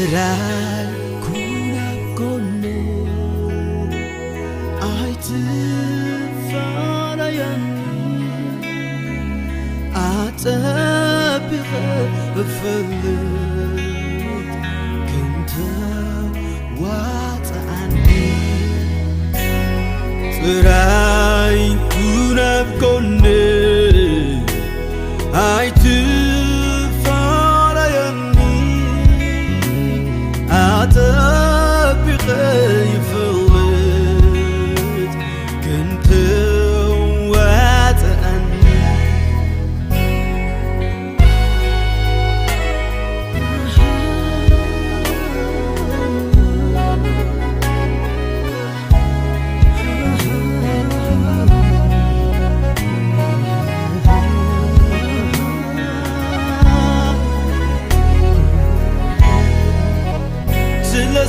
تراي كونا كوني أيتفاريني أتبغ بفلت كنت واتعني تراي كونا كوني أيتفاريني أتبغ يفلت كنت واتعني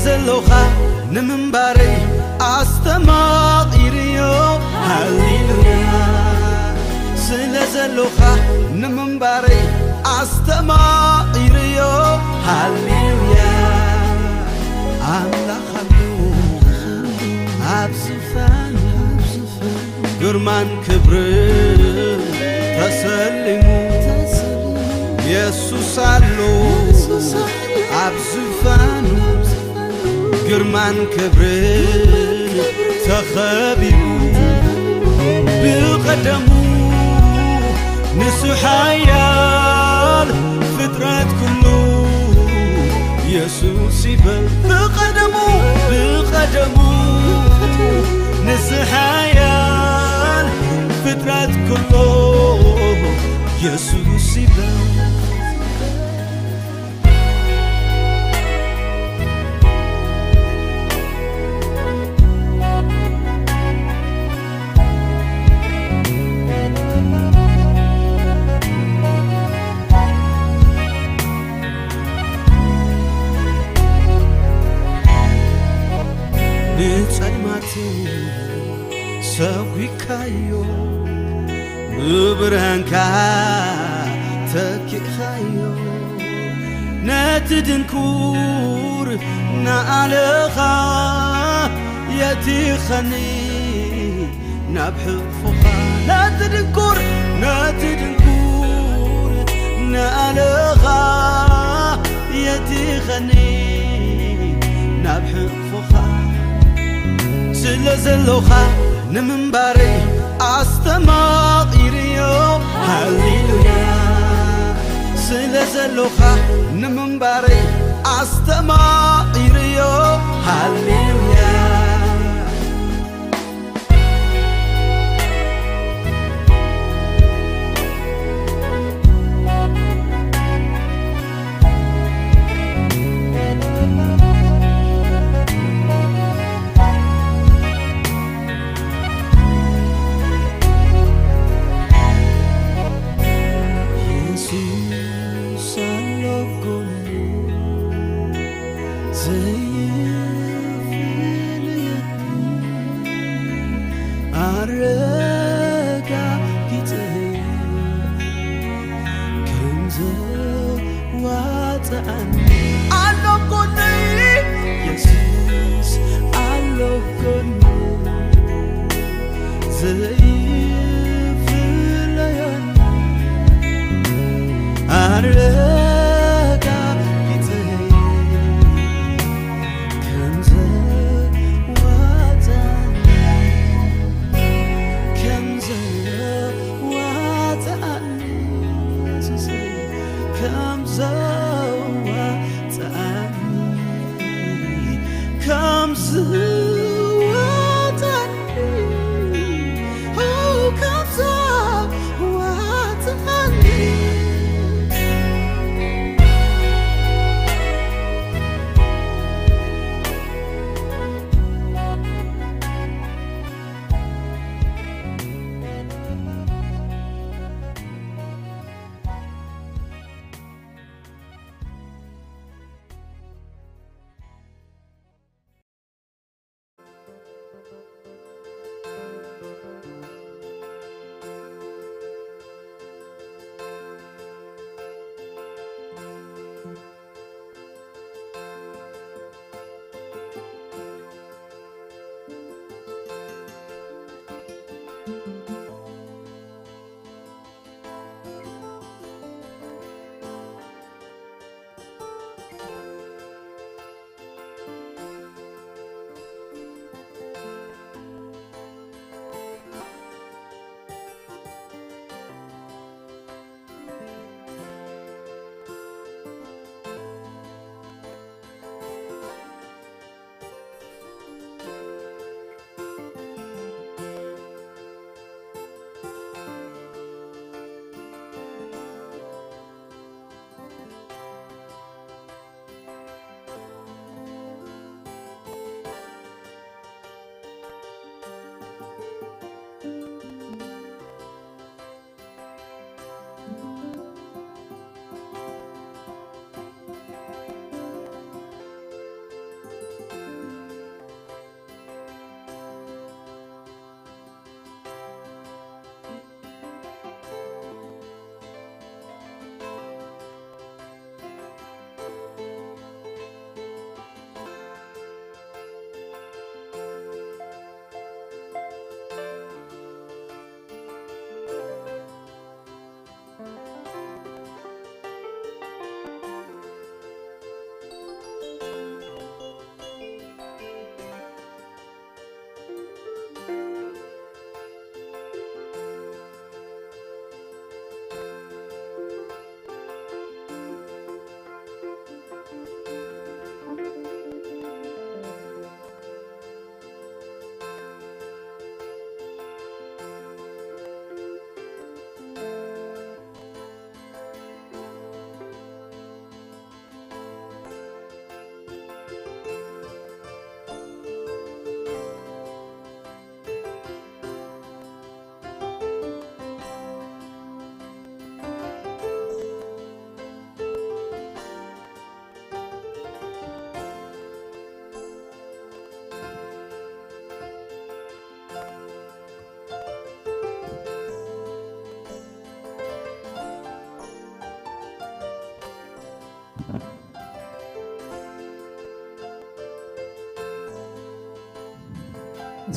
زلوخا نمنباري أستماغيريو هاليلويا زلوخا نمنباري أستماغيريو هاليلويا أملا خلو أبزفان قرمان كبر تسلمو يسوس علو أبزفانو قرمان كبر تخبيبو بقدمو نسحايال فطرات كله يسوس يبل بقدمو نسحايال فطرات كله يسوس يبل نتسلماتي سوي كايو مبرهنكا تكي خايو نتدنكور نعلخا يتي خني نبحفوخا نتدنكور نعلخا يتي خني نبحفوخا زلوخا نمنباري أستماغيريو هاليلويا زلوخا نمنباري أستماغيريو هاليلويا أرجع كتير كنز واتعني ألو كوني يسوس ألو كوني زي في الليالي أرجع كتير كنز Come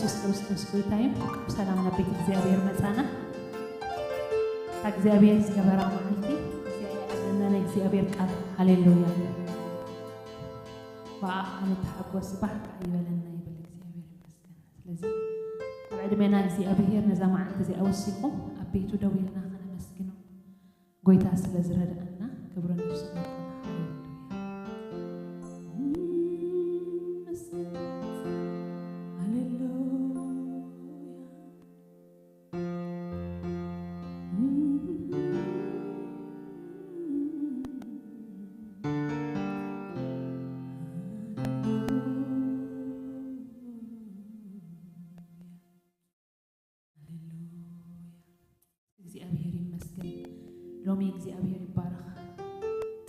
ኢየሱስ ክርስቶስ ጎይታዬ ሰላም ነብይ እግዚአብሔር መጻና እግዚአብሔር ዝገበራ ማለቴ ለና እግዚአብሔር ቃል ሃሌሉያ ባአን ተሐጎስ ባህ ይበለና ይበል እግዚአብሔር ይመስገን ስለዚህ بعدمنا እግዚአብሔር ነዛ ማዓት እዚ አውሲቁ አቤቱ ደውልና ከነመስግነው ጎይታ ስለዝረዳና ክብርን ይስጥና ሎሚ እግዚአብሔር ይባረክ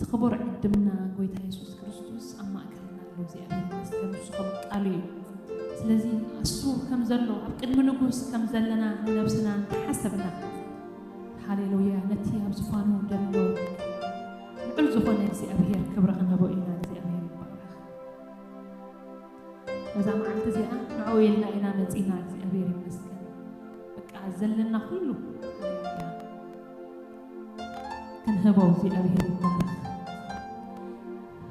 ተخبر عندنا ጎይታ ኢየሱስ ክርስቶስ አማከልና እግዚአብሔር ይመስገን ሱም ቃሉ ስለዚህ እሱ ከም ዘሎ ኣብ ቅድሚ ንጉስ ከም ዘለና ነብስና ተሐሰብና ሃሌሉያ ነቲ ኣብ ዝፋኑ ደሎ ልዑል ዝኾነ እግዚአብሔር ክብር ክነቦ ኢና እግዚአብሔር ይባረክ በዛ መዓልቲ እዚኣ ንዕውልና ኢና መፂና እግዚአብሔር ይመስገን በቃ ዘለና ሁሉ كنهبو እግዚአብሔር ይባረክ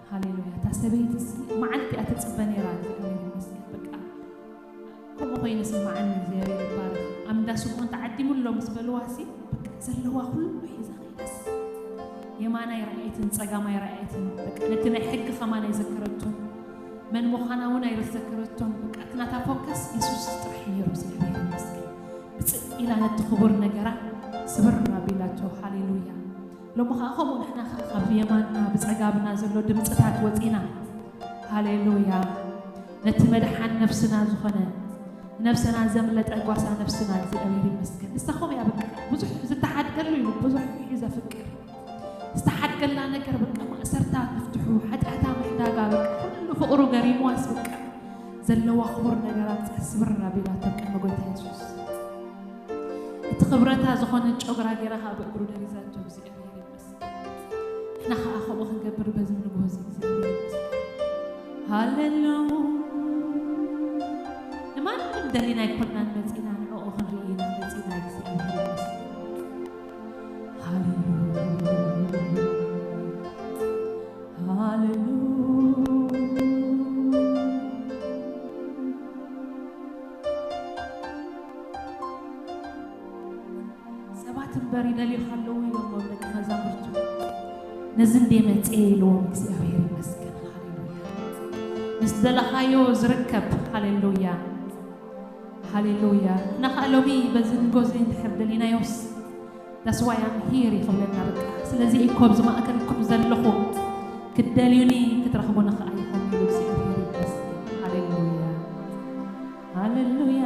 ሃሌሉያ ታሰበይት ማዓልቲ አትጽበኒ ራ እግዚአብሔር ይመስገን በቃ ኮሞ ኮይነስ ማዓን እግዚአብሔር ይባረክ አምዳሱ ኮንታ ዓዲሙሎ መስበልዋሲ በቃ ዘለዋ ሁሉ ሒዛ ኸይደስ የማና ይራእይትን ጸጋማ ይራእይትን በቃ ነትና ሕግ ከማና ይዘከረቱን من مخانا ونا يرزكرتهم بقى تناتا فوكس يسوس طرح يروس እግዚአብሔር ይመስገን إلى نتخبر نجرا صبرنا بلاته هاليلويا لما خاخم نحنا خاف يماننا بصقابنا زلو دمصታት ወፂና ሃሌሉያ ነትመድሓን ነፍስና ዝኾነ ነፍስና ዘምለጠ ጓሳ ነፍስና እግዚአብሔር ይመስገን እስታኹም ያ በቃ ብዙሕ ዝተሓድገሉ እዩ ብዙሕ ይዘፍቅር استحدقلنا ነገር በቃ ማእሰርታ ንፍትሑ ሓጣታ መሕዳጋ በቃ ሁሉ ፍቅሩ ገሪሞስ በቃ ዘለዋ ክቡር ነገራት ጽብርና ቢላተ ቀን ጎይታ ኢየሱስ እትخبረታ ዝኾነ ጮግራ ገራኻ በእግሩ ደሪዛቶ እግዚአብሔር احنا خاخو خنقبر بزم نغوز እግዚአብሔር هاليلويا لما ندلينا يكوننا مزينا نعو خنرينا مزينا እግዚአብሔር هاليلويا ሰባት በሪ ደሊ خلو يوم ወለቅ መዛምርቱ نزندي متعيلون እግዚአብሔር ይመስገን ሃሌሉያ ምስደለኻዮ ዝርከብ ሃሌሉያ ሃሌሉያ ነኻሎሚ በዝንጎዝን ተሕብደሊናዮስ that's why I'm here ይኸውለና በቃ ስለዚህ ኢኮብ ዝማእከልኩም ዘለኹ ክደልዩኒ ክትረኽቡና ኸኣይኹም ኢሉ እግዚአብሔር ይመስገን ሃሌሉያ ሃሌሉያ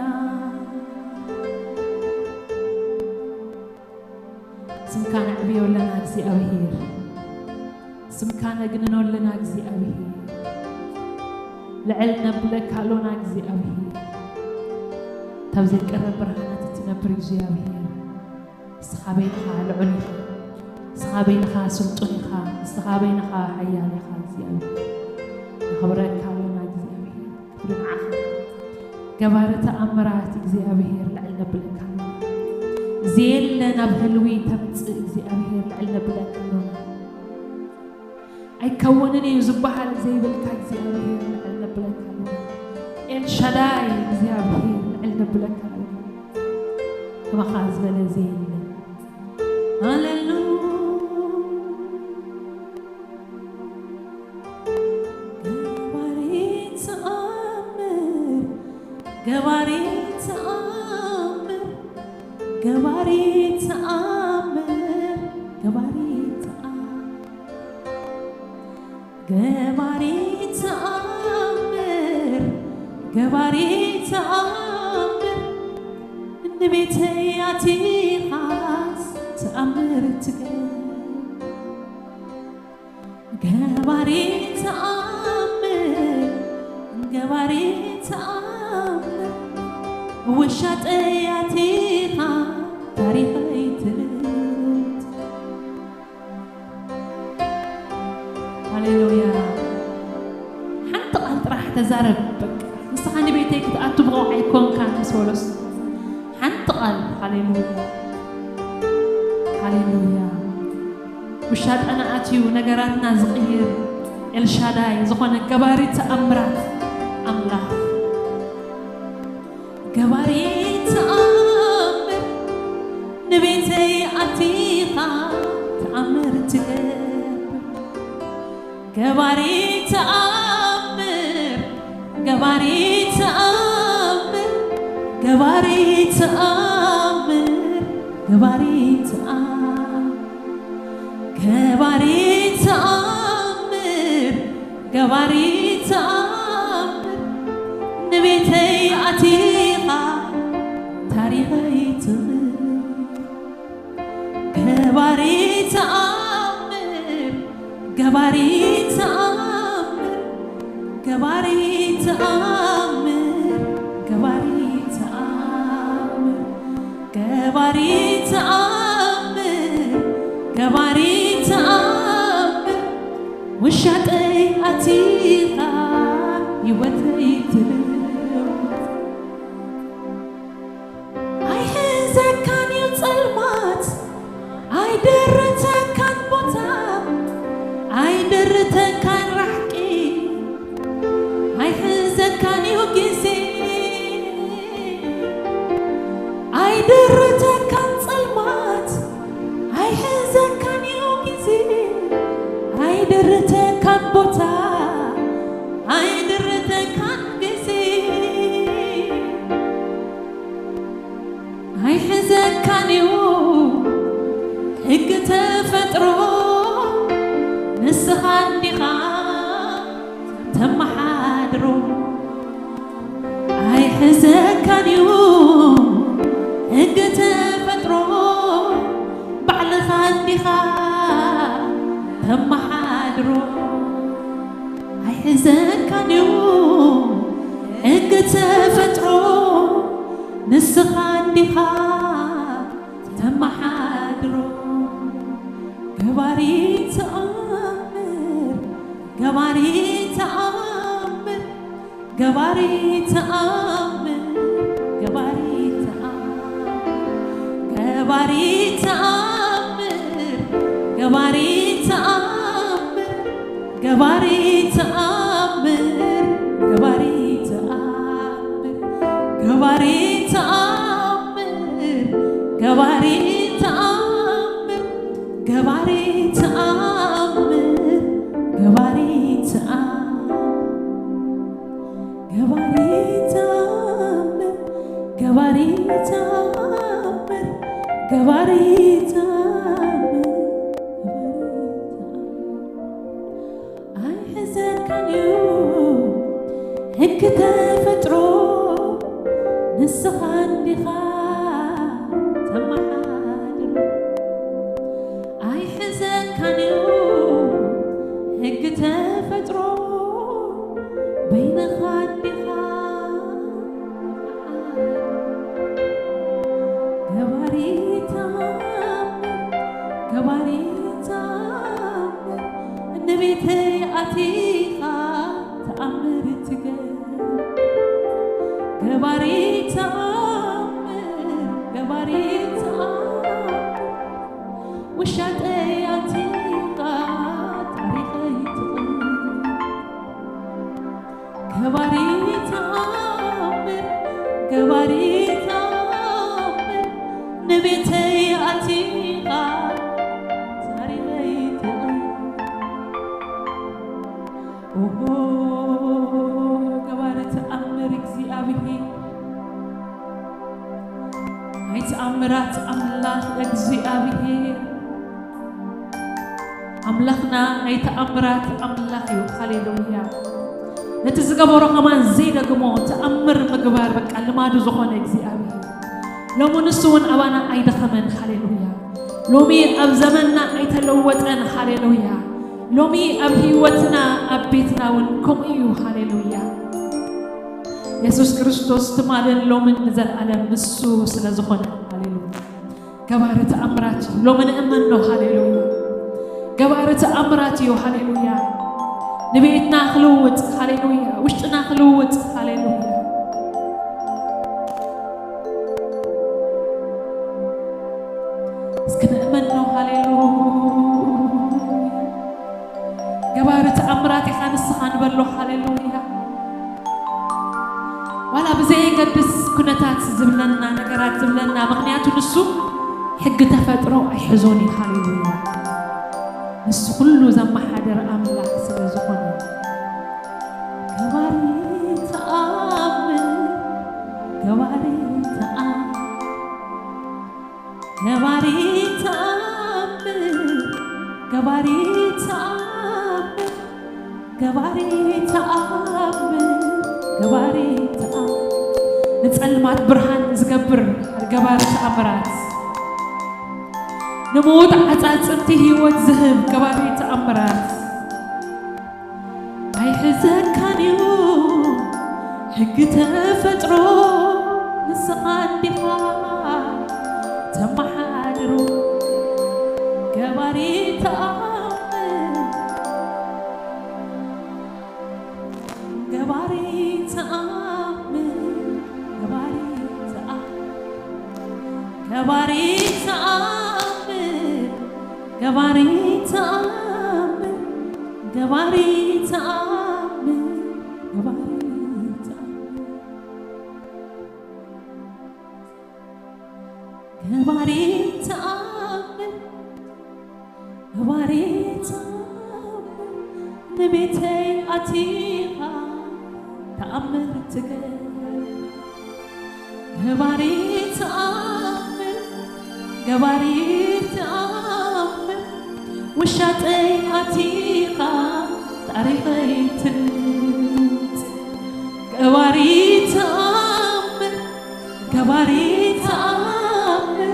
ስምካ ነዕብዮ ለና እግዚአብሔር ስምካነ ግንኖ ለና እግዚአብሔር لعلنا بلك علونا እግዚአብሔር تبزي قرب برهانات تنبر እግዚአብሔር سخابينها لعلها سخابينها سلطنها سخابينها حيالها እግዚአብሔር نخبرك علونا እግዚአብሔር كبرنا جبارة أمرات እግዚአብሔር لعلنا بلك علونا زيلنا بهلوي تمت እግዚአብሔር لعلنا بلك علونا أي كونني يزبحال زي بالك እግዚአብሔር لعلنا بلك علونا إل شداي እግዚአብሔር لعلنا بلك علونا كما خاز بلا زين هاليلويا جباريت أمر جباريت أمر جباريت أمر جباريت أمر جباريت أمر النبي تياتي خاص تأمر جباريت أمر جباريت أمر وشات اياتيها تاريخي تلت هاليلويا حتى قلت راح تزاربك نصحاني بيت بيتي كتأتبغو عيكون كان مسولوس حنتقل هاليلويا هاليلويا وشاد أنا أتيو نجاراتنا زغير الشاداي زخون جباري تأمرات أملاك جباري تأمر نبيتي أتيها تأمر تجيب جباري تأمر جباري تأمر جباري تأمر جباري تأمر جباري تأمر جباري تأمر نبيتي أتيها تاريخي جباري تأمر جباري تأمر جباري تأمر جباري تأمر جباري تأمر جباري تأمر وشاتي أتيها يوتي تلوت أي حزن كان يتظلمات أي درته كان بوتا أي درته كان رحكي أي حزن كان يوكيسي أي درته كان ظلمات أي حزن كان يوكيسي أي درته كان بوتا أي درته كان كيسي أي حزن كان يوم هيك تفترو نسخان دخان تم حادرو أي حزن كان يوم هيك تفترو بعلخان دخان تم حادرو أي حزن كان يوم هيك تفترو نسخان دخان تم حادرو جباري تأمر جباري تأمر جباري تأمر جباري تأمر جباري تأمر جباري تأمر جباري تأمر جباري تأمر جباري تأمر جباري تأمر جباري تأمر جباري تأمر جباري تأمر جباري تأمر جباري تأمر أي حزن كان يوم هيك تفترو نسخان دخان تم حادرو أي حزن كان يوم هيك تفترو بين خان دخان جباري تأمر جباري تأمر نبيتي أتيها تأمر تجيب جباري تأمر جباري تأمر وشاتي أتيها تاريخي جباري تأمر جباري تأمر نبيتي أتيها تاريخي جباري تأمر እግዚአብሔር أي تأمرات أملاك እግዚአብሔር أملاكنا أي تأمرات أملاك هاليلويا نتزغبورو كمان زي دغمو تأمر مغبار بقى لمادو زخون እግዚአብሔር لومو نسون أبانا أي دخمن هاليلويا لومي أب زمننا أي تلوتن هاليلويا لومي أب هيوتنا أب بيتنا ونكم إيو هاليلويا يسوع كريستوس تمالن لومن نزل على مسو سلازخونه هاليلويا جبارة أمراتي لومن أمنو هاليلويا جبارة أمراتي هاليلويا نبيتنا خلوت هاليلويا وشتنا خلوت هاليلويا زربله هاليلويا ولا بزي قدس كنتات زبلنا نقرات زبلنا مغنيات نسو حق تفترو يحزوني هاليلويا نسو كله زم حدر أملاك سبزقنا قواري تأمل قواري تأمل قواري تأمل قواري تأمل قواري تأمل قواري تأمل نتعلمات برهان زقبر قواري تأمرات نموت عزازمتي هيوت زهم قواري تأمرات هاي حزن كان يوم حق تفترو نسقان بها تمحادرو قواري تأمل قواري تأمل قواري تأمل قواري تأمل قواري تأمل قواري تأمل قواري تأمل قواري تأمل نبيتي أتيها تأمل تقل قواري تأمل قواري تأمل وشاتي أتيها تاريخي تنت قواري تأمل قواري تأمل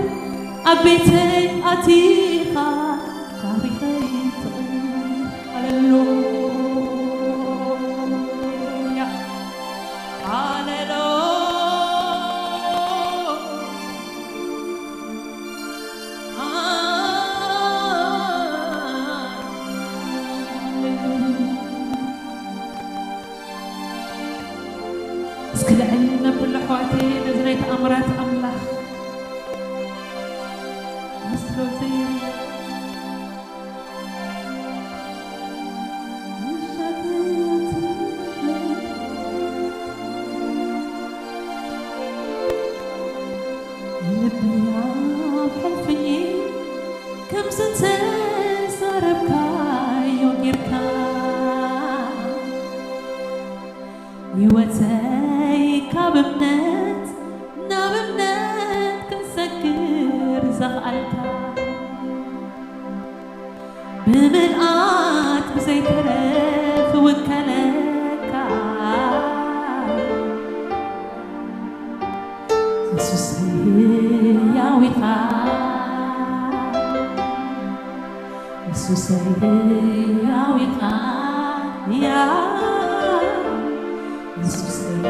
أبيتي أتيها تاريخي تنت هاليلويا هاليلويا اسكل علنا كل حواتي نزريت أمرات أملاح أسلو زين لبي عافلفني كم سنة سربكا يوغيركا يوتي كابمنت نابمنت كنسكر زغالكا بملقات بزي ترف وكلكا يسوسي يا ويخا يسوسي يا ويخا يا يسوسي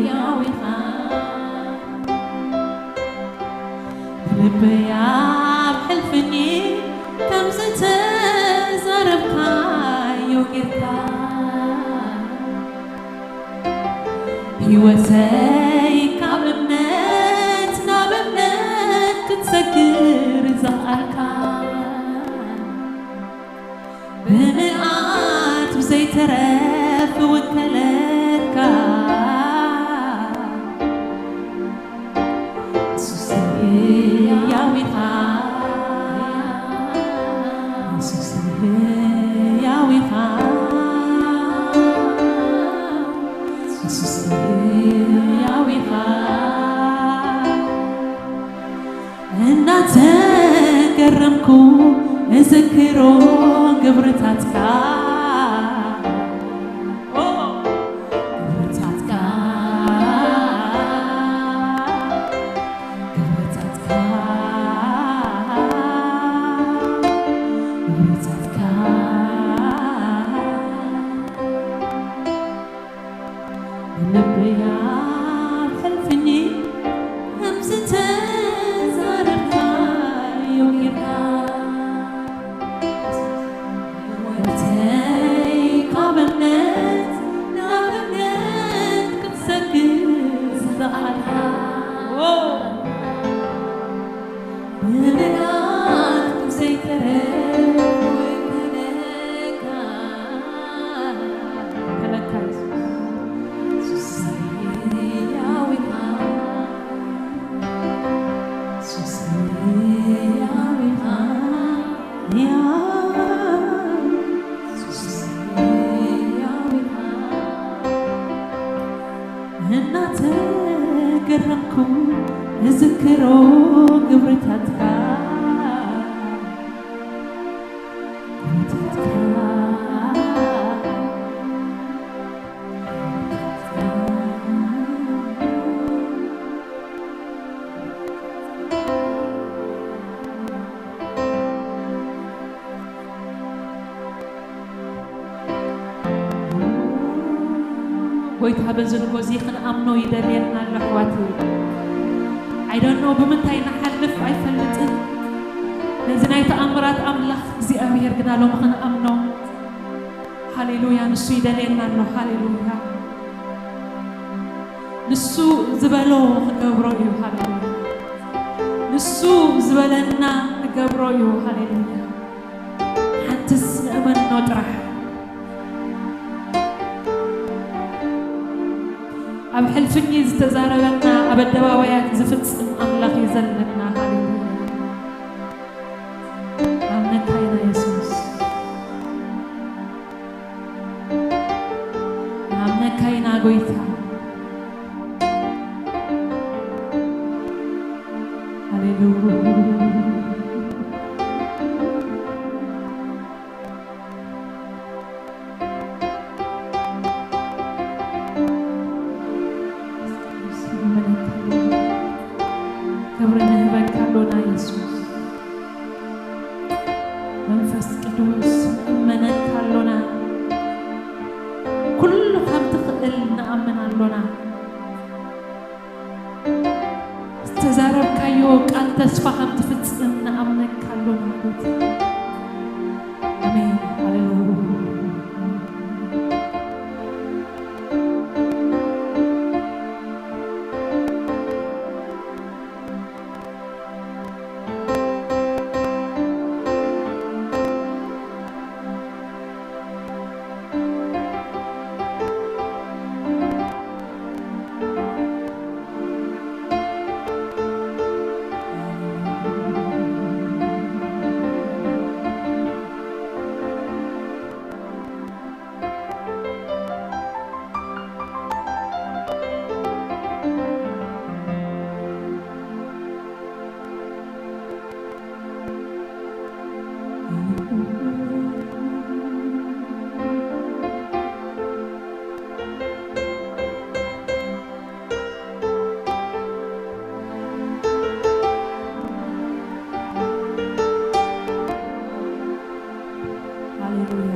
يا ويخا بلبي بحلفني كم سنة زربكا يوغيركا هيوتي كابمنت نابمنت كتسكر زغالكا بملقات بزي ترف وكلكا يسوسي يا ويخا يسوسي يا ويخا يسوسي يا ويخا እናንተ ገረምኩ እዝክሮ ግብርታትካ ግብርታትካ ግብርታትካ ግብርታትካ ልብያ ሕልፍኒ همزة زاربها يوغيرها ጎይታ በዝን ጎዚ ክንኣምኖ ይደልየና ኣሎ ኣሕዋት I don't know ብምንታይ ንሓልፍ ኣይፈልጥን ነዚ ናይ ተኣምራት ኣምላኽ እግዚኣብሔር ግን ኣሎም ክንኣምኖ ሃሌሉያ ንሱ ይደልየና ኣሎ ሃሌሉያ ንሱ ዝበሎ ክገብሮ እዩ ሃሌሉያ ንሱ ዝበለና ክገብሮ እዩ ሃሌሉያ ሓንትስ ንእመኖ ጥራሕ ኣብ ሕልፍኝ ዝተዛረበና ኣብ ኣደባባያት ዝፍጽም ኣምላኽ ይዘለና ሃሌሉያ ኣምነካ ኢና የሱስ ኣምነካ ኢና ጎይታ ሃሌሉያ መንፈስ ቅዱስ እመነካ ኣሎና ኩሉ ከም ትኽእል ንኣምን ኣሎና ዝተዛረብካዮ ቃል ተስፋ ከም ትፍጽም ንኣምነካ ኣሎና ኣሜን ሃሌሉያ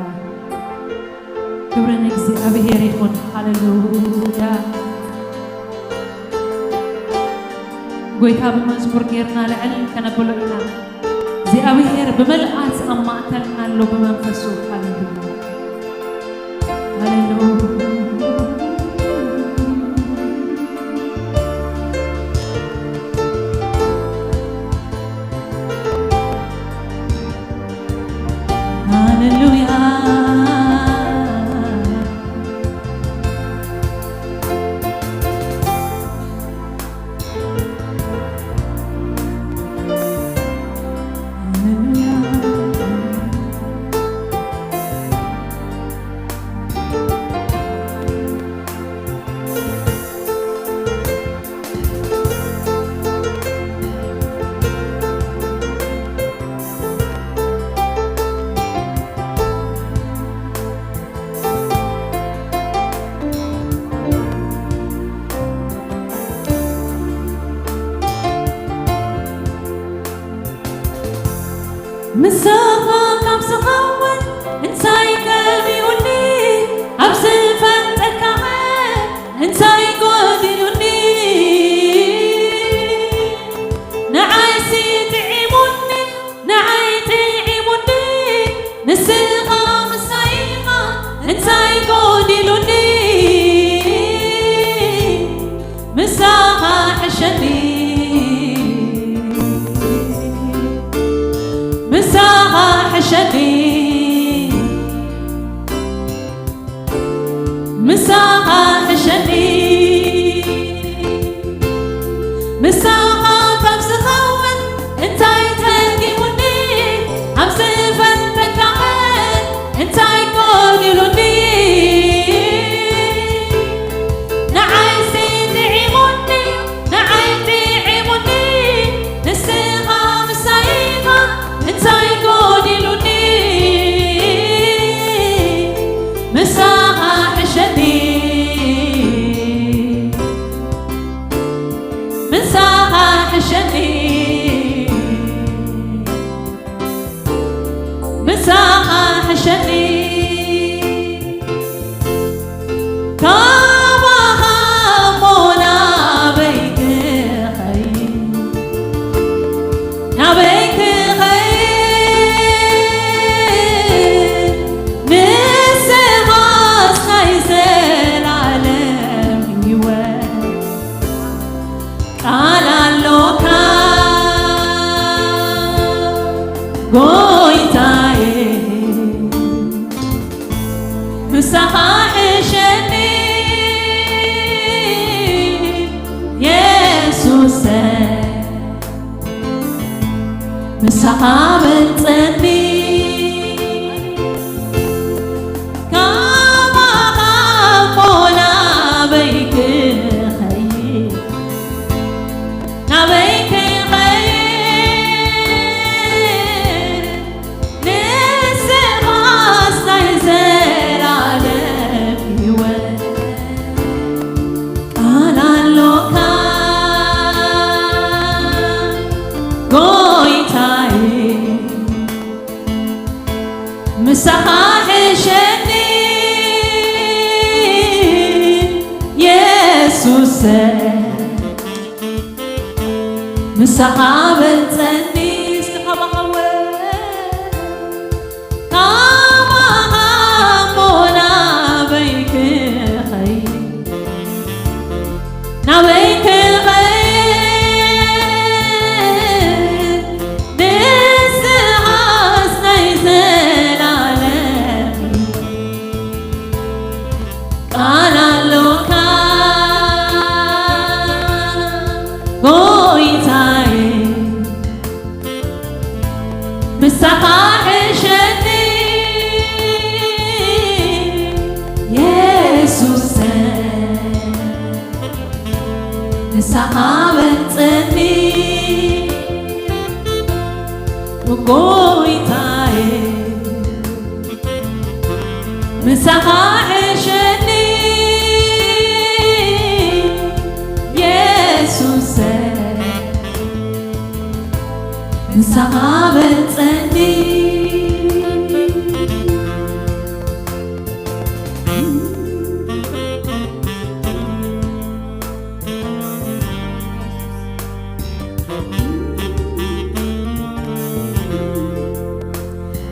ክብርን እግዚአብሔር ይሁን ሃሌሉያ ጎይታ በመዝሙር ጌርና ልዕል ከነበሎ ኢና እግዚአብሔር በመልአት አማተልና ኣሎ በመንፈሱ ሃሌሉያ ሃሌሉያ حشني مسحابة تني كما خافونا بيك خير نبيك خير نسمع سيزر على بيوان أنا اللوكا مسحاح شني يسوس مسحاب تني سحاب قوي كما غامونا بيك خير نبيك مسحاح شني يسوس مسحاب تني وقويتاي مسحاح شني يسوس مسحاب تني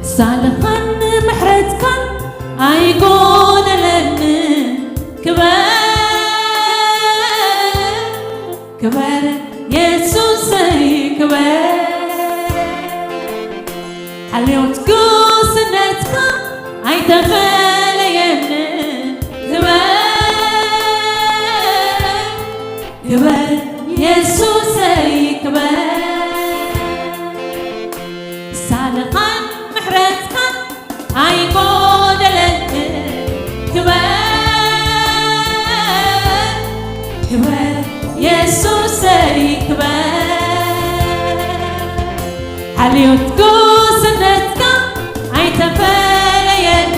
سالخن محرتكن أيقون لن كبر يسوس كبر حليوت قوسنتك أي تخلين كبر يسوس كبر سالقان محرتك أي قودلك كبر يسوس كبر حليوت قوسنتك أي تفلين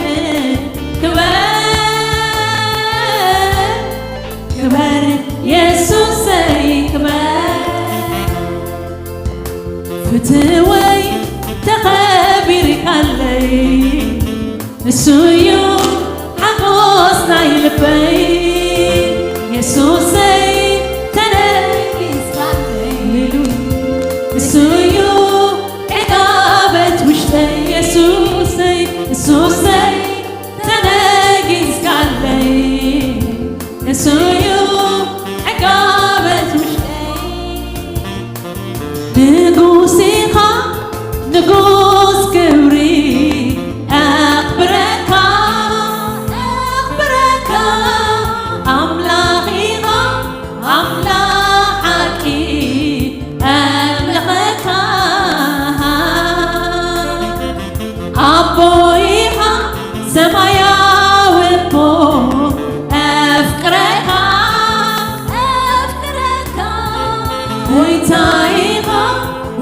كبر يسوس كبر فتوي تخبرك علي السيو حقوصنا يلبي يسوسي تنكيس علي السيو عقابت وشتي يسوسي تنكيس علي السيو عقابت وشتي نقوسيها نقوس كبري أخبرك أملاخيها أملاحكي أملخك أبويها سمايا والبو أفكرك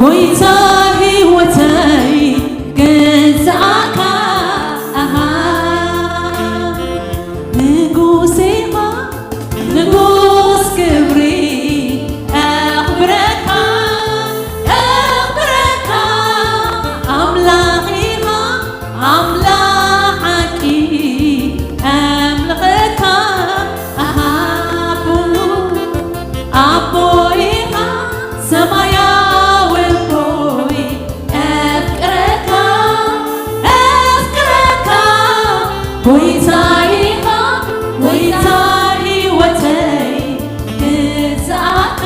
ويتاهي وتاي قزعك نقوسيها نقوس كبري أخبرك أملاخيها أملاخ ጎይታዬ ጎይታዬ ወተይ ግዛታ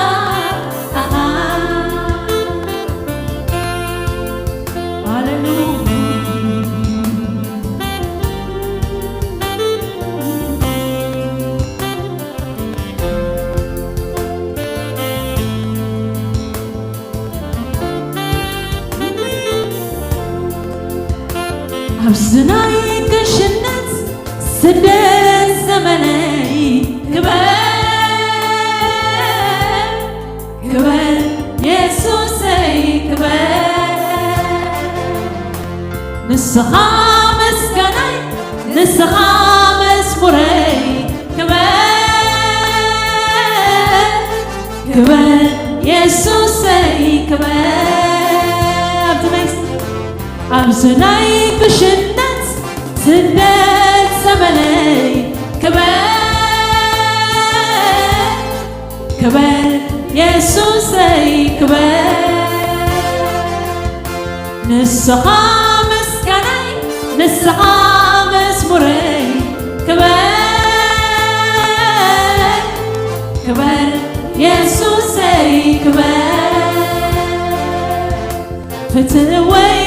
አብዝናይ ግሽነት ስደት ዘመነይ ክበር ክበር ኢየሱሰይ ክበር ንስኻ መስገናይ ንስኻ መዝሙረይ ክበር ክበር ኢየሱሰይ ክበር አብዝናይ ግሽነት ስደት ዘመነይ ክበር ክበር ኢየሱሰይ ክበር ንስኻ ምስጋናይ ንስኻ መዝሙረይ ክበር ክበር ኢየሱሰይ ክበር ፍትወይ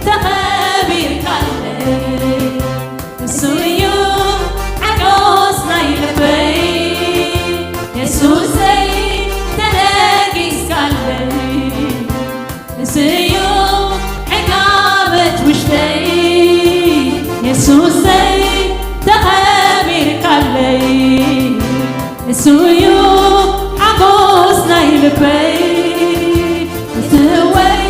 ተኸቢርካለይ እሱ እዩ ዓጎስ ናይ ልበይ ኢየሱሰይ ተነጊስካለይ እሱ እዩ ዕጋበት ውሽጠይ ኢየሱሰይ ተኸቢርካለይ እሱ እዩ ዓጎስ ናይ ልበይ ፍትወይ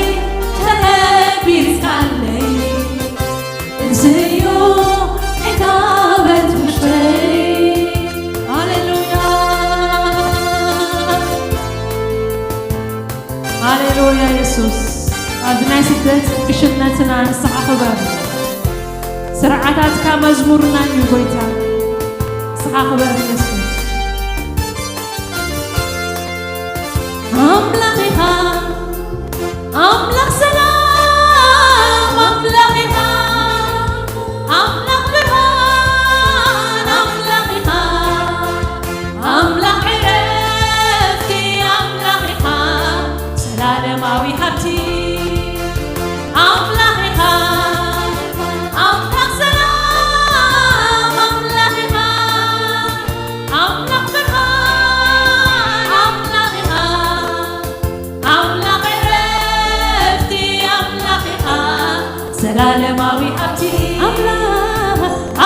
ሃሌሉያ ኢየሱስ ኣብ ናይ ስደት ግሽነትና ንስኻ ክበር ስርዓታትካ መዝሙርና እዩ ጎይታ ንስኻ ክበር ኢየሱስ ኣምላኽ ኢኻ ኣምላኽ ሰላም ኣምላኽ ኢኻ ኣምላኽ ብርሃን ኣምላኽ ኢኻ ኣምላኽ ዕረፍቲ ኣምላኽ ኢኻ ዘላለማዊ ሃብቲ ኣምላኽ ኢኻ ኣምላኽ ሰላም ኣምላኽ ኢኻ ኣምላኽ ብርሃን ኣምላኽ ኢኻ ኣምላኽ ዕረፍቲ ኣምላኽ ኢኻ ዘላለማዊ ሃብቲ ኣምላኽ ኢኻ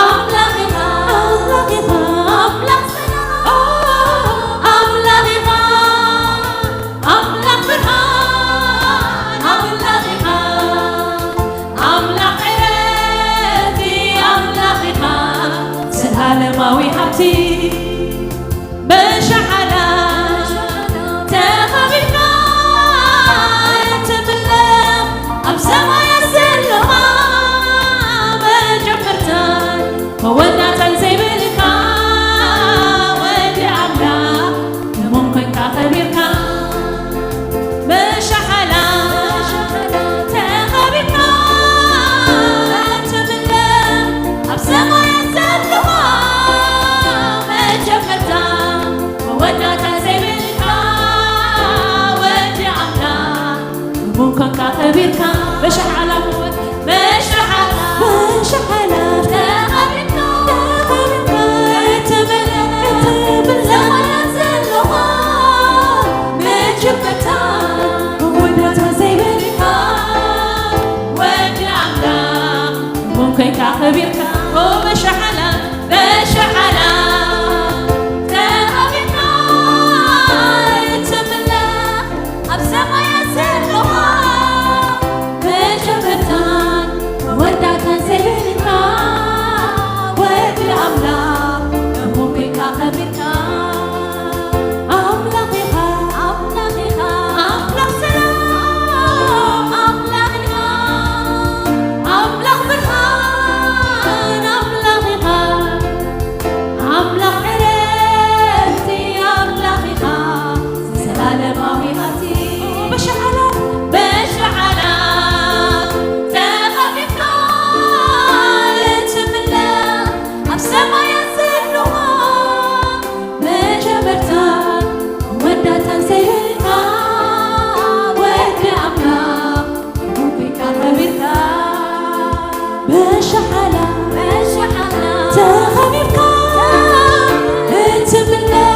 ኣምላኽ ኢኻ ኣምላኽ ሰላም ኣምላኽ ኢኻ ኣምላኽ ብርሃን ኣምላኽ ኢኻ ኣምላኽ ዕረፍቲ ኣምላኽ ኢኻ ዘላለማዊ ሃብቲ በሸሓላ ተኸቢብካ እትምለኽ ኣብ ሰማያት ዘለኻ መጀመርታን መወዳእታን ዘይብልካ ወዲ ኣምላኽ ደሞም ኮይንካ ኸቢርካ በሸሓላ ተኸቢብካ እትምለኽ ኣብ ሰማያት ዘለኻ መጀመርታን መወዳእታን ዘይብልካ ወዲ ኣምላኽ ደሞም ኮይንካ ኸቢርካ በሸሓላ በሸሓላ ተኸቢብካ እትምለኽ ሰማያት ዘለኻ መጀመርታን መወዳእታን ዘይብልካ ወዲ ኣምላኽ ደሞም ኮይንካ ኸቢርካ በሸሓላ በሸሓላ ተኸቢብካ እትምለኽ ኣብ ሰማያት ዘለኻ መጀመርታን መወዳእታን ዘይብልካ ወዲ ኣምላኽ ደሞም ኮይንካ ኸቢርካ ኣምላኽ ኢኻ ኣምላኽ ኢኻ ኣምላኽ ሰላም ኣምላኽ ኢኻ ኣምላኽ ብርሃን ኣምላኽ ኢኻ بشحلة تخبيبك اتمنى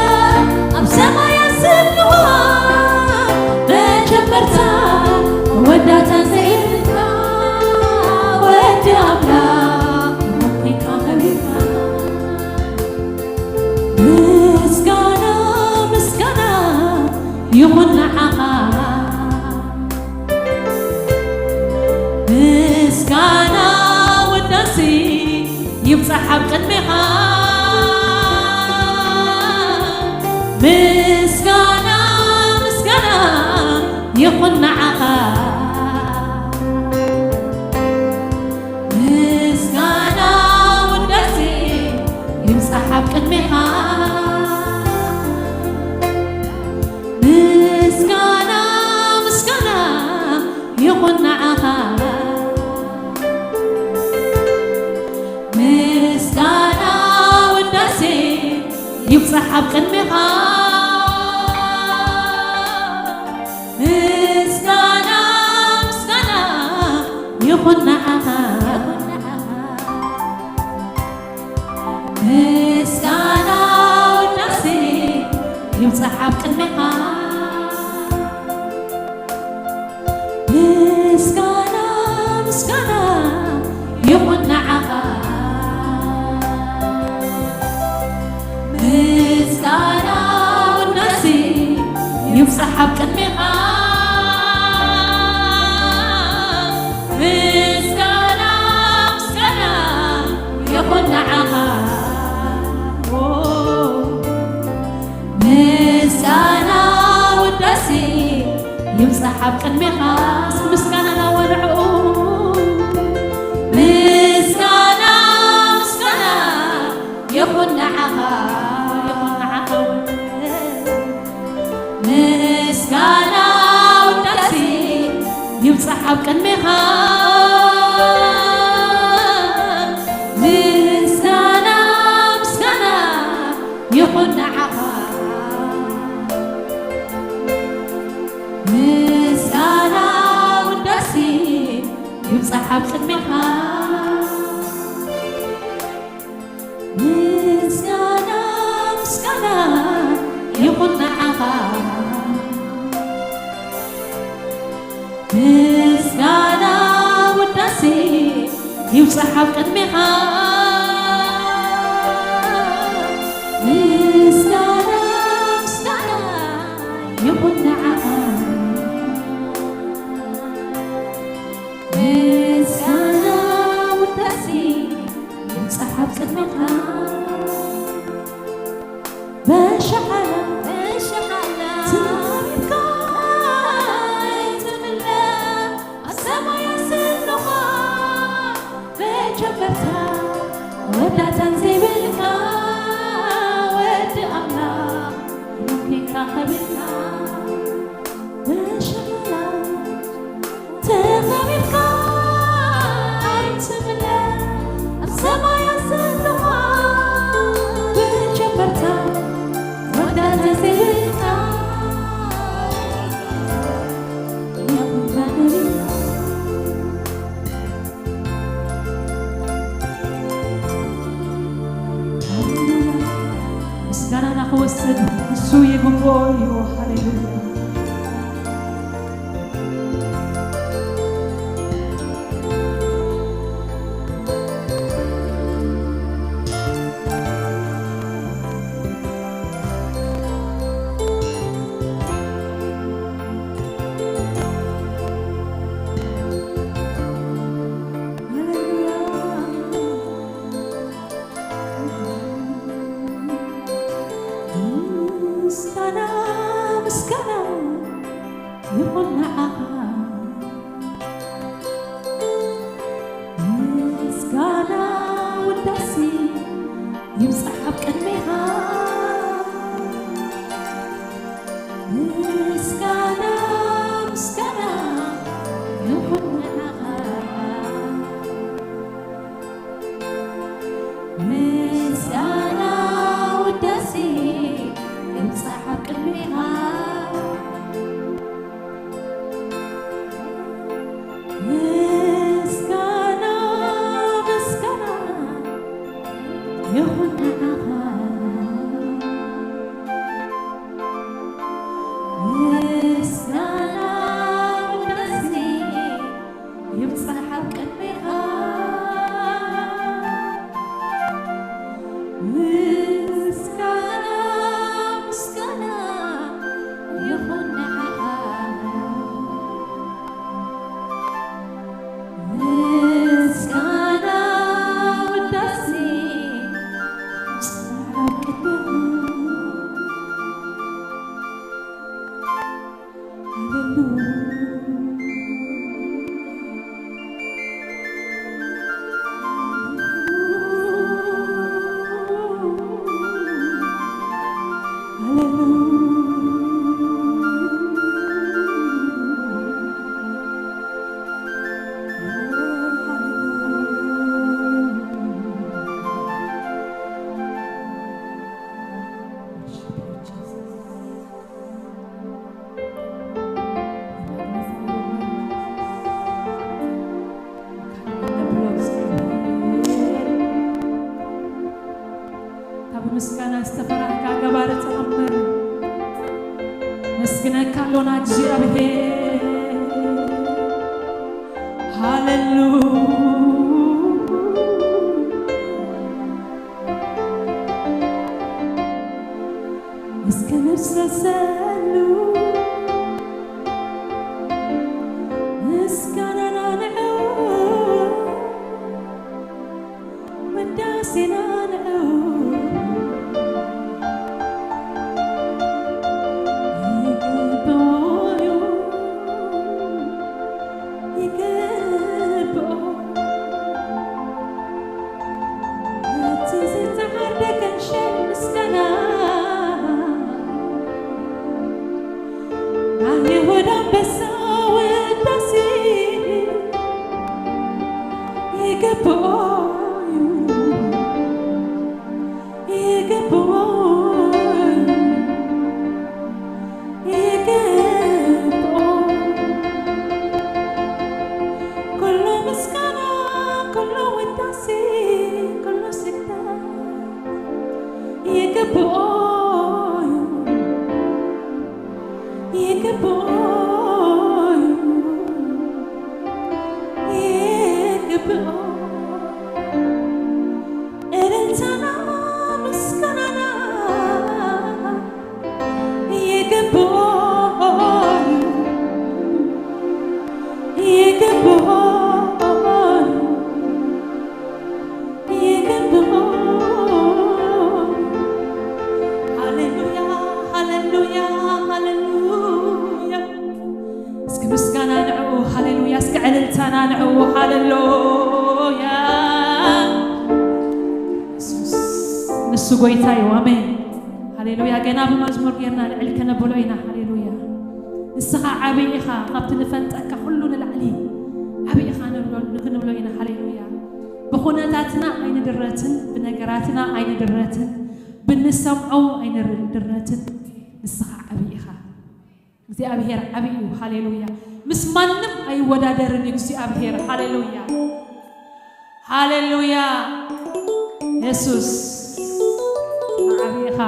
أبسما يسلوها بجبرتا وداتا زينك ودي أبلا مكيك خبيبك مسكنا يخن عقا مسكنا والنسي يمسحها بقدمها مسكنا يخن عقا مسكنا والنسي يمسحها بقدمها مسكنا يخن عقا مسكنا والنسي يمسحها بقدمها مسكنا يخن عقا مسكنا والنسي يمسحها بقدمها مسكنا يخن عقا مسكنا والنسي يمسحها بقدمها مسكنا يخن عقا مسكنا والنسي يمسحها بقدمها مسكنا ورعو مسكنا يخن عقا مسكنا والنسي يمسحها بقدمها مسكنا يخن عقا مسكنا والنسي يمسحها بقدمها مسكنا يخن عقا مسكنا والنسي يمسحها بقدمها مسكنا يخن عقا مسكنا والنسي يمسحها بقدمها بشحلة تخبيبك اتمنى السما يسلوها بجبرتا ودا تنزي بلك ودي أملا ممكن خبيبك بشحلة تخبيبك اتمنى السما يسلوها بجبرتا ودا تنزي بلك مسكنا نخوصد السوية قنبوي وحليلويا مسكنا ምስጋና ዝተፈራካ ገባረ ተአምር መስግነካ ሎና እግዚአብሔር ሃሌሉያ እስከ ነፍሰሰሉ ምስጋናና ንዑ ውዳሴና ንዑ ንሱ ጎይታ እዩ አሜን ሃሌሉያ ገና በመዝሙር ጌርና ልዕል ከነብሎ ኢና ሃሌሉያ ንስኻ ዓብይ ኢኻ ካብቲ ንፈልጠካ ኩሉ ንላዕሊ ዓብይ ኢኻ ክንብሎ ኢና ሃሌሉያ ብኹነታትና ኣይንድረትን ብነገራትና ኣይንድረትን ብንሰምዖ ኣይንድረትን ንስኻ ዓብይ ኢኻ እግዚአብሔር ዓብይ እዩ ሃሌሉያ ምስ ማንም ኣይወዳደርን እግዚአብሔር ሃሌሉያ ሃሌሉያ ኢየሱስ ዓብይኻ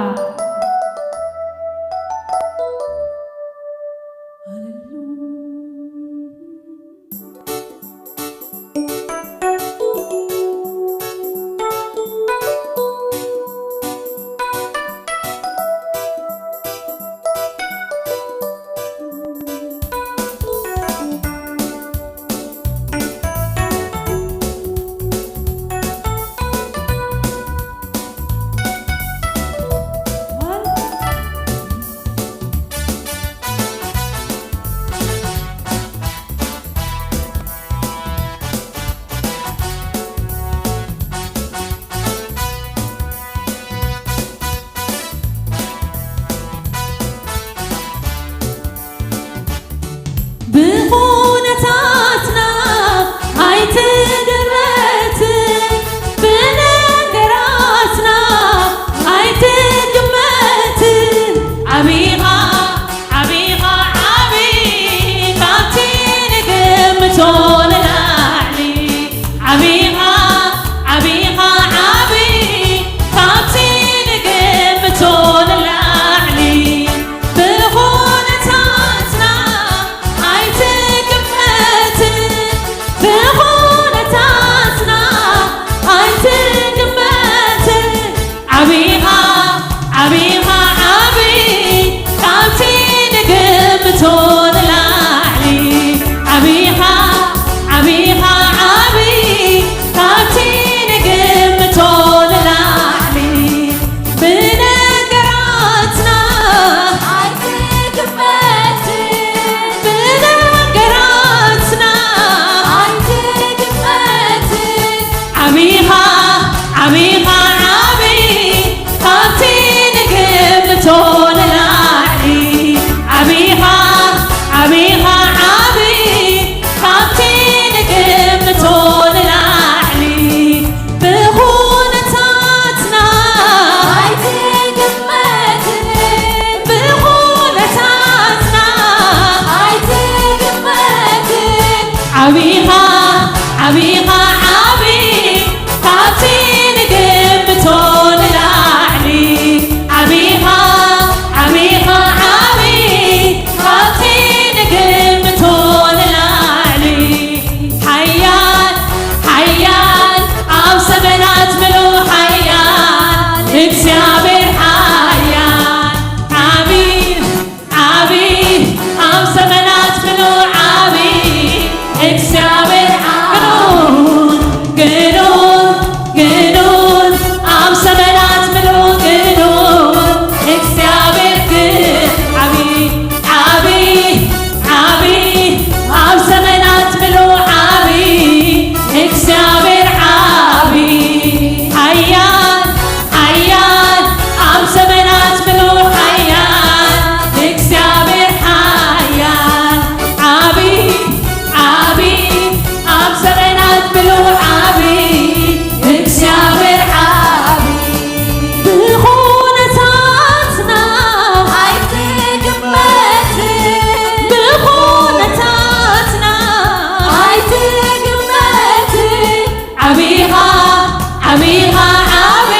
ዓቢኻ ዓቢ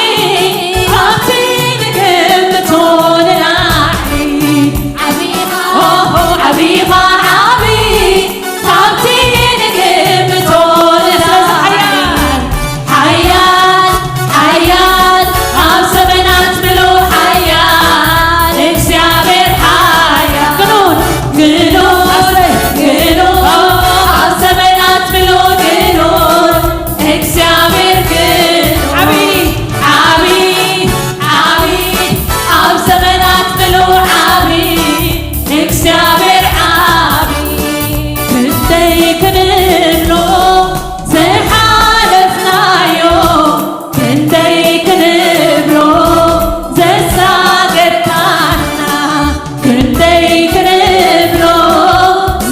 ካብቲ ንግምቶን ላዕሊ ዓቢኻ ዓቢኻ ዓቢ ካብቲ ንግምቶን ላዕሊ ሓያል ሓያል ኣብ ዘመናት ምሉእ ሓያል እግዚአብሔር ሓያል ግኑን ግኑን ግኑን ኣብ ዘመናት ምሉእ ግኑን እግዚአብሔር ግኑን ዓቢ ዓቢ ዓቢ ኣብ ዘመናት ምሉእ ዓቢ እግዚአብሔር ዓቢ ክንደይ ክንብሎ ዝሓለፍናዮ ክንደይ ክንብሎ ዘሳገርካና ክንደይ ክንብሎ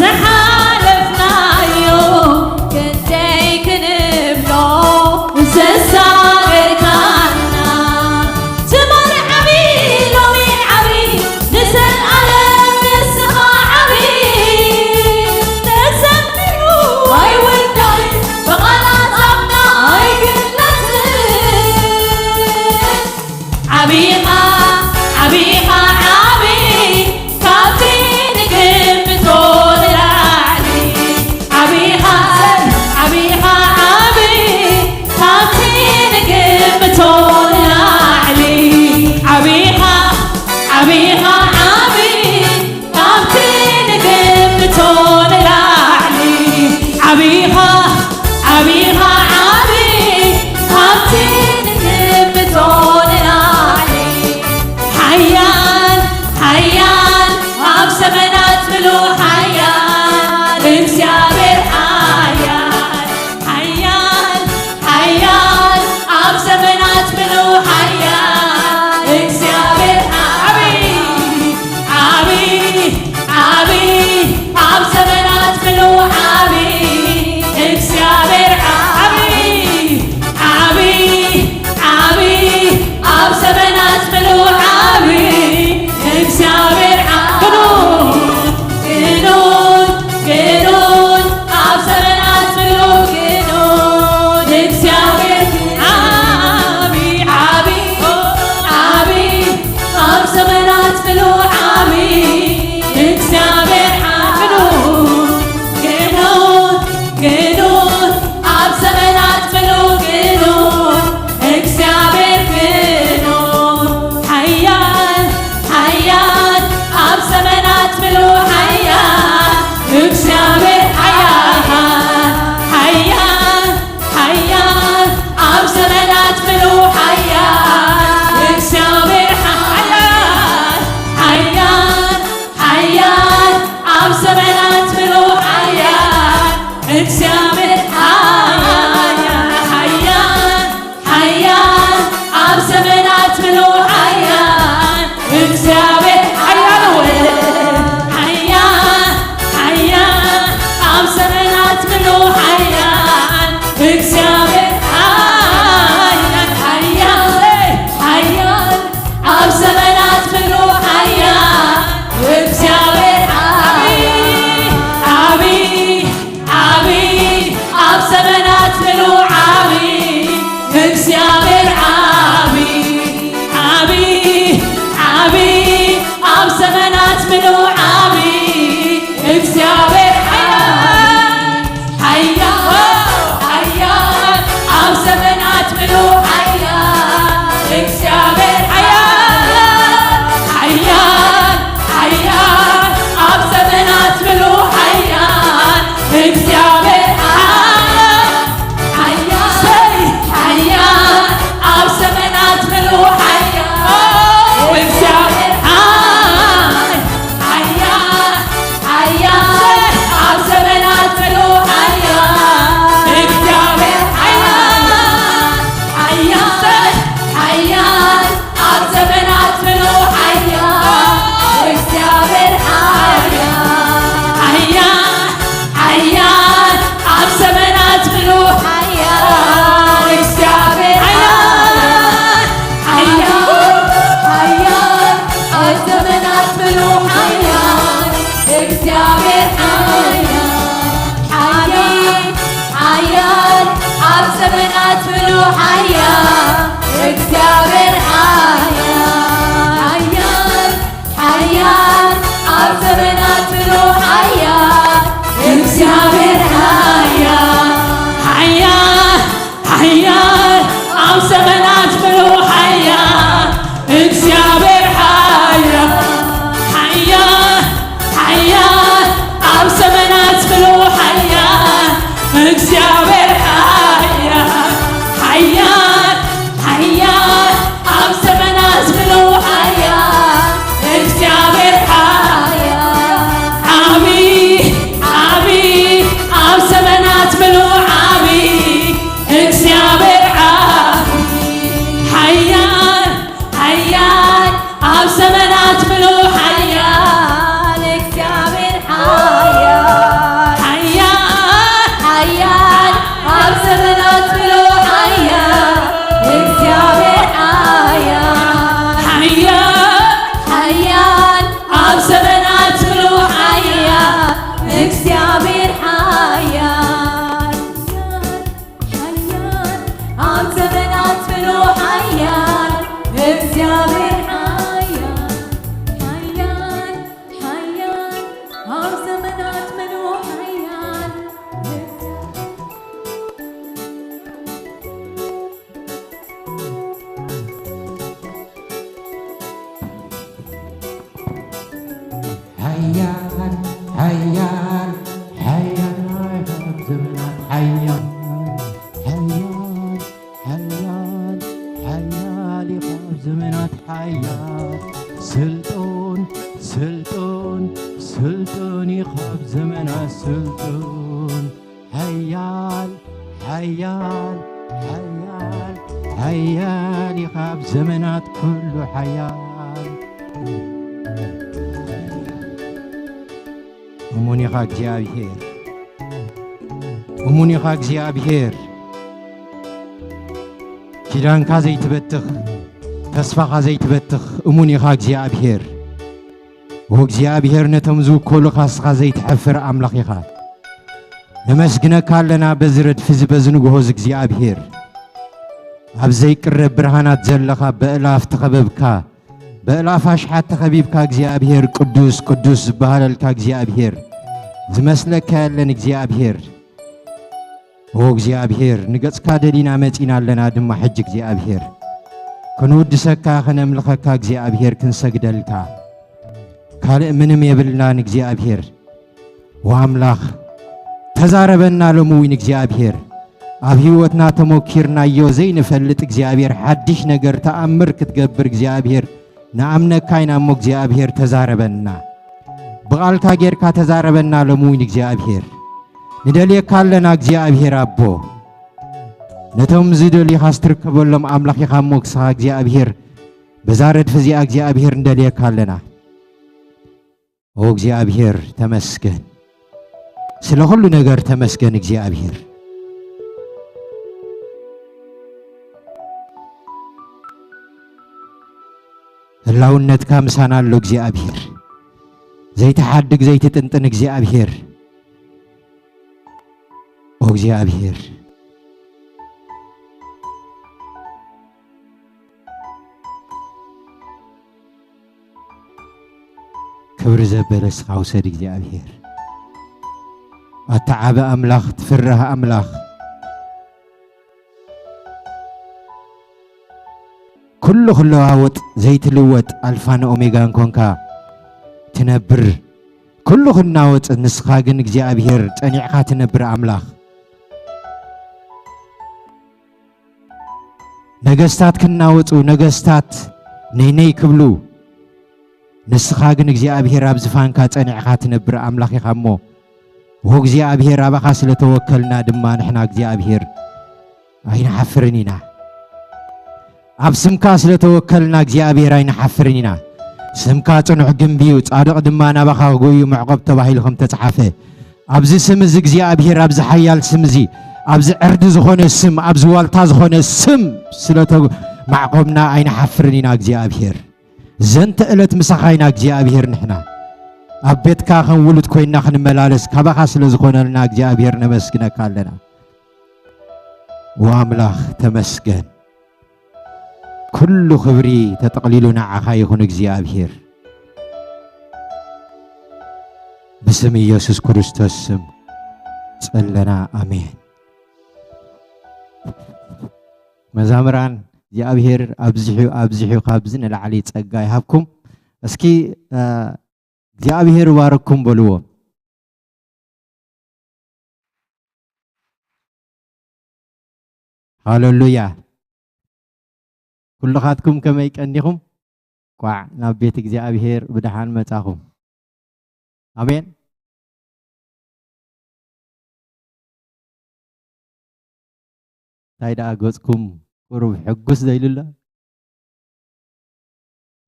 ዝሓለፍናዮ ክንደይ ክንብሎ ዘሳገርካና ትማል ዓቢ ሎሚ ዓቢ ንዘለዓለም ንስኻ ዓቢ ተዘምሩ ኣይውዳይ ብቓላት ኣፍና ኣይግለጽን ዓቢኻ ዓቢኻ ዓቢ ካብቲ ንግምቶን ላዕሊ ዓቢኻ ዓቢኻ ዓቢ ካብቲ ንግምቶን ላዕሊ ዓቢኻ ዓቢኻ ዓቢ ካብቲ ንግምቶን ላዕሊ ዓቢኻ ዓቢኻ ዓቢ ካብቲ ንግምቶን ላዕሊ ሓያል ሓያል ኣብ ዘመናት ምሉእ ሓያል እግዚአብሔር ሓያል ሓያል ሓያል ኣብ ዘመናት ምሉእ ሓያል እግዚአብሔር ዓቢ ዓቢ ዓቢ ኣብ ዘመናት ምሉእ ዓቢ እግዚአብሔር ዓቢ ዓቢ ዓቢ ኣብ ዘመናት ምሉእ ዓቢ እግዚአብሔር ግኑን ግኑን ግኑን ኣብ ዘመናት ምሉእ ግኑን እግዚአብሔር ዓቢ ዓቢ ዓቢ ኣብ ዘመናት ምሉእ ዓቢ እግዚአብሔር ግኑን ግኑን ግኑን ኣብ ዘመናት ምሉእ ግኑን እግዚአብሔር ግኑን ሓያል ሓያል ኣብ ዘመናት ምሉእ ሓያል እግዚአብሔር ሓያል ሓያል ሓያል ኣብ ዘመናት ምሉእ ሓያል እግዚአብሔር ሓያል ሓያል ሓያል ኣብ ዘመናት ምሉእ ሓያል እግዚአብሔር ሓያል ሓያል ሓያል ኣብ ዘመናት ምሉእ ሓያል እግዚአብሔር ሓያል ሓያል ሓያል ኣብ ዘመናት ምሉእ ሓያል እግዚአብሔር ሓያል ሓያል ሓያል ኣብ ዘመናት ምሉእ ሓያል እግዚአብሔር ዓቢ ዓቢ ዓቢ ኣብ ዘመናት ምሉእ ዓቢ እግዚአብሔር ዓቢ ዓቢ ዓቢ ኣብ ዘመናት ምሉእ ዓቢ እግዚአብሔር ሓያል ሓያል ኣብ ዘመናት ምሉእ ሓያል እግዚአብሔር ሓያል ሓያል ሓያል ኣብ ዘመናት ምሉእ ሓያል እግዚአብሔር ሓያል ሓያል ኣብ ዘመናት ምሉእ ሓያል እግዚአብሔር ሓያል ሓያል ኣብ ዘመናት ምሉእ ሓያል እግዚአብሔር ሓያል حيان حيان حيان يخاف زمنات حيان حيان حيان حيان يخاف زمنات حيان سلطان سلطان سلطان يخاف زمنات سلطان حيان حيان حيان حيان يخاف زمنات كله حيان أموني خاك زيابير أموني خاك زيابير كيران كازي تبتخ تسفى كازي تبتخ أموني خاك زيابير وهو زيابير نتمزو كل خاص كازي تحفر أملاخي خاك نمسكنا كالنا بزرد فز بزنقو هوزك زيابير أبزي قرب برهانات زلخا بألاف تخببكا بألاف أشحات تخبيبكا እግዚአብሔር ቅዱስ ቅዱስ ዝበሃለልካ እግዚአብሔር ዝመስለካ ያለን እግዚአብሔር ኦ እግዚአብሔር ንገጽካ ደሊና መጺና ኣለና ድማ ሕጂ እግዚአብሔር ክንውድሰካ ክነምልኸካ እግዚአብሔር ክንሰግደልካ ካልእ ምንም የብልናን እግዚአብሔር ወአምላኽ ተዛረበና ለሙዊን እግዚአብሔር ኣብ ህይወትና ተሞኪርናዮ ዘይንፈልጥ እግዚአብሔር ሓድሽ ነገር ተኣምር ክትገብር እግዚአብሔር نأمنك كاين أمو እግዚአብሔር ተዛረበና በቃልካ ጌርካ ተዛረበና ለሙይን እግዚአብሔር ንደልየካ ኣለና እግዚአብሔር አቦ ነቶም ዝደልይ ካስትርከበሎም አምላኽ ኢኻ ሞክሳ እግዚአብሔር በዛረድ ፍዚኣ እግዚአብሔር እንደልየካ ኣለና ኦ እግዚአብሔር ተመስገን ስለ ሁሉ ነገር ተመስገን እግዚአብሔር ህላውነት ካምሳና አለ እግዚአብሔር ዘይተሐድግ ዘይተጥንጥን እግዚአብሔር ኦ እግዚአብሔር ክብር ዘበለስ ካውሰድ እግዚአብሔር አተዓበ አምላኽ ትፍረህ አምላኽ كل خلوات زيت لوت ألفان أوميغان كونكا تنبر كل خناوت نسخاجن እግዚአብሔር ጸኒዕካ ትነብር አምላኽ ነገስታት ክናወጹ ነገስታት ነይ ክብሉ ንስኻግን እግዚአብሔር ኣብ ዝፋንካ ጸኒዕካ ትነብር አምላኽ ኢኻሞ ወ እግዚአብሔር አባኻ ስለተወከልና ድማ ንሕና እግዚአብሔር ኣይንሓፍርን ኢና ኣብ ስምካ ስለተወከልና እግዚአብሔር ኣይንሓፍርኒና ስምካ ጽኑዕ ግንቢዩ ጻድቕ ድማ ናባኻ ጎዩ ምዕቆብ ተባሂሉ ከም ተጻሓፈ ኣብዚ ስም እዚ እግዚአብሔር ኣብዚ ሓያል ስም እዚ ኣብዚ ዕርዲ ዝኾነ ስም ኣብዚ ዋልታ ዝኾነ ስም ስለተማዕቆብና ኣይንሓፍርኒና እግዚአብሔር ዘንተ ዕለት ምሳኻይና እግዚአብሔር ንሕና ኣብ ቤትካ ክንውሉድ ኮይንና ክንመላለስ ካባኻ ስለ ዝኾነልና እግዚአብሔር ነመስግነካ ኣለና ወአምላኽ ተመስገን كل خبري تتقليلنا عخايخون እግዚአብሔር بسم يسوع كريستوس سم صلنا آمين مزامران እግዚአብሔር ኣብዝሑ ካብዝን ለዓሊ ጸጋ ይሃብኩም እስኪ እግዚአብሔር ባረኩም በልዎ ሃሌሉያ كلخاتكم كما يكنيكم قاع نبيت እግዚአብሔር بدحان መጻኹም አሜን ታይዳ ገጽኩም ቁሩብ ሕጉስ ዘይልላ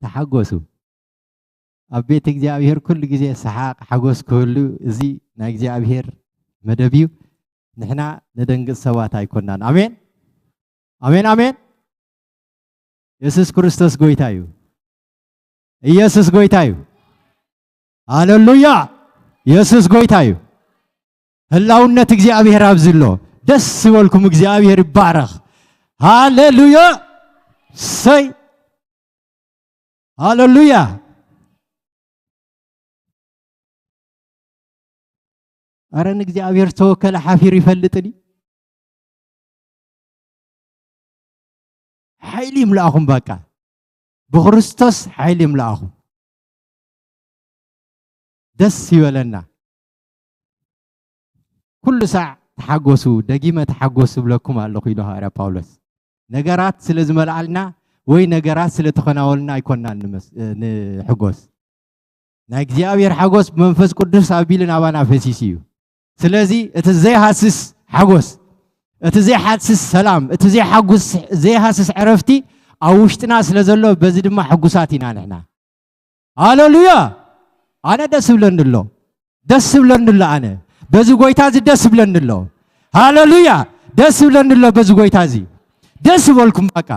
ተሐጎሱ ኣብ ቤት እግዚአብሔር ኩሉ ግዜ ሰሓቅ ሓጎስ ክህሉ እዚ ናይ እግዚአብሔር መደብዩ ንሕና ነደንግጽ ሰባት ኣይኮናን አሜን አሜን አሜን ኢየሱስ ክርስቶስ ጎይታ እዩ ኢየሱስ ጎይታ እዩ ሃሌሉያ ኢየሱስ ጎይታ እዩ ህላውነት እግዚአብሔር ኣብዝሎ ደስ ይበልኩም እግዚአብሔር ይባረኽ ሃሌሉያ ሰይ ሃሌሉያ አረን እግዚአብሔር ተወከለ ሓፊር ይፈልጥኒ ኃይል ይምላአኹም በቃ በክርስቶስ ኃይል ይምላአኹም ደስ ይበለና ኩሉ ሰዓት ተሓጎሱ ደጊመ ተሓጎሱ ብለኩም ኣለኹ ኢሉ ሃዋርያ ጳውሎስ ነገራት ስለ ዝመልዓልና ወይ ነገራት ስለ ተኸናወልና ኣይኮንናን ንሕጎስ ናይ እግዚአብሔር ሓጎስ መንፈስ ቅዱስ ኣቢልን ኣባና ፈሲስ እዩ ስለዚ እቲ ዘይሃስስ ሓጎስ እቲ ዘይሓስስ ሰላም እቲ ዘይሃስስ ዕረፍቲ ኣብ ውሽጥና ስለ ዘሎ በዚ ድማ ሕጉሳት ኢና ንሕና ሃሌሉያ ኣነ ደስ ብለኒ ኣሎ ኣነ በዚ ጎይታ እዚ ደስ ብለኒ ኣሎ ሃሌሉያ ደስ ብለኒ ኣሎ በዚ ጎይታ እዚ ደስ በልኩም በቃ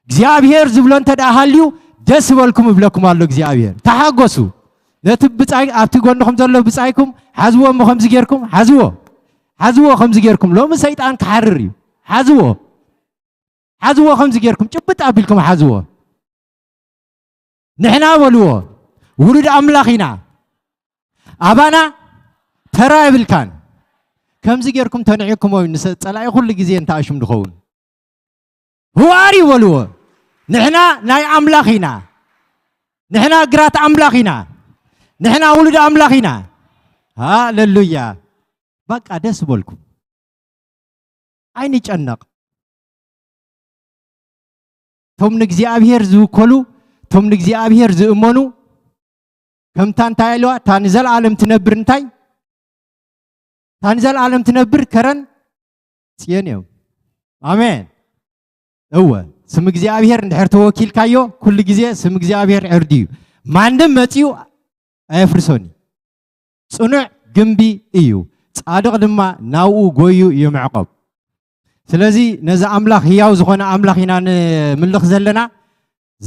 እግዚአብሔር ዝብሎ እንተዳ ሃልዩ ደስ በልኩም ይብለኩም ኣሎ እግዚአብሔር ተሓጎሱ ነቲ ብጻይ ኣብቲ ጎንኩም ዘሎ ብጻይኩም ሓዝዎ ከምዚ ጌርኩም ሓዝዎ ከምዚ ጌርኩም ሎሚ ሰይጣን ክሓርር እዩ ሓዝዎ ከምዚ ጌርኩም ጭብጥ ኣቢልኩም ሓዝዎ ንሕና በልዎ ውሉድ ኣምላኽ ኢና ኣባና ተራ ይብልካን ከምዚ ጌርኩም ተንዒኩም ወይ ንጸላኢ ኩሉ ግዜ እንተኣሽም ድኸውን ሁዋሪ በልዎ ንሕና ናይ ኣምላኽ ኢና ንሕና ግራት ኣምላኽ ኢና ንሕና ውሉድ ኣምላኽ ኢና ሃሌሉያ በቃ ደስ በልኩም ኣይንጨነቕ ቶም ንእግዚአብሔር ዝውከሉ ቶም ንእግዚአብሔር ዝእመኑ ከምታ እንታይ ኢልዋ እታ ንዘለዓለም ትነብር እንታይ እታ ንዘለዓለም ትነብር ከረን ጽዮን እዮም ኣሜን እወ ስም እግዚአብሔር እንድሕር ተወኪልካዮ ኩሉ ግዜ ስም እግዚአብሔር ዕርዲ እዩ ማንም መጺኡ ኣይፍርሶኒ ጽኑዕ ግንቢ እዩ ጻድቕ ድማ ናብኡ ጎዩ ይምዕቆብ ስለዚ ነዚ ኣምላኽ ህያው ዝኾነ ኣምላኽ ኢና ንምልኽ ዘለና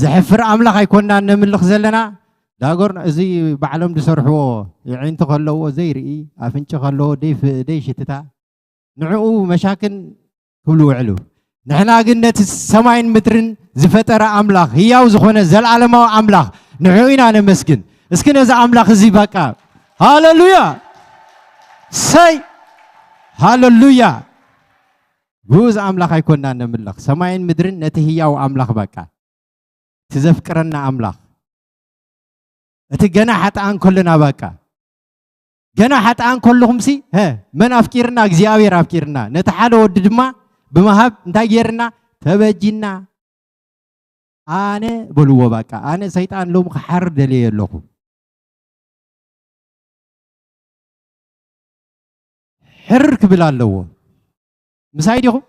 ዘሕፍር ኣምላኽ ኣይኮንና ንምልኽ ዘለና ዳጎር እዚ ባዕሎም ዝሰርሕዎ ይዒንቲ ከለዎ ዘይርኢ ኣፍንጭ ከለዎ ደይሽትታ ንዕኡ መሻክን ክብሉ ውዕሉ ንሕና ግን ነቲ ሰማይን ምድርን ዝፈጠረ ኣምላኽ ህያው ዝኾነ ዘለዓለማዊ ኣምላኽ ንዕኡ ኢና ነመስግን እስኪ ነዚ ኣምላኽ እዚ በቃ ሃሌሉያ ሰይ ሃሌሉያ ጉዝ ኣምላኽ ኣይኮንና ንምልኽ ሰማይን ምድርን ነቲ ህያው ኣምላኽ በቃ ትዘፍቅረና ኣምላኽ እቲ ገና ሓጥኣን ከለና በቃ ገና ሓጥኣን ከለኹምሲ መን ኣፍቂርና እግዚአብሔር ኣፍቂርና ነቲ ሓደ ወዲ ድማ ብምሃብ እንታይ ጌርና ተበጂና ኣነ በልዎ በቃ ኣነ ሰይጣን ሎም ክሓር ደልየ ኣለኹ ሕርር ክብል ኣለዎ ምሳይ ዲኹም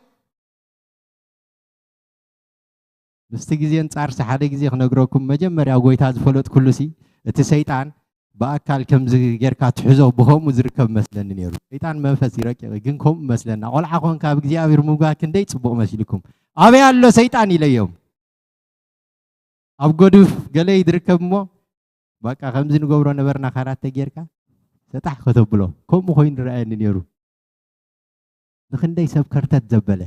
ምስቲ ግዜን ጻርሲ ሓደ ግዜ ክነግረኩም መጀመርያ ጎይታ ዝፈለጥ ኩሉሲ እቲ ሰይጣን በአካል ከምዚ ጌርካ ትሕዞ ብከምኡ ዝርከብ መስለኒ ነይሩ ሰይጣን መንፈስ ይረቅቕ ግን ከምኡ መስለና ቆልዓ ኮንካ ኣብ እግዚአብሔር ምጓክ እንደይ ጽቡቕ መስልኩም ኣበይ ኣሎ ሰይጣን ኢለዮም ኣብ ጎድፍ ገለ ይድርከብ እሞ በቃ ከምዚ ንገብሮ ነበርና ካራተ ጌርካ ሰጣሕ ከተብሎ ከምኡ ኮይኑ ረኣየኒ ነይሩ ንክንደይ ሰብ ከርተት ዘበለ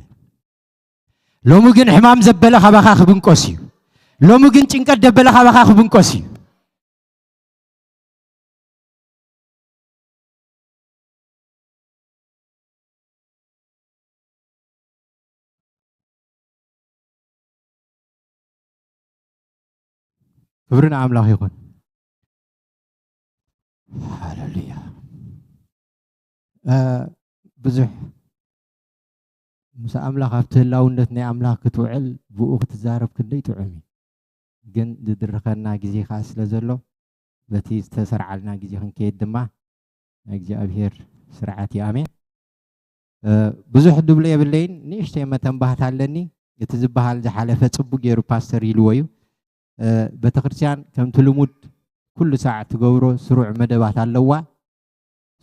ሎሚ ግን ሕማም ዘበለ ካባኻ ክብንቆስ እዩ ሎሚ ግን ጭንቀት ደበለ ካባኻ ክብንቆስ እዩ ክብርን ኣምላኽ ይኹን ሃሌሉያ ብዙሕ ምስ ኣምላኽ ኣብቲ ህላውነት ናይ ኣምላኽ ክትውዕል ብኡ ክትዛረብ ክንደይ ጥዑም እዩ ግን ዝድርኸና ግዜ ከዓ ስለ ዘሎ በቲ ዝተሰርዓልና ግዜ ክንከይድ ድማ ናይ እግዚኣብሔር ስርዓት እዩ ኣሜን ብዙሕ ድብሎ የብለይን ንእሽተይ መተንባህት ኣለኒ እቲ ዝበሃል ዝሓለፈ ጽቡቕ ገይሩ ፓስተር ኢልዎ እዩ ቤተክርስትያን ከምቲ ልሙድ ኩሉ ሰዓት ትገብሮ ስሩዕ መደባት ኣለዋ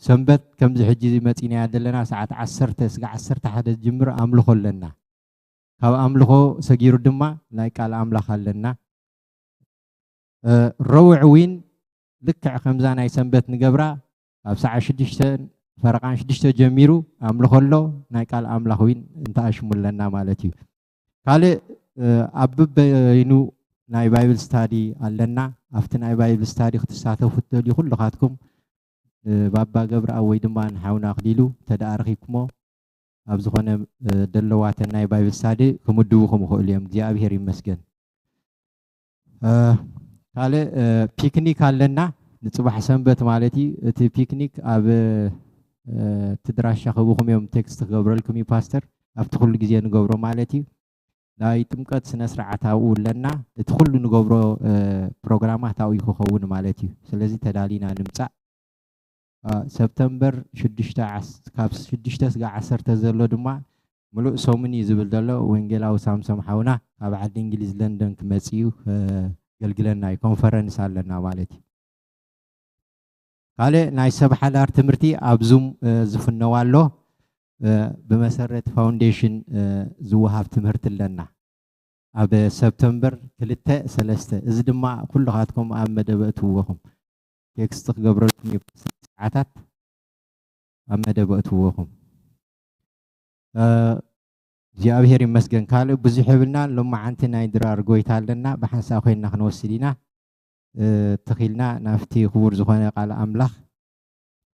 ሰንበት ከምዚ ሕጂ መፂና ያለና ሰዓት 10 እስከ 11 ጅምር ኣምልኾ ኣለና ካብ ኣምልኾ ሰጊሩ ድማ ናይ ቃል ኣምላኽ ኣለና ረውዕ ዊን ልክዕ ከምዛ ናይ ሰንበት ንገብራ ኣብ ሰዓት 6 ፈረቓን 6 ጀሚሩ ኣምልኾ ኣሎ ናይ ቃል ኣምላኽ ዊን እንተኣሽሙለና ማለት እዩ ካልእ ኣብ በይኑ ናይ ባይብል ስታዲ ኣለና ኣብቲ ናይ ባይብል ስታዲ ክትሳተፉ ትደልዩ ኩልኻትኩም ባባ ገብረ ወይ ድማ ንሓውና ኣኽሊሉ ተዳርኺኩሞ ኣብ ዝኾነ ደለዋተን ናይ ባይብል ስታዲ ክምድቡኹም ይኽእሉ እዮም እግዚአብሔር ይመስገን ካልእ ፒክኒክ ኣለና ንጽባሕ ሰንበት ማለት እዩ እቲ ፒክኒክ ኣብ ትድራሻ ክቡኹም እዮም ቴክስት ክገብረልኩም እዩ ፓስተር ኣብቲ ኩሉ ግዜ ንገብሮ ማለት እዩ ናይ ጥምቀት ስነ ስርዓት ኣብኡ ኣለና እቲ ኩሉ ንገብሮ ፕሮግራማት ኣብኡ ክኸውን ማለት እዩ ስለዚ ተዳሊና ንምፃእ ሰፕተምበር 6 ካብ 6 እስካብ 10 ዘሎ ድማ ሙሉእ ሶሙን እዩ ዝብል ዘሎ ወንጌላዊ ሳምሶም ሓውና ኣብ ዓዲ እንግሊዝ ለንደን ክመጽ እዩ ገልግለና እዩ ኮንፈረንስ ኣለና ማለት እዩ ካለ ናይ ሰብ ሓዳር ትምህርቲ ኣብ ዙም ዝፍነው ኣሎ በመሰረት ፋውንዴሽን ዝወሃብ ትምህርቲ ኣለና ኣብ ሰፕተምበር 2-3 እዚ ድማ ኩልኻትኩም ኣብ መደብ እትውኹም ቴክስት ክገብረልኩም ሰዓታት ኣብ መደብ እትውኹም እግዚአብሔር ይመስገን ካልእ ብዙሕ ይብልና ሎማዓንቲ ናይ ድራር ጎይታ ኣለና ብሓንሳብ ኮይና ክንወስድ ኢና ተኺልና ናፍቲ ክቡር ዝኾነ ቃል ኣምላኽ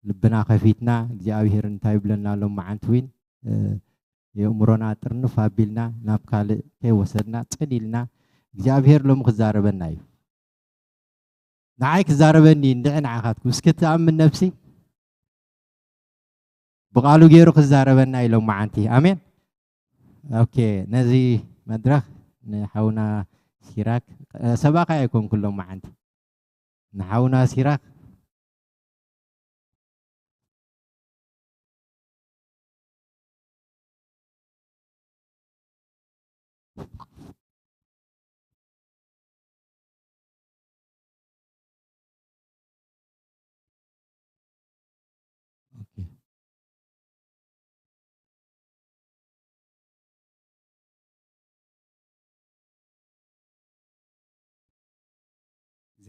ልብና ከፊትና እግዚአብሔር እንታይ ብለና ሎማዓንቲ ዊን የእምሮና ጥርንፍ ኣቢልና ናብ ካልእ ከይወሰድና ፀሊልና እግዚአብሔር ሎም ክዛረበና እዩ ንዓይ ክዛረበኒ እንድዕ ንዓኻትኩም እስኪ ተኣምን ነፍሲ ብቃሉ ገይሩ ክዛረበና እዩ ሎማዓንቲ ኣሜን ኦኬ ነዚ መድረክ ንሓውና ሲራክ ሰባኻ ኣይኮን ኩሎም ማዓንቲ ንሓውና ሲራክ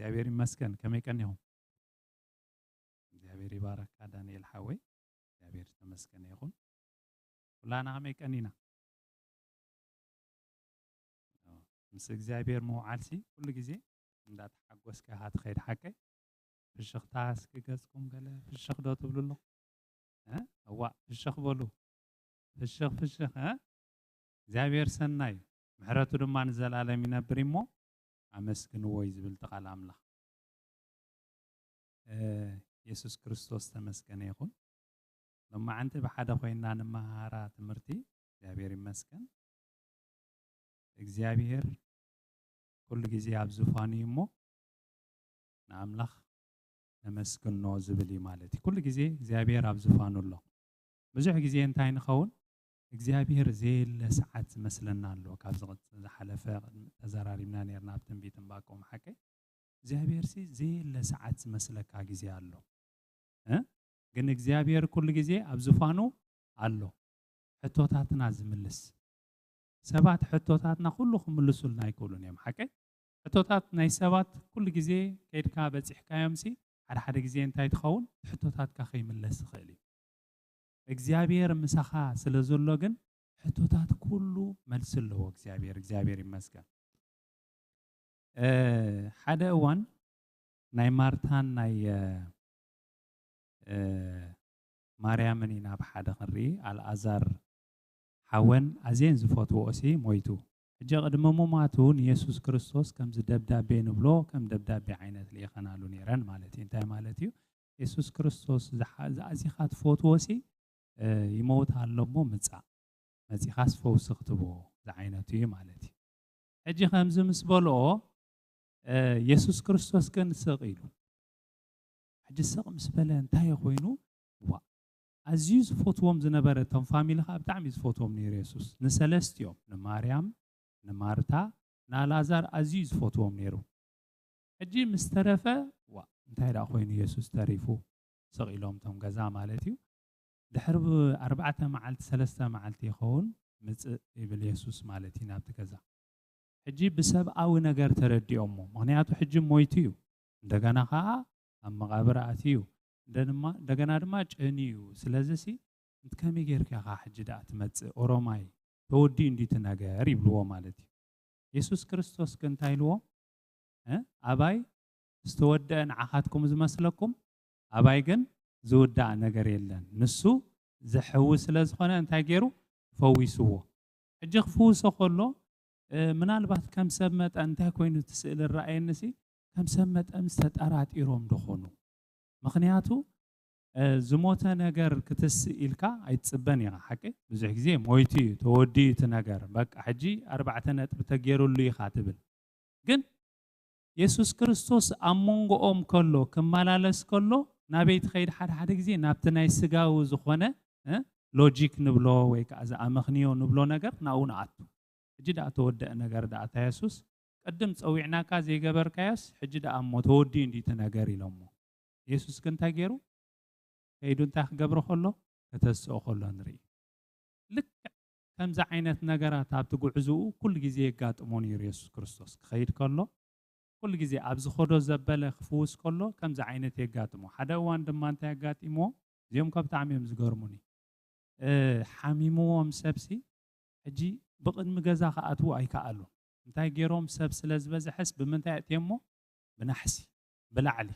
እግዚአብሔር ይመስገን ከመይቀን ይሁን እግዚአብሔር ይባረክ ዳንኤል ሐወይ እግዚአብሔር ተመስገን ይሁን ሁላና ከመይቀኒና ምስ እግዚአብሔር መውዓልሲ ሁሉ ጊዜ እንዳተሐጎስከ ሃትኸይድ ሐቀይ ፍሽኽታስ ክገጽኩም ገለ ፍሽኽ ዶ ትብሉሎ እዋ ፍሽኽ በሉ ፍሽኽ እግዚአብሔር ሰናይ ምሕረቱ ድማ ንዘላለም ይነብር እሞ አመስግንዎ ይዝብል ተቃል አምላክ ኢየሱስ ክርስቶስ ተመስገነ ይሁን ለማዓንቲ በሓደ ኮይና ንመሃራ ትምህርቲ እግዚአብሔር ይመስገን እግዚአብሔር ኩሉ ጊዜ ኣብ ዙፋኑ እሞ ንአምላኽ ነመስግኖ ዝብል ማለት ኩሉ ጊዜ እግዚአብሔር ኣብ ዙፋኑ ኣሎ ብዙሕ ጊዜ እንታይ ንኸውን እግዚአብሔር ዘየለ ሰዓት መስለና ኣሎ ካብ ዝሓለፈ ተዘራሪብና ነርና ኣብ ትንቢት እንባቆም ሓቀይ እግዚአብሔር ሲ ዘየለ ሰዓት መስለካ ጊዜ ኣሎ ግን እግዚአብሔር ኩሉ ጊዜ ኣብ ዙፋኑ ኣሎ ሕቶታትና ዝምልስ ሰባት ሕቶታትና ኩሉ ክምልሱልና ይክእሉን እዮም ሓቀይ ሕቶታት ናይ ሰባት ኩሉ ጊዜ ከይድካ በፂሕካዮም ሲ ሓደ ጊዜ እንታይ ትኸውን ሕቶታትካ ከይምለስ ይኽእል እዩ እግዚአብሔር ምሳኻ ስለዘሎ ግን ሕቶታት ኩሉ መልስ ኣለዎ እግዚአብሔር ይመስገን ሓደ እዋን ናይ ማርታን ናይ ማርያምን ኢና ብሓደ ክንርኢ ኣልዓዛር ሓወን ኣዝየን ዝፈትዎ እሲ ሞይቱ ሕጂ ቅድሚ ምማቱ ንኢየሱስ ክርስቶስ ከምዚ ደብዳቤ ንብሎ ከም ደብዳቤ ዓይነት ልኢኸናሉ ነይረን ማለት እዩ እንታይ ማለት እዩ ኢየሱስ ክርስቶስ ዝኣዚኻ ትፈትዎ እሲ ይሞት አለሞ መጽኻስ ፈውስ ክትቦ ዝዓይነቱ እዩ ማለት እዩ ሕጂ ከምዚ ምስ በልኦ ኢየሱስ ክርስቶስ ግን ስቕ ኢሉ ሕጂ ስቕ ምስ በለ እንታይ ኮይኑ ኣዝዩ ዝፈትዎም ዝነበረ እቶም ፋሚሊኻ ብጣዕሚ ዝፈትዎም ነይሩ ኢየሱስ ንሰለስቲኦም ንማርያም ንማርታ ንኣልዓዛር ኣዝዩ ዝፈትዎም ነይሩ ሕጂ ምስ ተረፈ እንታይ ዳ ኮይኑ ኢየሱስ ተሪፉ ስቕ ኢሎም ቶም ገዛ ማለት እዩ ድሕሪ 4 መዓልቲ 3 መዓልቲ ይኸውን ምጽእ ይብል ኢየሱስ ማለት እዩ ናብቲ ገዛ ሕጂ ብሰብኣዊ ነገር ተረዲኦሞ ምክንያቱ ሕጂ ሞይቱ እዩ እንደገና ከዓ ኣብ መቃብር ኣትዩ እንደገና ድማ ጨንዩ ስለዚ ሲ ከመይ ጌርካ ከዓ ሕጂ ዳ ትመጽእ ኦሮማይ ተወዲኡ እንዲት ነገር ይብልዎ ማለት እዩ ኢየሱስ ክርስቶስ እንታይ ኢልዎ ኣባይ ዝተወደአ ንዓኻትኩም ዝመስለኩም ኣባይ ግን ዝውዳእ ነገር የለን ንሱ ዘሕው ስለ ዝኾነ እንታይ ገይሩ ፈዊስዎ ሕጂ ክፍውሶ ከሎ ምናልባት ከም ሰብ መጠ እንታይ ኮይኑ ትስእል ራእየንሲ ከም ሰመጥ ምስተጠራት ኢሮም ደኾኑ ምክንያቱ ዝሞተ ነገር ክትስኢልካ ኣይትጽበን ኢኻ ሓቂ ብዙሕ ግዜ ሞይቲ ተወዲ እቲ ነገር በቃ ሕጂ 4 ነጥብ ተገይሩሉ ኢኻ ትብል ግን ኢየሱስ ክርስቶስ ኣብ መንጎኦም ከሎ ክመላለስ ከሎ ናበይ ትኸይድ ሓደ ግዜ ናብቲ ናይ ስጋዊ ዝኾነ ሎጂክ ንብሎ ወይ ከዓ ዝኣመኽንዮ ንብሎ ነገር ናብኡ ንኣቱ ሕጂ ዳኣ ተወድአ ነገር ዳኣ ታ ኢየሱስ ቅድም ፀዊዕናካ ዘይገበርካዮስ ሕጂ ዳኣ እሞ ተወዲ እንዲቲ ነገር ኢሎሞ ኢየሱስ ግን እንታይ ገይሩ ከይዱ እንታይ ክገብሮ ከሎ ከተስኦ ከሎ ንርኢ ልክዕ ከምዚ ዓይነት ነገራት ኣብቲ ጉዕዝኡ ኩሉ ግዜ የጋጥሞ ነይሩ ኢየሱስ ክርስቶስ ክኸይድ ከሎ ኩሉ ግዜ ኣብ ዝኸዶ ዘበለ ክፍውስ ከሎ ከምዚ ዓይነት የጋጥሞ ሓደ እዋን ድማ እንታይ የጋጢሞ እዚኦም ካብ ብጣዕሚ እዮም ዝገርሙኒ ሓሚምዎም ሰብሲ ሕጂ ብቅድሚ ገዛ ከኣትዉ ኣይከኣሉን እንታይ ገይሮም ሰብ ስለ ዝበዝሐስ ብምንታይ እትየሞ ብናሕሲ ብላዕሊ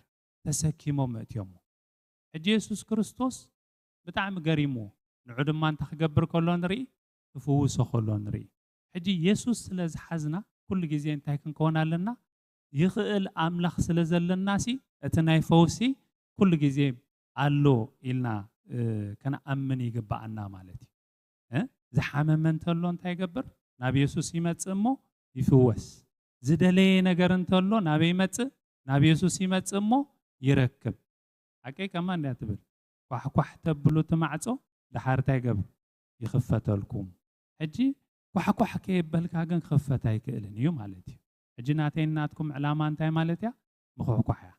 ተሰኪሞም እትየሞ ሕጂ ኢየሱስ ክርስቶስ ብጣዕሚ ገሪምዎ ንዑ ድማ እንታይ ክገብር ከሎ ንርኢ ክፍውሶ ከሎ ንርኢ ሕጂ ኢየሱስ ስለ ዝሓዝና ኩሉ ግዜ እንታይ ክንከውን ኣለና ይኽእል ኣምላኽ ስለ ዘለናሲ እቲ ናይ ፈውሲ ኩሉ ግዜ ኣሎ ኢልና ከነኣምን ይግባአና ማለት እዩ ዝሓመመ እንተሎ እንታይ ይገብር ናብ ኢየሱስ ይመጽእ እሞ ይፍወስ ዝደለየ ነገር እንተሎ ናበይ ይመጽእ ናብ ኢየሱስ ይመጽእ እሞ ይረክብ ሓቂ ከማ እንዳ ትብል ኳሕኳሕ ተብሉ ትማዕጾ ድሓር እንታይ ይገብር ይኽፈተልኩም ሕጂ ኳሕኳሕ ከይበልካ ግን ክኽፈት ኣይክእልን እዩ ማለት እዩ ሕጂ ናተይ ናትኩም ዕላማ እንታይ ማለት እያ ምኹሕኳሕ እያ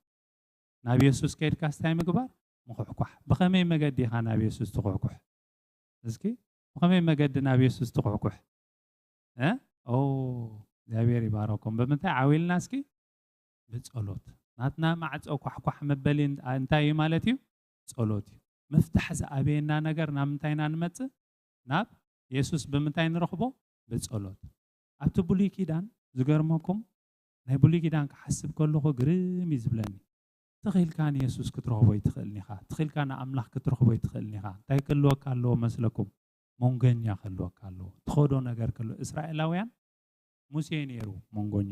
ናብ ኢየሱስ ከይድካ ስታይ ምግባር ምኹሕኳሕ ብኸመይ መገዲ ኢኻ ናብ ኢየሱስ ትኹሕኩሕ እስኪ ብኸመይ መገዲ ናብ ኢየሱስ ትኹሕኩሕ እግዚአብሔር ይባረኩም ብምንታይ ዓዊልና እስኪ ብጸሎት ናትና ማዕጾ ኳሕኳሕ መበሊ እንታይ እዩ ማለት እዩ ጸሎት እዩ መፍታሕ ዝኣበየና ነገር ናብ ምንታይና ንመጽእ ናብ ኢየሱስ ብምንታይ ንረኽቦ ብጸሎት ኣብቲ ብሉይ ኪዳን ዝገርመኩም ናይ ብሉይ ኪዳን ክሓስብ ከለኹ ግርም እዩ ዝብለኒ ትኽኢልካ ንኢየሱስ ክትረኽቦ ይትኽእልኒ ኢኻ ትኽኢልካ ንኣምላኽ ክትረኽቦ ይትኽእልኒ ኢኻ እንታይ ክህልወካ ኣለዎ መስለኩም መንገኛ ክህልወካ ኣለዎ ትኸዶ ነገር ክህልዎ እስራኤላውያን ሙሴ ነይሩ መንጎኞ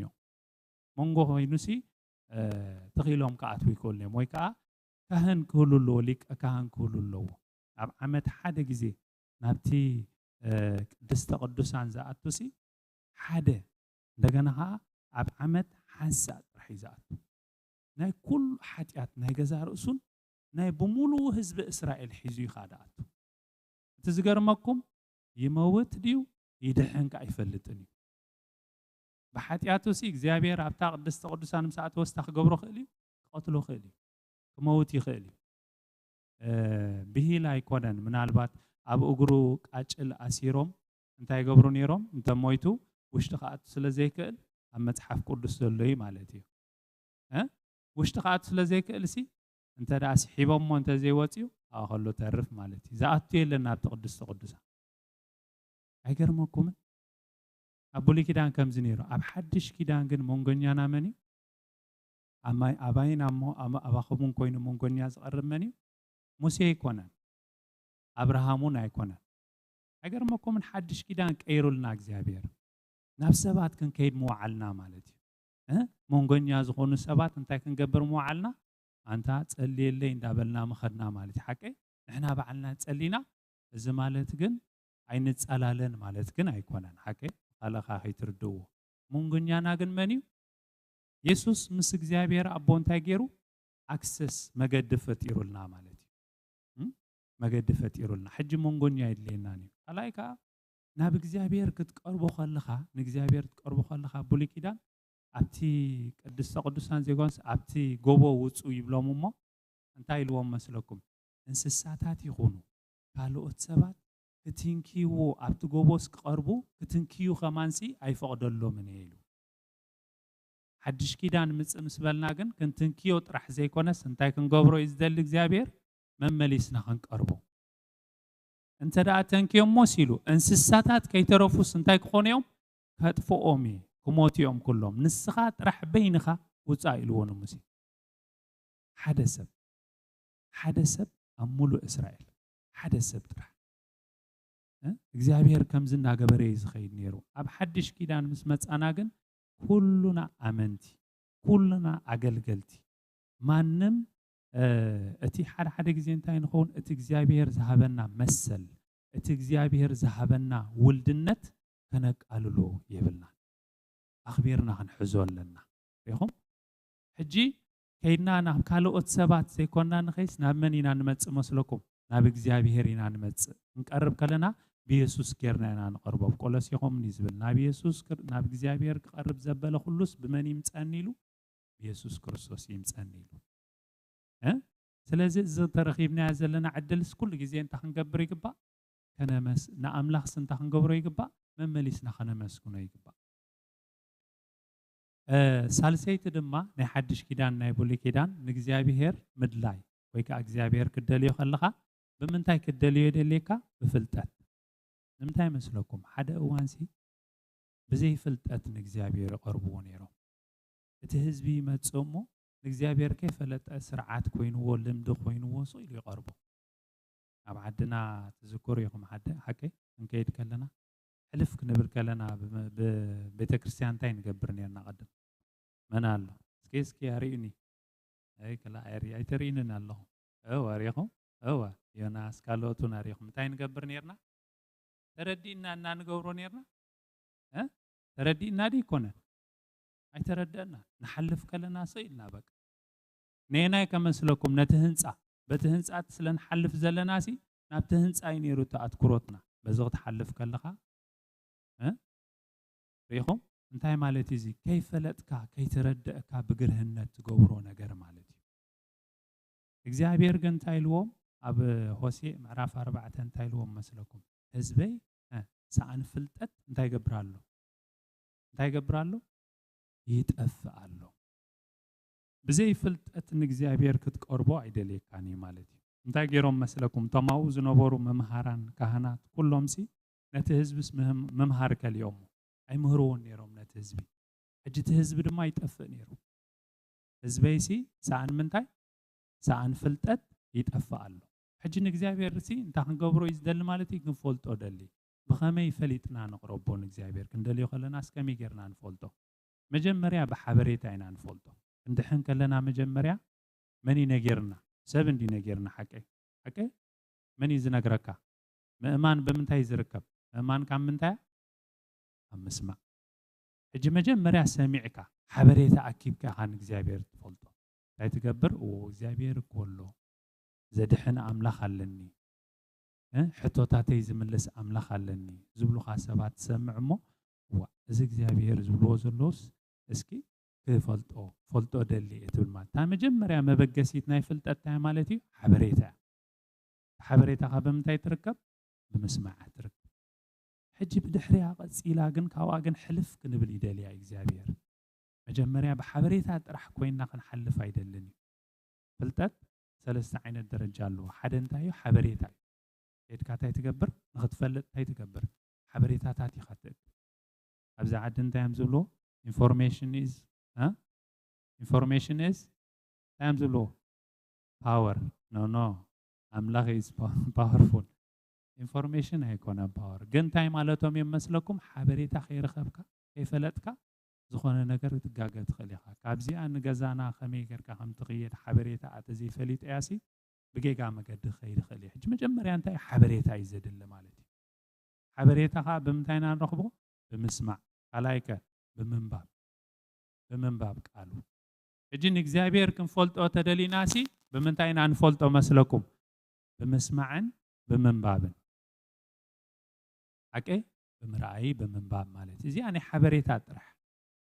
መንጎ ኮይኑሲ ትኽኢሎም ከኣትዉ ይክእሉ እዮም ወይ ከዓ ካህን ክህሉ ኣለዎ ሊቀ ካህን ክህሉ ኣለዎ ኣብ ዓመት ሓደ ግዜ ናብቲ ቅድስተ ቅዱሳን ዝኣቱሲ ሓደ እንደገና ከዓ ኣብ ዓመት ሓንሳእ ጥራሕ እዩ ዝኣቱ ናይ ኩሉ ሓጢኣት ናይ ገዛ ርእሱን ናይ ብሙሉእ ህዝቢ እስራኤል ሒዙ ይኻ ዝኣቱ እቲ ዝገርመኩም ይመውት ድዩ ይድሕን ከዓ ኣይፈልጥን እዩ ብሓጢኣቱሲ እግዚኣብሔር ኣብታ ቅድስተ ቅዱሳን ምስ ኣተወ ስታ ክገብሮ ክእል እዩ ክቐትሎ ክእል እዩ ክመውት ይኽእል እዩ ብሂል ኣይኮነን ምናልባት ኣብ እግሩ ቃጭል ኣሲሮም እንታይ ይገብሩ ነይሮም እንተሞይቱ ውሽጢ ከኣቱ ስለ ዘይክእል ኣብ መጽሓፍ ቅዱስ ዘሎ እዩ ማለት እዩ ውሽጢ ከኣቱ ስለ ዘይክእልሲ እንተ ደኣ ስሒቦሞ እንተዘይወፅዩ ኣብ ከሎ ተርፍ ማለት እዩ ዝኣቱ የለን ኣብቲ ቅድስተ ቅዱሳን ኣይገርመኩምን ኣብ ብሉይ ኪዳን ከምዚ ነይሩ ኣብ ሓድሽ ኪዳን ግን መንጎኛና መን እዩ ኣባይን ኣባኸሙን ኮይኑ መንጎኛ ዝቐርብ መን እዩ ሙሴ ኣይኮነን ኣብርሃሙን ኣይኮነን ኣይገርመኩምን ሓድሽ ኪዳን ቀይሩልና እግዚኣብሔር ናብ ሰባት ክንከይድ ምዋዓልና ማለት እዩ መንጎኛ ዝኾኑ ሰባት እንታይ ክንገብር ምዋዓልና ኣንታ ጸልየለይ እንዳበልና ምኸድና ማለት እዩ ሓቂ ንሕና በዓልና ጸሊና እዚ ማለት ግን ኣይንጸላለን ማለት ግን ኣይኮነን ሓቂ ካልኻ ከይትርድእዎ መንጎኛና ግን መን እዩ ኢየሱስ ምስ እግዚኣብሔር ኣቦ እንታይ ገይሩ ኣክሰስ መገዲ ፈጢሩልና ማለት እዩ መገዲ ፈጢሩልና ሕጂ መንጎኛ የድልየናን እዩ ካልኣይ ከዓ ናብ እግዚኣብሔር ክትቀርቦ ከለኻ ንእግዚኣብሔር ክትቀርቦ ከለኻ ብሉይ ኪዳን ኣብቲ ቅድስተ ቅዱሳን ዘይኮንስ ኣብቲ ጎቦ ውፁ ይብሎም እሞ እንታይ ኢልዎም መስለኩም እንስሳታት ይኹኑ ካልኦት ሰባት ክትንኪይዎ ኣብቲ ጎቦስ ክቐርቡ ክትንኪዩ ከማንሲ ኣይፈቕደሎምን እየ ኢሉ ሓድሽ ኪዳን ምፅእ ምስ በልና ግን ክንትንኪዮ ጥራሕ ዘይኮነስ እንታይ ክንገብሮ እዩ ዝደሊ እግዚኣብሔር መመሊስና ክንቀርቦ እንተ ደኣ ተንኪዮሞስ ኢሉ እንስሳታት ከይተረፉስ እንታይ ክኾኑ እዮም ከጥፍኦም እየ ክሞቱ እዮም ኩሎም ንስኻ ጥራሕ በይንኻ ውፃእ ኢልዎ ንሙሴ ሓደ ሰብ ኣብ ሙሉእ እስራኤል ሓደ ሰብ ጥራሕ እግዚአብሔር ከምዝ እናገበረ እዩ ዝኸይድ ነይሩ ኣብ ሓድሽ ኪዳን ምስ መጻና ግን ኩሉና ኣመንቲ كلنا أجلجلتي ማንም እቲ ሓደ ግዜ እንታይ ንኸውን እቲ እግዚአብሔር ዝሃበና መሰል እቲ እግዚአብሔር ዝሃበና ውልድነት ከነቃልሎ የብልና ኣኽቢርና ክንሕዞ ኣለና ይኹም ሕጂ ከይድና ናብ ካልኦት ሰባት ዘይኮንና ንኸይስ ናብ መን ኢና ንመጽእ መስለኩም ናብ እግዚአብሔር ኢና ንመጽእ እንቀርብ ከለና ብኢየሱስ ጌርና ኢና ንቐርቦ ቆሎስይኹም ዝብል ናብ ኢየሱስ ናብ እግዚአብሔር ክቐርብ ዘበለ ኩሉስ ብመን ይምጸኒ ኢሉ ኢየሱስ ክርስቶስ ይምጸኒ ኢሉ ስለዚህ እዚ ተረኺብና ዘለና ዕድልስ ኩሉ ግዜ እንታይ ክንገብር ይግባእ ከነመስ ንኣምላኽ ስንታ ክንገብሮ ይግባእ መመሊስና ከነመስግኖ ይግባእ ሳልሰይቲ ድማ ናይ ሓድሽ ኪዳን ናይ ብሉይ ኪዳን ንእግዚአብሔር ምድላይ ወይ ከዓ እግዚአብሔር ክደልዮ ከለኻ ብምንታይ ክደልዮ የደልየካ ብፍልጠት ንምንታይ መስለኩም ሓደ እዋንሲ ብዘይ ፍልጠት ንእግዚአብሔር ይቐርብዎ ነይሮም እቲ ህዝቢ ይመጽእ እሞ ንእግዚአብሔር ከይፈለጠ ስርዓት ኮይንዎ ልምዲ ኮይንዎ ሰው ኢሉ ይቐርቦ ኣብ ዓድና ትዝክሩ ኢኹም ሓቂ እንከይድ ከለና ሕልፍ ክንብል ከለና በቤተ ክርስቲያን እንታይ ንገብር ነርና ቀደም መን ኣሎ እስኪ ኣርእዩኒ ኣይ ከላ ኣይተርእዩንን ኣለኹም ኣሪኹም ዮናስ ካልኦቱን ኣሪኹም እንታይ ንገብር ነርና ተረዲእና እና ንገብሮ ነርና ተረዲእና ዲ ይኮነን ኣይተረደእና ንሓልፍ ከለና ሰው ኢልና በቃ ነናይ ከመስለኩም ነቲ ህንፃ በቲ ህንፃት ስለንሓልፍ ዘለናሲ ናብቲ ህንፃ ይነይሩ ተኣትኩሮትና በዚ ክትሓልፍ ከለኻ ሪኹም እንታይ ማለት እዚ ከይፈለጥካ ከይተረደእካ ብግርህነት ትገብሮ ነገር ማለት እዩ እግዚአብሔር ግን እንታይ ኢልዎም ኣብ ሆሴዕ ምዕራፍ 4 እንታይ ኢልዎም መስለኩም ህዝበይ ሰኣን ፍልጠት እንታይ ይገብራሉ ይጠፍኣሉ ብዘይ ፍልጠት ንእግዚአብሔር ክትቀርቦ አይደልየካኒ ማለት እዩ እንታይ ገይሮም መስለኩም ተማው ዝነበሩ መምሃራን ካህናት ኩሎምሲ ነቲ ህዝብስ መምሃር ከልዮም ኣይምህርዎን ነይሮም ነቲ ህዝቢ ሕጂ እቲ ህዝቢ ድማ ይጠፍእ ነይሩ ህዝበይሲ ሰኣን ምንታይ ሰኣን ፍልጠት ይጠፍኣሉ ሕጂ ንእግዚአብሔር ሲ እንታይ ክንገብሮ እዩ ዝደሊ ማለት እዩ ክንፈልጦ ደሊ ብኸመይ ፈሊጥና ንቕረቦ ንእግዚአብሔር ክንደልዮ ከለና እስከመይ ጌርና ንፈልጦ መጀመርያ ብሓበሬታ ኢና ንፈልጦ እንድሕን ከለና መጀመርያ መን ይነገርና ሰብ እንዲ ነገርና ሓቂ መን ይዝነግረካ ምእማን ብምንታይ ዝርከብ ምእማን ካብ ምንታይ ኣብ ምስማዕ ሕጂ መጀመርያ ሰሚዕካ ሓበሬታ ኣኪብካ ኻን እግዚአብሔር ትፈልጦ እንታይ ትገብር እግዚአብሔር እኮ ኣሎ ዘድሕን ኣምላኽ ኣለኒ ሕቶታተይ ዝምልስ ኣምላኽ ኣለኒ ዝብሉኻ ሰባት ትሰምዕ እሞ እዚ እግዚአብሔር ዝብልዎ ዘሎስ እስኪ ፈልጦ ደሊ እትብል ማለት ታ መጀመርያ መበገሲት ናይ ፍልጠት እንታይ ማለት እዩ ሓበሬታኻ ብምንታይ ትርከብ ብምስማዕ ትርከብ ሕጂ ብድሕሪያ ቀፂላ ግን ካብኣ ግን ሕልፍ ክንብል ይደልያ እግዚአብሔር መጀመርያ ብሓበሬታ ጥራሕ ኮይንና ክንሓልፍ ኣይደልን እዩ ፍልጠት ሰለስተ ዓይነት ደረጃ ኣለዎ ሓደ እንታይ እዩ ሓበሬታ እዩ ሄድካ እንታይ ትገብር ንኽትፈልጥ እንታይ ትገብር ሓበሬታታት ኢኻ ትእክብ ኣብዚ ዓዲ እንታይ እዮም ዝብልዎ information is time ዝብልዎ power no ኣምላኽ is powerful information ኣይኮነ power ግን እንታይ ማለቶም የመስለኩም ሓበሬታ ከይረኸብካ ከይፈለጥካ ዝኾነ ነገር ትጋገ ትኽእል ኢኻ ካብዚኣ ንገዛና ከመይ ጌርካ ከም ትኽየድ ሓበሬታ ኣተዘይፈሊጥ እያሲ ብጌጋ መገዲ ክኸይድ ይኽእል እዩ ሕጂ መጀመርያ እንታይ ሓበሬታ እዩ ዘድሊ ማለት እዩ ሓበሬታኻ ብምንታይ ኢና ንረኽቦ ብምስማዕ ካልኣይከ ብምንባብ ቃሉ ሕጂ ንእግዚአብሔር ክንፈልጦ ተደሊናሲ ብምንታይ ኢና ንፈልጦ መስለኩም ብምስማዕን ብምንባብን ሓቂ ብምርኣይ ብምንባብ ማለት እዚኣ ናይ ሓበሬታ ጥራሕ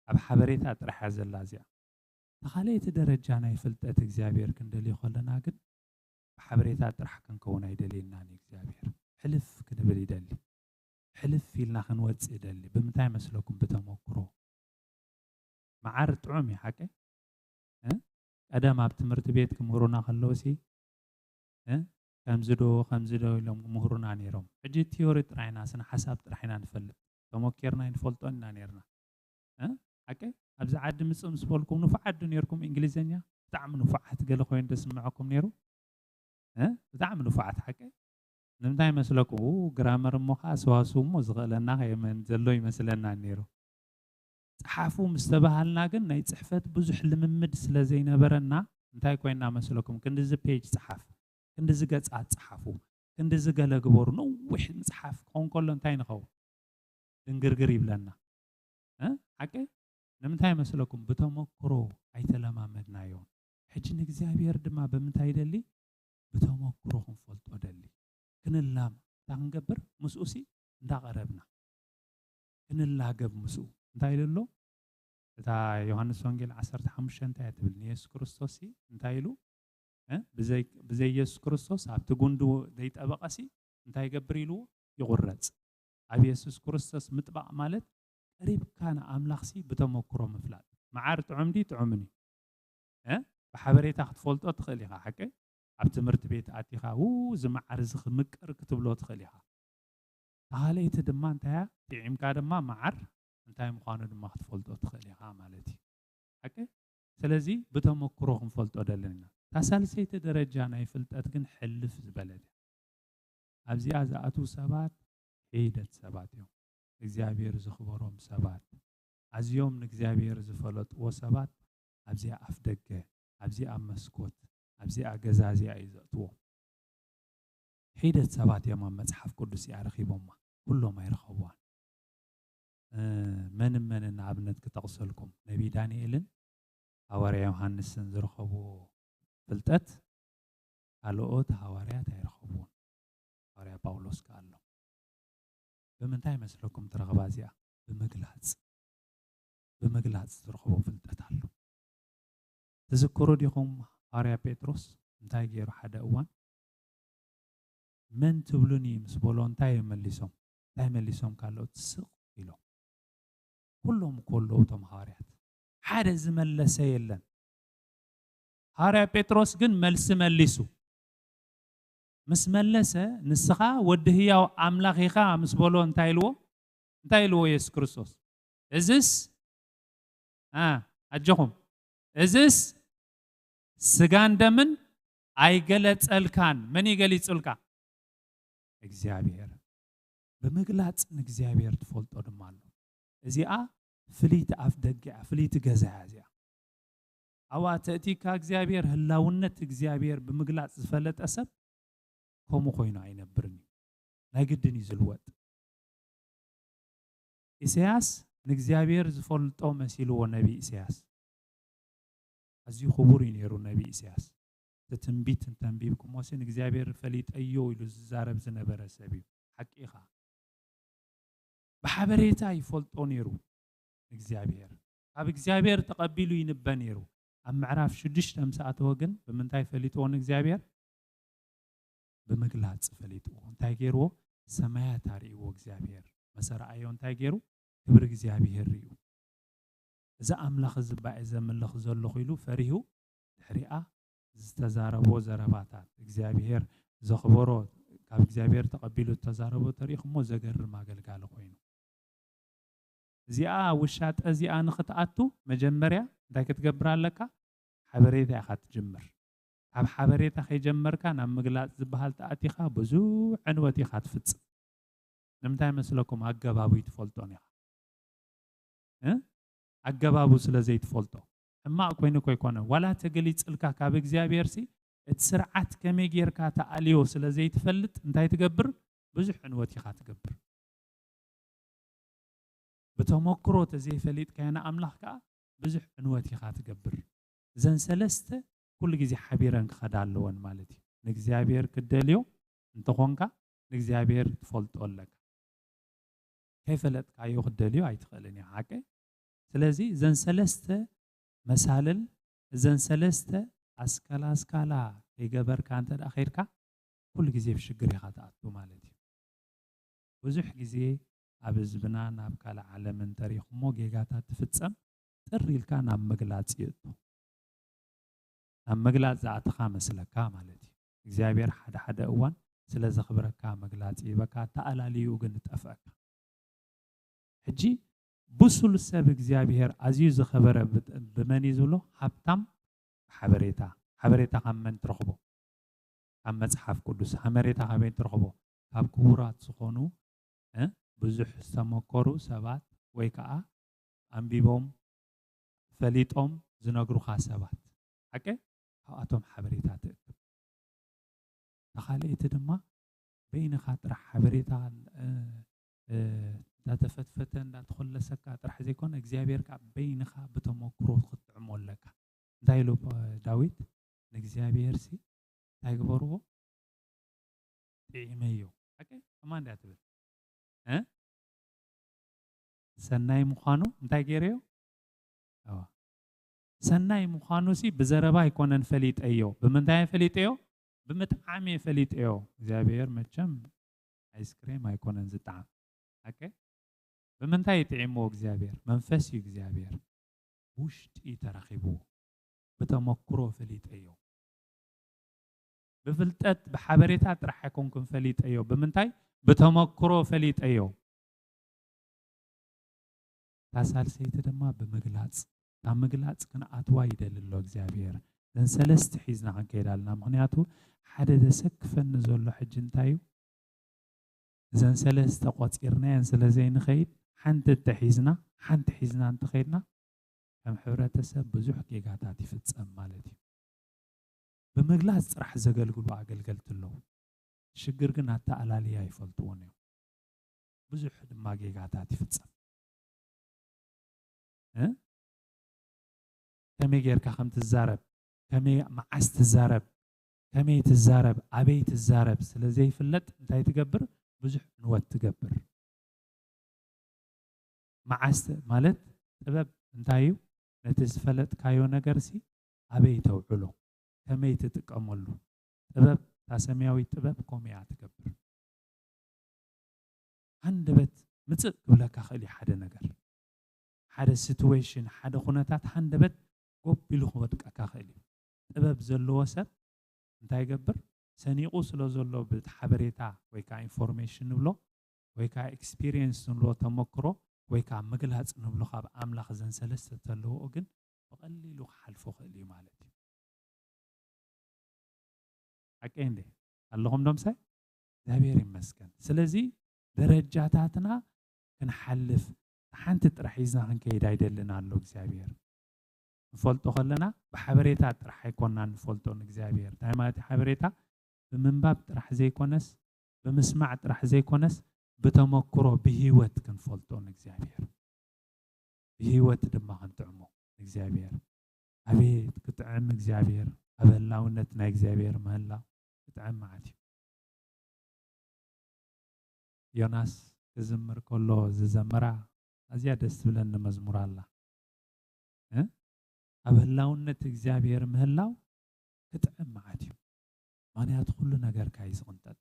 ኣብ ሓበሬታ ጥራሕ እያ ዘላ እዚኣ ተኻለይቲ ደረጃ ናይ ፍልጠት እግዚአብሔር ክንደልዮ ከለና ግን ብሓበሬታ ጥራሕ ክንከውን ኣይደልየና ንእግዚአብሔር ሕልፍ ክንብል ይደሊ ሕልፍ ኢልና ክንወፅእ ይደሊ ብምንታይ መስለኩም ብተመክሮ መዓር ጥዑም እዩ ሓቂ ቀደም ኣብ ትምህርቲ ቤት ክምህሩና ከለውሲ ከምዚ ዶ ኢሎም ምህሩና ነይሮም ሕጂ ቲዮሪ ጥራይና ስነ ሓሳብ ጥራሕ ኢና ንፈልጥ ተመኪርና ንፈልጦ ኢና ነርና ሓቂ ኣብዚ ዓዲ ምፅእ ምስ በልኩም ንፉዓት ዶ ነርኩም እንግሊዝኛ ብጣዕሚ ንፉዓት ገለ ኮይኑ ደስምዐኩም ነይሩ ብጣዕሚ ንፉዓት ሓቂ ንምንታይ መስለኩም ግራመር እሞ ከዓ ሰዋስው እሞ ዝኽእለና ከየመን ዘሎ ይመስለና ነይሩ صحافو مستبهلنا ግን ናይ ጽሕፈት ብዙሕ ልምምድ ስለ ዘይነበረና እንታይ ኮይና መስለኩም ክንድዚ ፔጅ ጽሓፍ ክንድዚ ገጻት ጽሓፉ ክንድዚ ገለ ግበሩ ነዊሕ መጽሓፍ ኮንኮሎ እንታይ ንኸው ድንግርግር ይብለና ሓቂ ንምንታይ መስለኩም ብተመክሮ ኣይተለማመድናዮ ሕጂ ንእግዚአብሔር ድማ ብምንታይ ደሊ ብተመክሮ ክንፈልጦ ደሊ ክንላም ታንገብር ምስኡሲ እንዳቀረብና ክንላገብ ምስኡ እንታይ ኢሉሎ እታ ዮሐንስ ወንጌል 15 እንታይ ትብል ኢየሱስ ክርስቶስ እንታይ ኢሉ ብዘይ ኢየሱስ ክርስቶስ ኣብቲ ጉንዱ ዘይጠበቀሲ እንታይ ይገብር ኢሉ ይቁረጽ ኣብ ኢየሱስ ክርስቶስ ምጥባቅ ማለት ቀሪብካ ንኣምላኽሲ ብተመክሮ ምፍላጥ መዓር ጥዑምዲ ጥዑምኒ ብሓበሬታ ክትፈልጦ ትኽእል ኢኻ ሓቂ ኣብ ትምህርቲ ቤት ኣቲኻ ዝመዓር ዝኽምቅር ክትብሎ ትኽእል ኢኻ ታሃለይቲ ድማ እንታይ ጥዒምካ ድማ መዓር እንታይ ምዃኑ ድማ ክትፈልጦ ትኽእል ኢኻ ማለት እዩ ሓቂ ስለዚ ብተመክሮ ክንፈልጦ ደለና ታሳልሰይቲ ደረጃ ናይ ፍልጠት ግን ሕልፍ ዝበለት ኣብዚኣ ዝኣትው ሰባት ሂደት ሰባት እዮም እግዚአብሔር ዝኽበሮም ሰባት ኣዝዮም ንእግዚአብሔር ዝፈለጥዎ ሰባት ኣብዚኣ ኣፍ ደገ ኣብዚኣ መስኮት ኣብዚኣ ገዛ እዚኣ እዩ ዘእትዎ ሂደት ሰባት እዮም ኣብ መጽሓፍ ቅዱስ ይረኺቦማ ኩሎም ኣይረኸብዋን መን ንኣብነት ክተቕሰልኩም ነቢ ዳንኤልን ሐዋርያ ዮሐንስን ዝረኸቡ ፍልጠት ካልኦት ሐዋርያት ኣይረኸብዎን ሐዋርያ ጳውሎስ ካሎ ብምንታይ መስለኩም ትረኸባ እዚኣ ብምግላጽ ዝረኸቦ ፍልጠት ኣሎ ትዝክሩ ዲኹም ሐዋርያ ጴጥሮስ እንታይ ገይሩ ሓደ እዋን መን ትብሉኒ ምስ በሎ እንታይ መሊሶም ካልኦት ስቕ ኢሎም ኩሎም ኮለው እቶም ሐዋርያት ሓደ ዝመለሰ የለን ሐዋርያ ጴጥሮስ ግን መልሲ መሊሱ ምስ መለሰ ንስኻ ወዲ ህያው ኣምላኽ ኢኻ ምስ በሎ እንታይ ኢልዎ ኢየሱስ ክርስቶስ እዝስ ኣጀኹም እዝስ ስጋን ደምን ኣይገለጸልካን መን ይገሊጹልካ እግዚአብሔር ብምግላጽ ንእግዚአብሔር ትፈልጦ ድማ ኣሎ እዚኣ ፍሊት ኣፍ ደጊዓ ፍሊት ገዛ እዚኣ ኣዋ ተእቲካ እግዚአብሔር ህላውነት እግዚአብሔር ብምግላጽ ዝፈለጠ ሰብ ከምኡ ኮይኑ ኣይነብርን ናይ ግድን እዩ ዝልወጥ ኢሳያስ ንእግዚአብሔር ዝፈልጦ መሲልዎ ነቢ ኢሳያስ ኣዝዩ ክቡር እዩ ነይሩ ነቢ ኢሳያስ ትንቢት እንተንቢብኩም ወስን እግዚአብሔር ፈሊጠዮ ኢሉ ዝዛረብ ዝነበረ ሰብ እዩ ሓቂኻ ብሓበሬታ ይፈልጦ ነይሩ እግዚአብሔር ኣብ እግዚአብሔር ተቐቢሉ ይንበ ነይሩ ኣብ ምዕራፍ 6 ምሳኣተወ ግን ብምንታይ ፈሊጥዎ ንእግዚአብሔር ብምግላጽ ፈሊጥዎ እንታይ ገይርዎ ሰማያት ኣርእይዎ እግዚአብሔር መሰረአዮ እንታይ ገይሩ ክብሪ እግዚአብሔር እዩ እዛ ኣምላኽ ዝባኤ ዘምልኽ ዘለኹ ኢሉ ፈሪሁ ድሕሪኣ ዝተዛረቦ ዘረባታት እግዚአብሔር ዘኽበሮ ካብ እግዚአብሔር ተቐቢሉ ተዛረቦ ተሪኹሞ ዘገርም ኣገልጋሊ ኮይኑ እዚኣ ውሻጥ እዚኣ ንኽትኣቱ መጀመርያ እንታይ ክትገብር ኣለካ ሓበሬታ ኢኻ ትጅምር ካብ ሓበሬታ ከይጀመርካ ናብ ምግላጽ ዝበሃል ተኣቲኻ ብዙሕ ዕንወት ኢኻ ትፍጽም ንምንታይ መስለኩም ኣገባቡ ትፈልጦን ኢኻ ኣገባቡ ስለ ዘይትፈልጦ ሕማቕ ኮይኑ ኮይኮነ ዋላ ተገሊጽልካ ካብ እግዚአብሔር ሲ እቲ ስርዓት ከመይ ጌርካ ተኣልዮ ስለ ዘይትፈልጥ እንታይ ትገብር ብዙሕ ዕንወት ኢኻ ትገብር ብተመክሮ ተዘይፈሊጥካና ኣምላኽ ከዓ ብዙሕ ዕንወት ኢኻ ትገብር እዘን ሰለስተ ኩሉ ግዜ ሓቢረን ክኸዳ ኣለወን ማለት እዩ ንእግዚአብሔር ክደልዮ እንተኾንካ ንእግዚአብሔር ትፈልጦ ኣለካ ከይፈለጥካዮ ክደልዮ ኣይትኽእልን ኢኻ ሓቂ ስለዚ እዘን ሰለስተ መሳልል እዘን ሰለስተ ኣስካላ ከይገበርካ እንተ ደኣ ኸይድካ ኩሉ ግዜ ብሽግር ኢኻ ትኣቱ ማለት እዩ ብዙሕ ግዜ ኣብ ህዝብና ናብ ካልእ ዓለም እንተሪኹሞ ጌጋታት ትፍጸም ጥሪ ኢልካ ናብ ምግላጽ ይእቱ ናብ ምግላጽ ዝኣትኻ መስለካ ማለት እዩ እግዚአብሔር ሓደ እዋን ስለ ዘኽብረካ መግላጽ ይበካ ተኣላልዩ ግን ጠፍአካ ሕጂ ብሱል ሰብ እግዚአብሔር ኣዝዩ ዝኸበረ ብመን ዝብሎ ሃብታም ሓበሬታ ካብ መን ትረኽቦ ካብ መጽሓፍ ቅዱስ ሓበሬታ ካበይ ትረኽቦ ካብ ክቡራት ዝኾኑ ብዙሕ ዝተመከሩ ሰባት ወይ ከዓ أنبيبهم فليتهم زنقرو خاسبات حكي هاتهم حبريتات تخالي تدما بين خاطر حبريتها لا تفتفتن لا تدخل لسكا طرح زي كون اغزابير كا بين خا بتمكرو خطعمو لك دايلو داويد اغزابير سي تايغبرو تعيميو اوكي ما نداتبل ها سناي مخانو انتاي غيريو سناي مخانو سي بزربا يكونن فليت ايو بمنتاي فليت ايو بمتعامي فليت ايو اغزابير مچم ايس كريم يكونن زطعم اوكي بمنتاي تعيمو اغزابير منفسي اغزابير وشتي ترخيبو بتمكرو فليت ايو بفلتت بحبريتات رح يكون كن فليت ايو بمنتاي بتمكرو فليت ايو تاسال سيت دما بمغلاص تا مغلاص كن اتوا يدللو اغزابير لن سلست حيزنا عنكيدالنا مخنياتو حدا دسكفن زلو حج انتايو زن سلست قصيرنا سلازين خيد حنت تحيزنا حنت حيزنا انت خيدنا كم حبرتسب بزح جيغاتات يفصم مالتي بمغلاص راح زغلغلو اغلغلتلو شجر كن حتى علاليا يفلطون بزح دما جيغاتات يفصم كمي غيركا خم تزارب كمي معاس تزارب كمي تزارب ابي تزارب سلازي يفلط انتي تقبر بزح نوت تقبر معاس مالت سبب انتايو نتزفلت كايو نغرسي ابي توعلو كمي تتقملو سبب تاسمياوي طبب كوميا تقبر عندبت مصق بلاكا خلي حدا نغر حدا سيتويشن حدا خناتات عندبت قبيلو خبدقا خلي طبب زلو سب انتاي يقبر سنيقو سلو زلو بحبريتا ويكا انفورميشن نبلو ويكا اكسبيرينس نبلو تمكرو ويكا مغلاص نبلو خاب املاخ زن سلسته تلو اوغن بقليلو حلفو خلي مالتي اكيندي اللهم دمساي دابير يمسكن سلازي درجاتاتنا كنحلف حنت ترحيزنا هنكيدا يدلنا له اغزابير نفولتو خلنا بحبريتا طرح يكوننا نفولتو اغزابير تايمات حبريتا بمنباب طرح زي كونس بمسمع طرح زي كونس بتمكرو بهيوت كنفولتو اغزابير بهيوت دما كنطعمو اغزابير ابيت كطعم اغزابير ابلاونتنا اغزابير مهلا كطعم معتي يوناس زمر كله زمرا ازياده سبلن مزمور الله أبهلاونت إغزابير مهلاو كطعم معتي مانيات كل ነገር كايز قنطت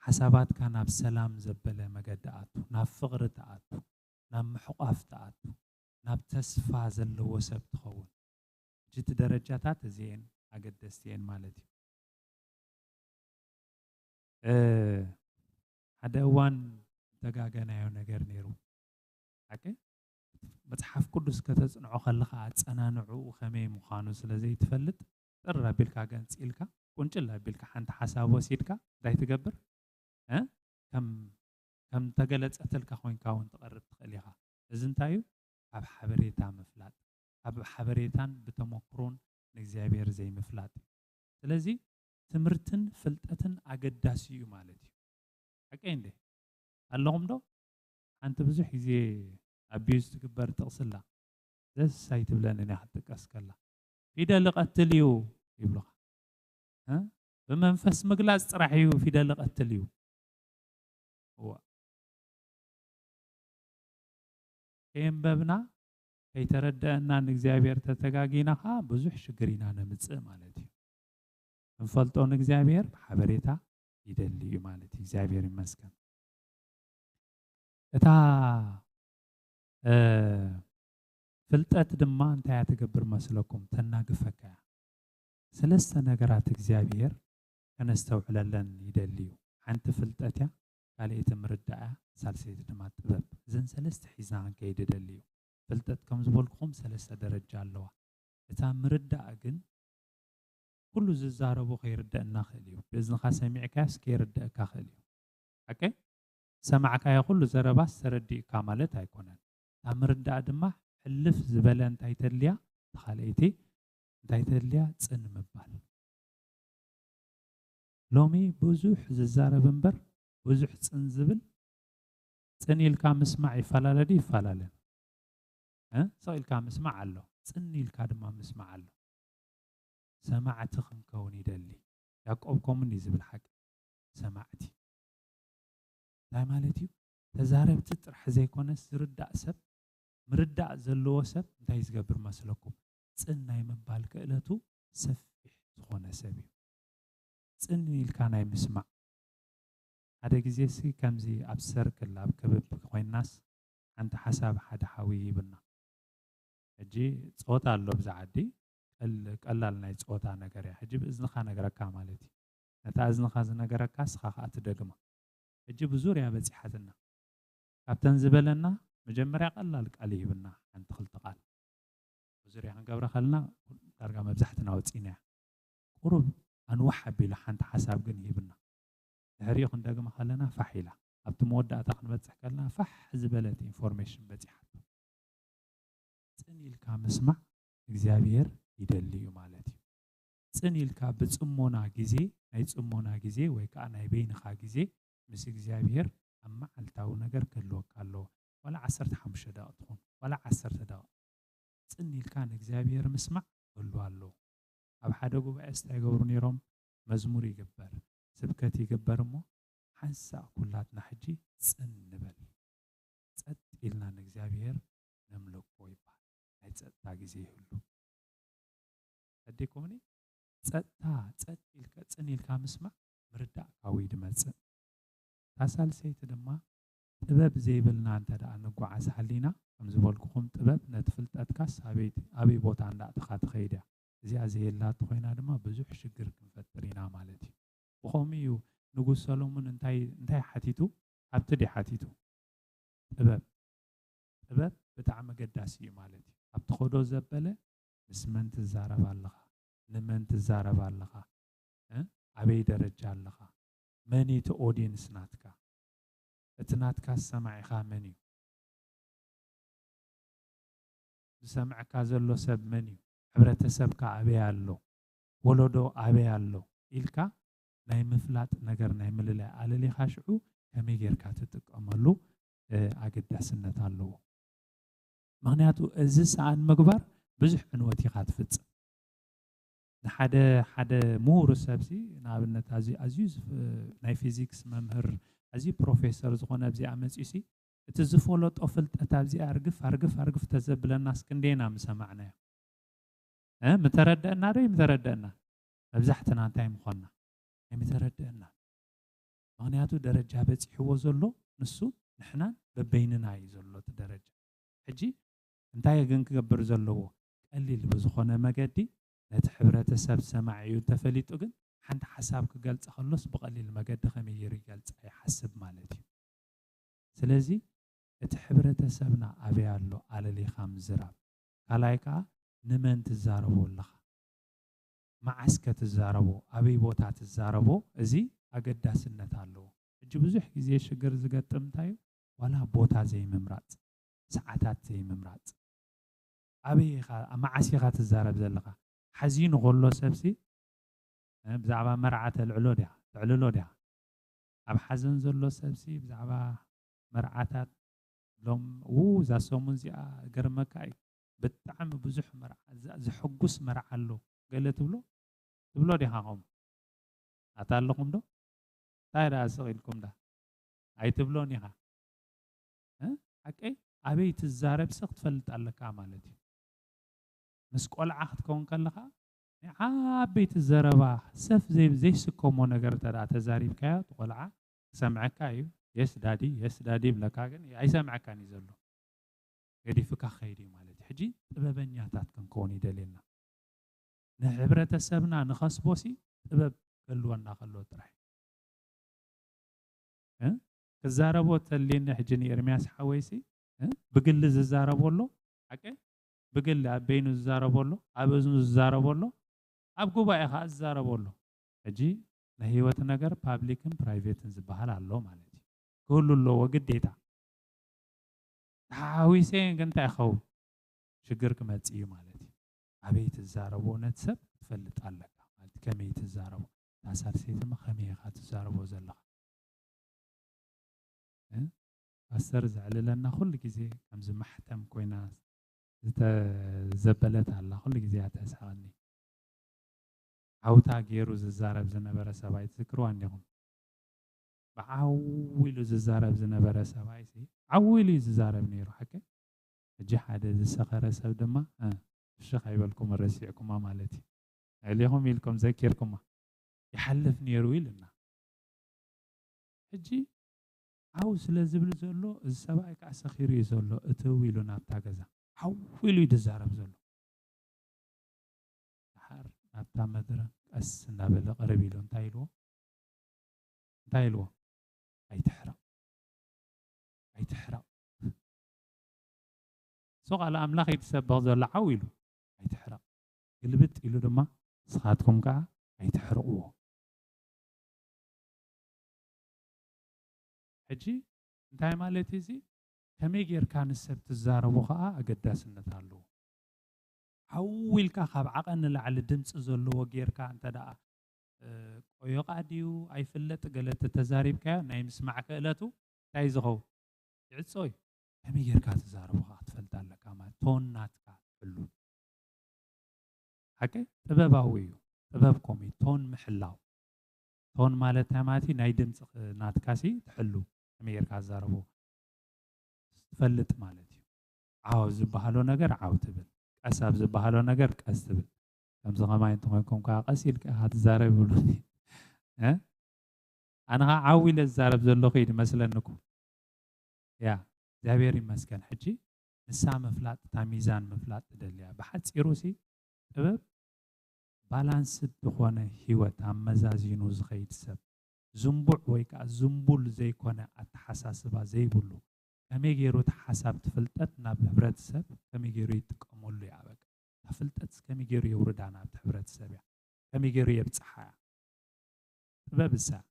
حسابات كان بسلام زبله مقداتو ناب فقر تاعتو ناب محقاف تاعتو ناب تسفا زلو سب تخون جت درجاتات زين اقدستين مالتي هذا وان دغاغنايو ነገር نيرو اوكي مصحف قدس كتصنعو خلخ اصنانعو خمي مخانو سلازي تفلط ጥራ ቢልካ ገንጽልካ ቁንጭላ ቢልካ ሓንተ ሓሳብ ወሲድካ ዳይ ትገብር ከም ተገለጸተልካ ኮይንካ ወን ተቀርብ ትኽእሊኻ እዚ እንታይ እዩ ኣብ ሓበሬታ ምፍላጥ ኣብ ሓበሬታን ብተሞክሮን ንእግዚአብሔር ዘይ ምፍላጥ ስለዚ ትምርትን ፍልጠትን አገዳሲ እዩ ማለት እዩ አቀንዴ ኣለኹም ዶ አንተ ብዙሕ ግዜ አቢዩዝ ትግበር ተቕስላ ዘሳይ ትብለን እኔ ሓጥቀስከላ ፊደል ቀትል እዩ ይብሉኻ በመንፈስ መግላጽ ጥራሕ እዩ ፊደል ቀትል እዩ ከንበብና ከይተረዳእና ንእግዚአብሔር ተተጋጊናኻ ብዙሕ ሽግር ኢና ነምጽእ ማለት እዩ እንፈልጦ ንእግዚአብሔር ሓበሬታ ይደሊ እዩ ማለት እዩ እግዚአብሔር ይመስገን እታ ፍልጠት ድማ እንታይ ትገብር መስለኩም ተናግፈካ ሰለስተ ነገራት እግዚአብሔር ከነስተውዕለለን ይደሊ እዩ ሓንቲ ፍልጠት ያ ካልእቲ ምርዳእ ሳልሰይቲ ድማ ጥበብ ዘን ሰለስተ ሒዝና ክንከይድ ይደሊ እዩ ፍልጠት ከም ዝበልኩም ሰለስተ ደረጃ ኣለዋ እታ ምርዳእ ግን ኩሉ ዝዛረቡ ከይርዳእና ክእል እዩ ብእዝንኻ ሰሚዕካስ ከይርዳእካ ክእል እዩ ኦኬ ሰማዕካዮ ኩሉ ዘረባስ ተረዲእካ ማለት ኣይኮነን እታ أمرد أدمه حلف زبالة أنت يتليا تخليتي أنت يتليا تصن مبال لومي بوزوح ززارة بنبر بوزوح تصن زبل تصني الكام اسمع يفلال دي يفلالن صايل كام اسمع له تصني الكادما مسمع له سمعت خنكوني دلي يعقوبكم من يزبل حق سمعتي لا مالتي تزاربت طرح زيكون زرداء سب مرداء زلو سب انتي زغبر مسلكم صناي منبال كእለቱ سفح ዝኾነ سبي صني الكاناي مسمع هذا ጊዜ سي كمزي اب سيركل اب كبب ኮይናስ انت حساب حدا حوي يبنا اجي صوت الله بزعدي ቀላል ናይ ጾታ ነገር ያ ሕጂ ብእዝንኻ ነገረካ ማለት እዩ ነታ እዝንኻ ዝነገረካ ስኻ ኸ ኣትደግማ ሕጂ ብዙርያ በፂሓትና ካብተን ዝበለና መጀመርያ ቀላል ቃል ይብና ሓንቲ ክልተ ቃል ብዙርያ ክንገብረ ከልና ዳርጋ መብዛሕትና ወፂና ቁሩብ ኣንዋሕ ኣቢሉ ሓንቲ ሓሳብ ግን ይብና ድሕሪኡ ክንደግማ ከለና ፋሕ ኢላ ኣብቲ መወዳእታ ክንበፅሕ ከለና ፋሕ ዝበለት ኢንፎርሜሽን በፂሓት ጽኒልካ ምስማዕ እግዚአብሔር ይደልዩ ማለት እዩ ጽኒልካ በጽሞና ጊዜ ናይ ጽሞና ጊዜ ወይ ከዓ ናይ በይንኻ ጊዜ ምስ እግዚአብሔር ኣማዓልታው ነገር ከልወካሎ ወላ 15 ደቂቃ ትኹን ወላ 10 ደቂቃ ጽኒልካ ንእግዚአብሔር ምስማዕ ወልዋሎ ኣብ ሓደ ጉባኤ ስታይገብሩ ነይሮም መዝሙር ይግበር ስብከት ይግበር እሞ ሓንሳ ኩላትና ሕጂ ጽንበል ጸጥ ኢልና ንእግዚአብሔር ነምልኮ ይባል ናይ ጸጥታ ጊዜ ይህሉ أديكمني ጸጥ ጽኒልካ ምስማዕ ምርዳእ ካዊ ድመጽእ ታሳል ሰይት ድማ ጥበብ ዘይብልና እንተ ደኣ ንጓዓዝ ሓሊና ከም ዝበልኩኹም ጥበብ ነቲ ፍልጠትካስ ኣበይ ቦታ እንዳእትኻ ትኸይድ እያ እዚኣ ዘየላት ኮይና ድማ ብዙሕ ሽግር ክንፈጥር ኢና ማለት እዩ ብኸምኡ እዩ ንጉስ ሰሎሞን እንታይ ሓቲቱ ኣብቲ ዲ ሓቲቱ ጥበብ ብጣዕሚ ገዳሲ እዩ ማለት እዩ ኣብቲ ኸዶ ዘበለ ምስ መን ትዛረብ ኣለኻ ንመን ትዛረብ ኣለኻ ኣበይ ደረጃ ኣለኻ መን እቲ ኦዲየንስ ናትካ እቲ ናትካ ሰማዒኻ መን እዩ ዝሰምዓካ ዘሎ ሰብ መን እዩ ሕብረተሰብካ ኣበይ ኣሎ ወለዶ ኣበይ ኣሎ ኢልካ ናይ ምፍላጥ ነገር ናይ ምልላይ ኣለሊኻ ሽዑ ከመይ ጌርካ ትጥቀመሉ ኣገዳስነት ኣለዎ ምክንያቱ እዚ ሰዓን ምግባር ብዙሕ ዕንወት ኢኻ ትፍጽም ንሓደ ምሁር ሰብሲ ንኣብነት ኣዝዩ ናይ ፊዚክስ መምህር ኣዝዩ ፕሮፌሰር ዝኾነ ኣብዚኣ መፂሲ እቲ ዝፈለጦ ፍልጠት ኣብዚኣ ኣርግፍ ተዘብለናስ ክንደይና ምሰማዕናዮ ምተረድአና ዶ ይምተረድአና መብዛሕትና እንታይ ምኾንና ኣይምተረድአና ምክንያቱ ደረጃ በፂሕዎ ዘሎ ንሱ ንሕናን በበይንና እዩ ዘሎ እቲ ደረጃ ሕጂ እንታይ ግን ክገብር ዘለዎ ቀሊል በዝኾነ መገዲ ነቲ ሕብረተሰብ ሰማዒዩ ተፈሊጡ ግን ሓንቲ ሓሳብ ክገልጽ ከሎስ ብቐሊል መገዲ ከመይ ጌሩ ይገልጽ ይሓስብ ማለት እዩ ስለዚ እቲ ሕብረተሰብና ኣበይ ኣሎ ኣለሊኻ ምዝራብ ካልኣይ ከዓ ንመን ትዛረቦ ኣለኻ መዓስከ ትዛረቦ ኣበይ ቦታ ትዛረቦ እዚ ኣገዳስነት ኣለዎ ሕጂ ብዙሕ ግዜ ሽግር ዝገጥም እንታይ እዩ ዋላ ቦታ ዘይምምራፅ ሰዓታት ዘይምምራፅ ኣበይኻ መዓሲኻ ትዛረብ ዘለኻ ሓዚኑ ከሎ ሰብሲ ብዛዕባ መርዓ ተዕልሎ ዲያ ኣብ ሓዘን ዘሎ ሰብሲ ብዛዕባ መርዓታት ሎም እዛ ሰሙን እዚኣ ገርመካ እዩ ብጣዕሚ ብዙሕ መርዓ ዝሕጉስ መርዓ ኣሎ ገለ ትብሎ ዲኻ ኸም ኣታ ኣለኹም ዶ እንታይ ዳ ስቕ ኢልኩም ዳ ኣይትብሎን ኢኻ ሓቀይ ኣበይ ትዛረብ ስቕ ትፈልጥ ኣለካ ማለት እዩ ምስ ቆልዓ ክትከውን ከለኻ ዓበይቲ ዘረባ ሰፍ ዘይስከሞ ነገር ተዳ ተዛሪብካዮ ቆልዓ ክሰምዐካ እዩ የስ ዳዲ ብለካ ግን ኣይሰምዐካን እዩ ዘሎ ገዲፍካ ኸይድ እዩ ማለት እዩ ሕጂ ጥበበኛታት ክንከውን ይደልየና ንሕብረተሰብና ንኸስቦሲ ጥበብ ክህልወና ከሎ ጥራሕ ክዛረቦ ተልየኒ ሕጂ ንኤርምያስ ሓወይሲ ብግሊ ዝዛረበሎ ሓቀ ብግሊ ኣብ በይኑ ዝዛረበሎ ኣብ እዝኑ ዝዛረበሎ ኣብ ጉባኤ ከዓ ዝዛረበሎ ሕጂ ናይ ህይወት ነገር ፓብሊክን ፕራይቬትን ዝበሃል ኣሎ ማለት እዩ ክህሉ ኣለዎ ግዴታ تحاويسين كنت أخو شجرك ما تسيو مالتي أبيت الزاربو نتسب تفلت عليك كمية الزاربو تاسار سيد ما خمية خات الزاربو زلها أسر زعل لنا كل جزء كم زمحتم كويناس زبلت على كل جزء هتسحقني عوتا غيرو ززارب زنبرة سباي تذكروا عندهم بعولو ززارب زنبرة سباي سي عولي ززارب نيرو حكي جي حدا زسخر سب دما الشيخ يبلكم الرسيعكم ما مالتي عليهم يلكم ذكركم يحلف نيرو لنا اجي عاوز لازبل زلو السباي كاسخير يزلو اتويلو نابتا غزا عولو يدزارب زلو حار نابتا مدرة أس نابل قربي لون تايلو أي تحرق سوق على أملاك يتسبب زول عويلو أي تحرق قلبت إلو دما صخاتكم كا أي تحرقوه حجي انتهي مالتي زي كمي غير كان السبت الزاربو خا أقداس النتالو حويل كا خاب عقن لعل دمص زلو غيركا انت دا قيو قاديو اي فلت قالت تزاريب كا ناي مسمعك الاتو تاي زخو يعصوي كمي غيركا تزاربو خا تفلطالك ما توناتكا حلو حكي طبباويو طببكم تون محلاو تون مالت ماتي ناي دمص ناتكاسي تحلو كمي غيركا تزاربو تفلط مالتي عاوز بحالو نجر عاوتبل أساب زبحلو نجار كأستبل كم زغما أنتم كم كأقسيل كهات زارب بلوني أنا عاويل الزارب زلقي مثلا نكو يا زابيري مسكن حجي نسا مفلات تاميزان مفلات دليا بحد سيروسي تبب بالانس بخونه هيوت مزازينو زخيد سب زنبوع ويكا زنبول زي كونه أتحساسبا زي بلو كمي غيرو تحساب تفلتت ناب حبرت سب كمي غيرو يتقمولو يعبك تفلتت كمي غيرو يوردا ناب حبرت سب كمي غيرو يبصحا باب الساعة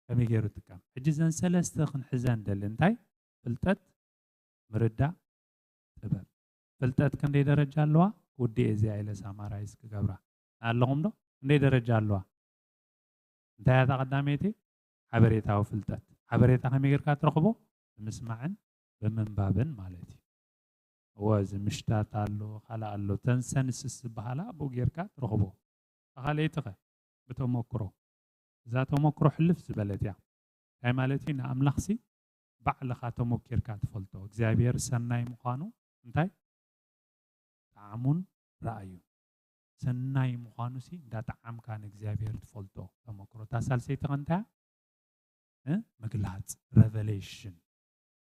كمي غيرو تقام حجزن سلسته خنحزان دل انتاي فلتت مردا تباب فلتت كندي درجة اللوا ودي ازي عيلة سامارايس كقبرا اللهم دو كندي درجة اللوا انتاي هذا قداميتي حبريتاو فلتت حبريتا كمي غير كاترخبو مسمعن بمنبابن مالتي واز مشتات الله خلا الله تنسنس بحالا ابو غيركا ترخبو خاليتك بتمكرو ذات مكرو حلف زبلتيا هاي مالتي نعم لخسي بعل خاتمو كيركا تفلتو اغزابير سناي مخانو انتاي تعامون رايو سناي مخانو سي دا تعام كان اغزابير تفلتو تمكرو تاسال سيتغنتا مقلات ريفيليشن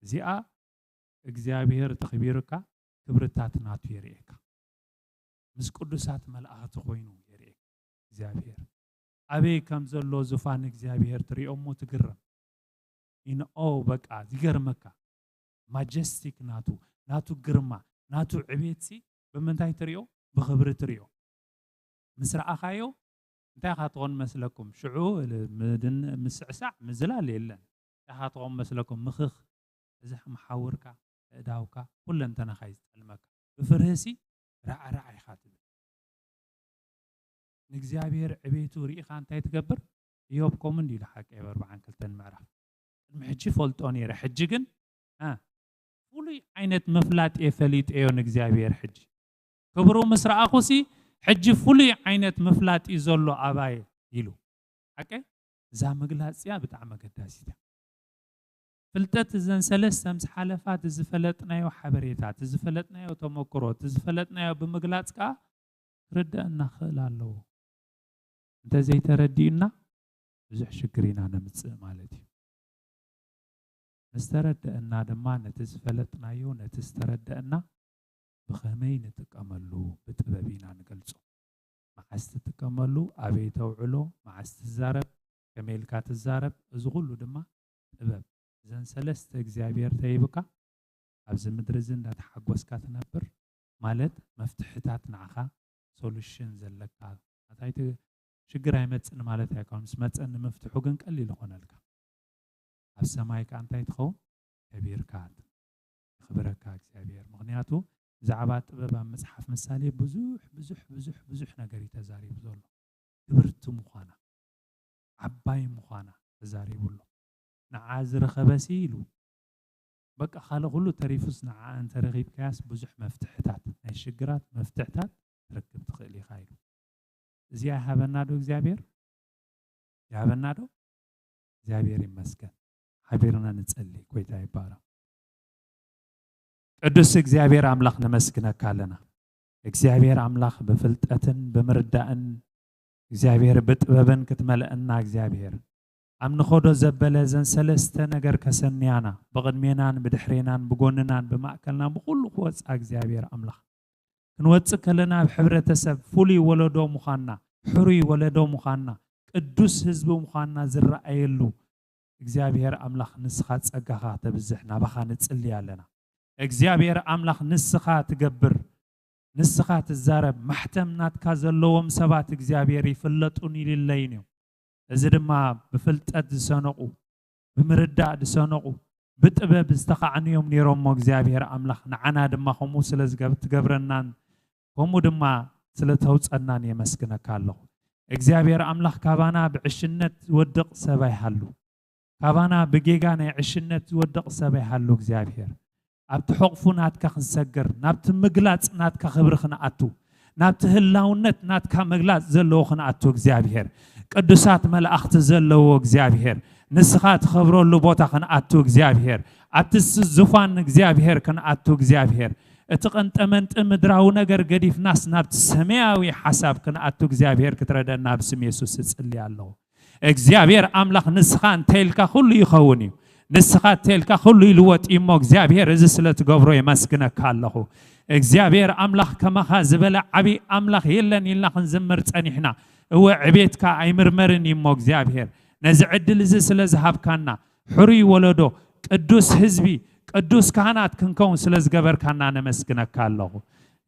زيا اغزابير تخبيركا كبرتات ناتو يريكا مس قدسات ملائكه خوينو يريك اغزابير ابي كم زلو زفان اغزابير تريومو تغرم ان او بقى زيغرمكا ماجستيك ناتو غرما ناتو عبيتسي بمنتاي تريو بخبر تريو مسرع خايو انت خاطون مسلكم شعو مدن مسعسع مزلال يلن خاطون مسلكم مخخ ازح محاوركا داوكا كل انت انا خايز علمك بفرهسي رع يخاطب نغزابير عبيتو ريخا انت تقبر يوبكم اندي لحق يبر بعن كلتن معرف المحجي فولتوني رحجكن فولي عينت مفلات فليت ايو نغزابير حجي كبرو مسرع اخوسي حجي فولي عينت مفلات يزولو اباي يلو حكي زا مغلاصيا بتاع قداسيتا فلتت زن سلسة مس حالفات زفلتنايو حبريتات زفلتنايو تمكروت زفلتنايو بمغلاصكا ردنا خلالو انت زي تردينا بزح شكرينا نمص مالتي نستردنا دما نتزفلتنايو نتستردنا بخمي نتقملو بتبابينا نقلصو معست تقملو ابي توعلو معست زارب كميلكا تزارب ازغلو دما تباب زن سلسته اغزابير تيبكا ابز مدرزن تحقوسكا تنبر مالت مفتحتات نعخا سولوشن زلكا اتايت شجر هيمصن مالت يكون مسمصن مفتحو كن قليل هونلكا اب سماي كانتاي تخو كبير كات نخبرك እግዚአብሔር ምክንያቱ ብዛዕባ ጥበብ ኣብ መጽሓፍ ምሳሌ ብዙሕ ነገር ተዛሪቡ ዘሎ ክብርቲ ምዃና ዓባይ ምዃና ተዛሪቡሎ ንዓ ዝረኸበሲ ኢሉ በቃ ካለ ሁሉ ተሪፉስ ንዓ እንተ ረኺብካያስ ብዙሕ መፍትሕታት ናይ ሽግራት መፍትሕታት ትረክብ ትኽእል ኢኻ ኢሉ እዚኣ ሃበና ዶ እግዚአብሔር ያበና ዶ እግዚአብሔር ይመስገን ሓቢርና ንጸልይ ጎይታ ይባረክ ቅዱስ እግዚአብሔር አምላክ ነመስግነካ ኣለና እግዚአብሔር አምላክ በፍልጠትን በመርዳእን እግዚአብሔር በጥበብን ክትመልአና እግዚአብሔር አምንኾዶ ዘበለ ዘን ሰለስተ ነገር ከሰንያና በቅድሜናን በድሕሬናን በጎንናን በማእከልናን በኩሉ ወጻ እግዚአብሔር አምላክ ክንወጽእ ከለና በሕብረተሰብ ፍሉይ ወለዶ ምዃንና ሕሩይ ወለዶ ምዃንና ቅዱስ ህዝቢ ምዃንና ዝረአየሉ እግዚአብሔር አምላክ ንስኻ ጸጋኻ ተብዝሕ ናባኻ ንጽልይ ኣለና እግዚአብሔር አምላክ ንስኻ ትገብር ንስኻ ትዛረብ ማሕተም ናትካ ዘለዎም ሰባት እግዚአብሔር ይፍለጡን ይልለይን እዩ እዚ ድማ ብፍልጠት ዝሰነቁ ብምርዳእ ዝሰነቁ ብጥበብ ዝተኻዕንዮም ነይሮም እግዚአብሔር አምላክ ንዓና ድማ ከምኡ ስለ ዝገብረናን ከምኡ ድማ ስለ ተውፀናን የመስግነካ ኣለኹ እግዚአብሔር አምላክ ካባና ብዕሽነት ዝወድቕ ሰብ ኣይሃሉ ካባና ብጌጋ ናይ ዕሽነት ዝወድቕ ሰብ ኣይሃሉ እግዚአብሔር ኣብቲ ሕቕፉ ናትካ ክንሰግር ናብቲ ምግላጽ ናትካ ክብሪ ክንኣቱ ናብቲ ህላውነት ናትካ መግላጽ ዘለዎ ክንኣቱ እግዚአብሔር ቅዱሳት መላእኽቲ ዘለዎ እግዚአብሔር ንስኻ ትኸብረሉ ቦታ ክንኣቱ እግዚአብሔር ኣብቲ ዝፋን እግዚአብሔር ክንኣቱ እግዚአብሔር እቲ ቀንጠመንጥ ምድራዊ ነገር ገዲፍናስ ናብቲ ሰማያዊ ሓሳብ ክንኣቱ እግዚአብሔር ክትረዳና ብስም ኢየሱስ እጽልይ ኣለኹ እግዚአብሔር አምላክ ንስኻ እንተይልካ ኩሉ ይኸውን እዩ ንስኻ እንተይልካ ኩሉ ይልወጥ እሞ እግዚአብሔር እዚ ስለ ትገብሮ የመስግነካ ኣለኹ እግዚአብሔር አምላክ ከማኻ ዝበለ ዓቢ አምላክ የለን ኢልና ክንዝምር ጸኒሕና እወ ዕቤትካ ኣይምርመርን እሞ እግዚአብሔር ነዚ ዕድል እዚ ስለ ዝሃብካና ሕሩይ ወለዶ ቅዱስ ህዝቢ ቅዱስ ካህናት ክንከውን ስለ ዝገበርካና ነመስግነካ ኣለኹ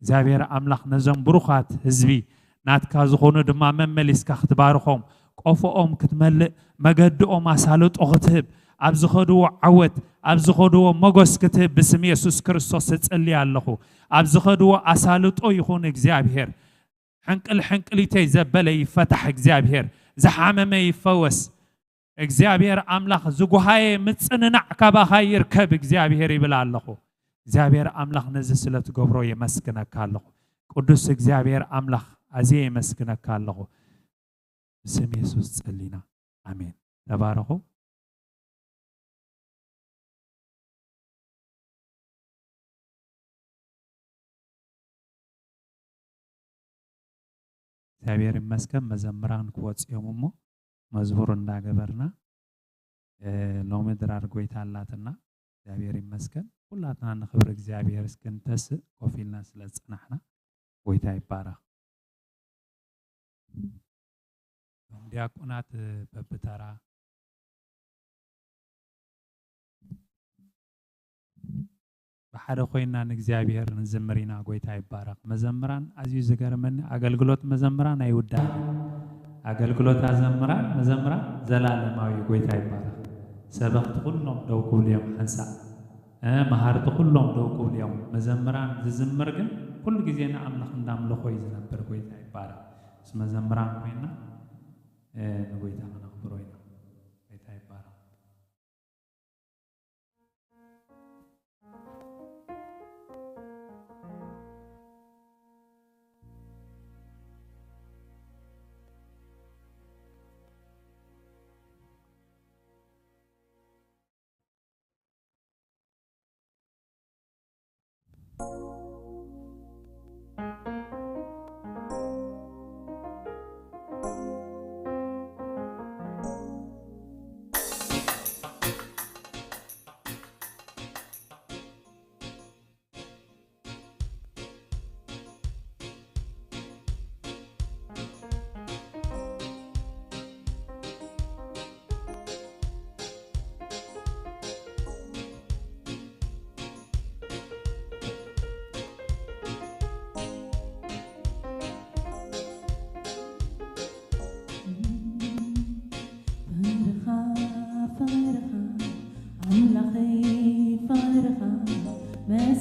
እግዚአብሔር አምላክ ነዞም ብሩኻት ህዝቢ ናትካ ዝኾኑ ድማ መመሊስካ ክትባርኾም ቆፎኦም ክትመልእ መገድኦም ኣሳልጦ ክትህብ ኣብ ዝኸድዎ ዓወት ኣብ ዝኸድዎ መጎስ ክትህብ ብስም ኢየሱስ ክርስቶስ እጸልይ ኣለኹ ኣብ ዝኸድዎ ኣሳልጦ ይኹን እግዚአብሔር ሕንቅሊተይ ዘበለ ይፈታሕ እግዚአብሔር ዝሓመመ ይፈወስ እግዚአብሔር አምላክ ዝጓሃየ ምጽንናዕ ካባኻ ይርከብ እግዚአብሔር ይብል ኣለኹ እግዚአብሔር አምላክ ነዚ ስለ ትገብሮ የመስግነካ ኣለኹ ቅዱስ እግዚአብሔር አምላክ ኣዝየ የመስግነካ ኣለኹ ብስም ኢየሱስ ጸሊና አሜን ተባረኹ እግዚአብሔር ይመስገን መዘምራን ክወጽዮም እሞ መዝሙር እንዳገበርና ሎሚ ድራር ጎይታ አላትና እግዚአብሔር ይመስገን ሁላትና ንኽብር እግዚአብሔር እስክንተስ ኮፊልና ስለ ጽናሕና ጎይታ ይባረክ ዲያቆናት በብተራ በሓደ ኮይና ንእግዚአብሔር ንዝምሪና ጎይታ ይባረክ መዘምራን ኣዝዩ ዝገርመኒ አገልግሎት መዘምራን ኣይውዳእ አገልግሎት አዘምራን መዘምራን ዘላለማዊ ጎይታ ይባረክ ሰበኽቲ ኩሎም ደው ክብልዮም ሓንሳእ መሃርቲ ኩሎም ደው ክብልዮም መዘምራን ዝዝምር ግን ኩሉ ግዜ ንኣምላኽ እንዳምልኾ እዩ ዝነብር ጎይታ ይባረክ ምስ መዘምራን ኮይና ንጎይታ ክነኽብሮ ኢና ጎይታ ይባረክ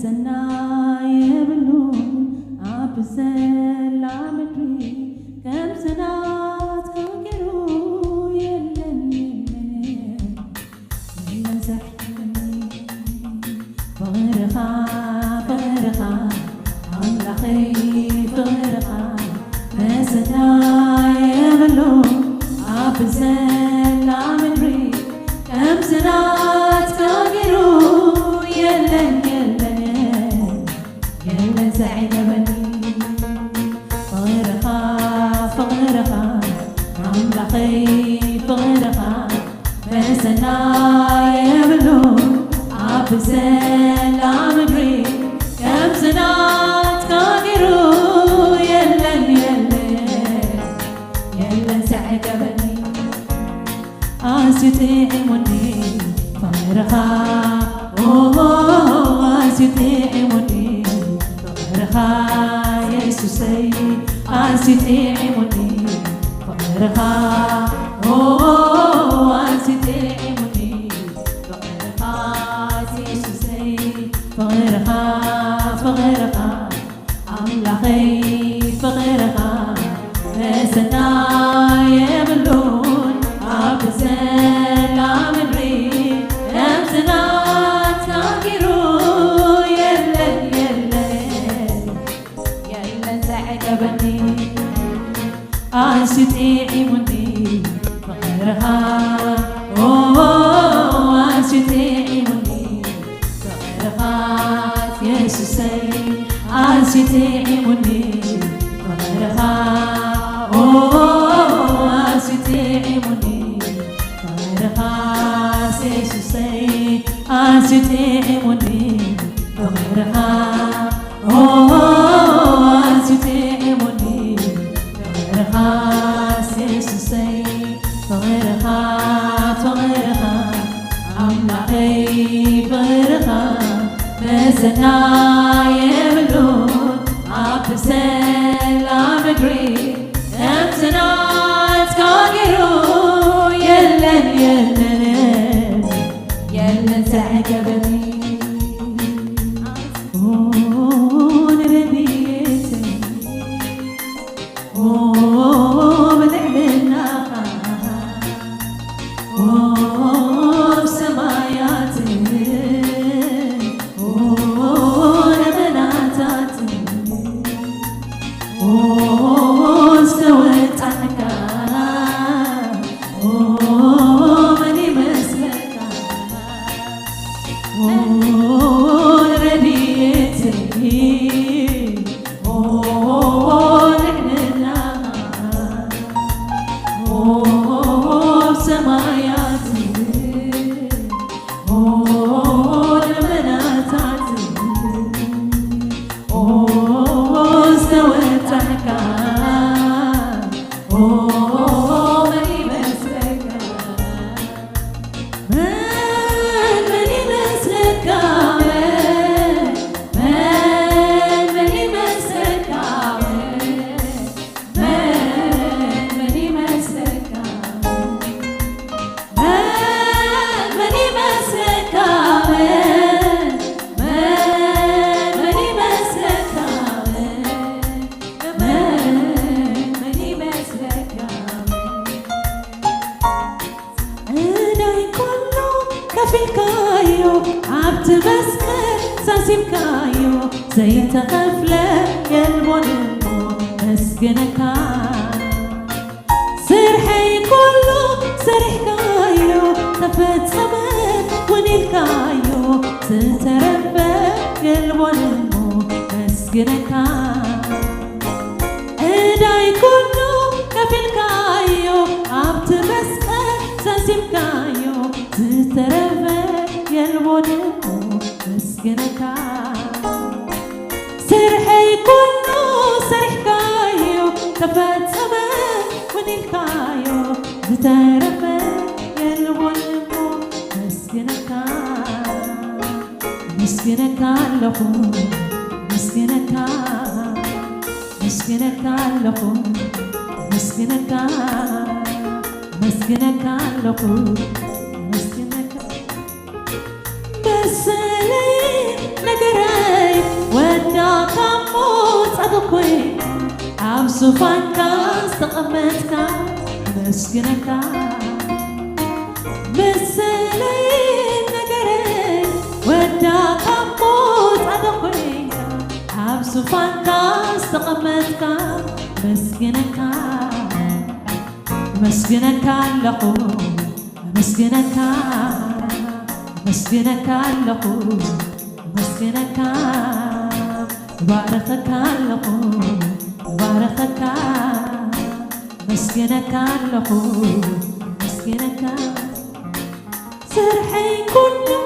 ሰናይ የብሉ አብዘላ ምድሪ ከም ዝናት ከውቂሩ የለን ዘሕኒ ፍቕርኻ ፍቕርኻ ኣምላኸይ ፍቕርኻ ሰናይ የብሉ አብዘላ ምድሪ ከም ዝናት ከውቂሩ የለን زعجبني فغيرها فغيرها عملاقي فغيرها بسنا يبلو عبزل عمري كم سنات كاغيرو يلن زعجبني عاشتي مني فغيرها عاشتي مني يسوسي أنسيتي عموني فقرها أنسيتي عموني فقرها يسوسي فقرها أملاخي فقرها بسنا يبلون أبزل عمري أمسنا تاكرو عاشتي عموني فقرها عاشتي عموني فقرها يسوسي عاشتي عموني فقرها عاشتي عموني فقرها يسوسي عاشتي عموني فقرها عاشتي عموني يسوسي فغيرها أملاقي فغيرها بسنا يبلون عبسل عمدري أمسنا تكاغرو يلن زعجبني زيت غفلة يلبونمو مسجنك سرحي كله سرح كايو تفت سمان ونيل كايو سترفى يلبونمو مسجنك إداي كله كفل كايو عبت مسكر ساسيم كايو سترفى يلبونمو مسجنك سرحي كله سرح كايو تفت سمان ونيل كايو زترفى يلبونمو مسكنك مسكنك لكم مسكنك مسكنك لكم مسكنك مسكنك لكم مسكنك بس لي نقرأ كوين عم سوفان كاس تقمتك مسكنك مسلين نقرين وداك أموت على كوين عم سوفان كاس تقمتك مسكنك مسكنك لقو مسكنك مسكنك لقو مسكنك باركك لقو باركك مسكنك لقو مسكنك سرحي كله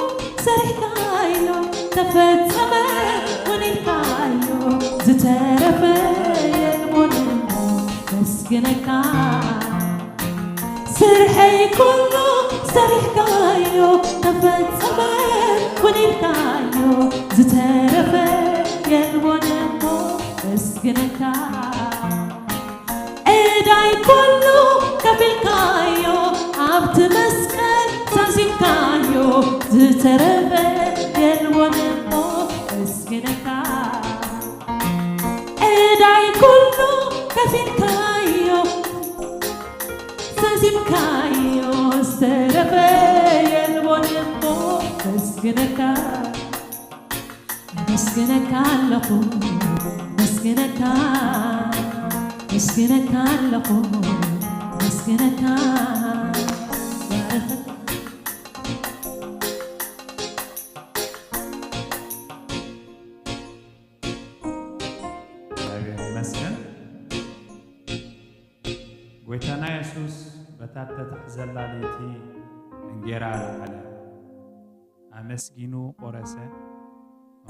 سرح كايلو تفت سمر ونلقايو زترفي المنمو مسكنك سرحي كله سرح كايو تفت سمر ونلقايو زترفي المنمو مسكنك ايداي كله كفل كايو عبت مسكن سازم كايو زترفي المنمو مسكنك ايداي كله كفل كايو سازم كايو زترفي المنمو مسكنك مسكنك لقو مسكنك مسكنك لقو مسكنك مسكن ጎይታና ኢየሱስ በታተተ ዘላለቲ እንጌራ አለ አመስጊኑ ቆረሰ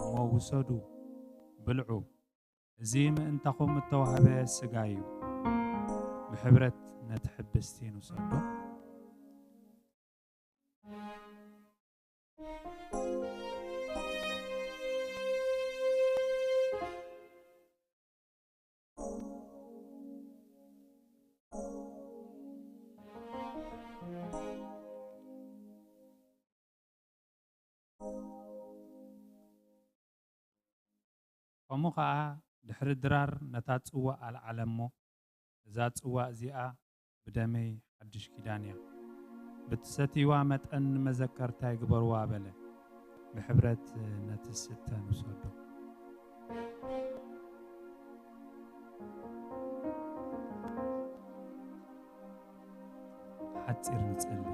እሞ ውሰዱ ብልዑ እዚ ምእንታኹም እተዋህበ ስጋ እዩ ብሕብረት ነቲ ሕብስቲ ንውሰዶ ከምኡ ከዓ ድሕሪ ድራር ነታ ፅዋእ ኣልዓለሞ እዛ ፅዋእ እዚኣ ብደመይ ሓድሽ ኪዳን እያ ብትሰትይዋ መጠን ንመዘከርታ ይግበርዋ በለ ብሕብረት ነቲ ስተ ንውሰዶ ሓፂር ንጸሊ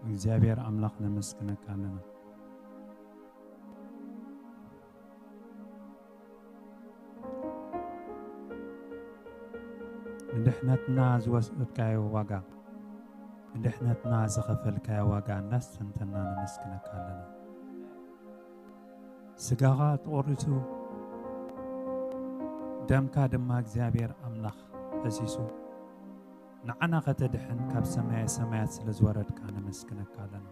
እግዚአብሔር አምላክ ነመስግነካ ኣለና እንደሕነትና ዝወስድካዮ ዋጋ እንደሕነትና ዝኸፈልካዮ ዋጋ እናስተንተና ነመስግነካ ኣለና ስጋኻ ተቆሪሱ ደምካ ድማ እግዚአብሔር አምላክ ፈሲሱ ንዓና ከተድሕን ካብ ሰማይ ሰማያት ስለ ዝወረድካ ነመስግነካ ኣለና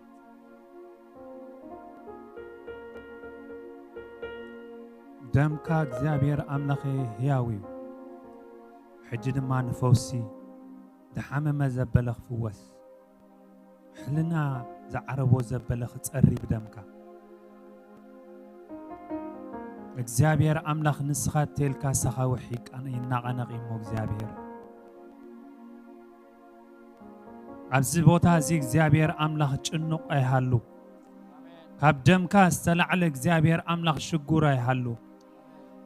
ደምካ እግዚአብሔር አምላክ ሕያው እዩ ሕጂ ድማ ንፈውሲ ድሓመመ ዘበለ ክፍወስ ሕልና ዝዓረቦ ዘበለ ክፀሪ ብደምካ እግዚአብሔር አምላክ ንስኻ ተልካ ሰኻውሒ ይናቐነቕ እሞ እግዚአብሔር ኣብዚ ቦታ እዚ እግዚአብሔር አምላክ ጭንቕ ኣይሃሉ ካብ ደምካ ዝተላዕለ እግዚአብሔር አምላክ ሽጉር ኣይሃሉ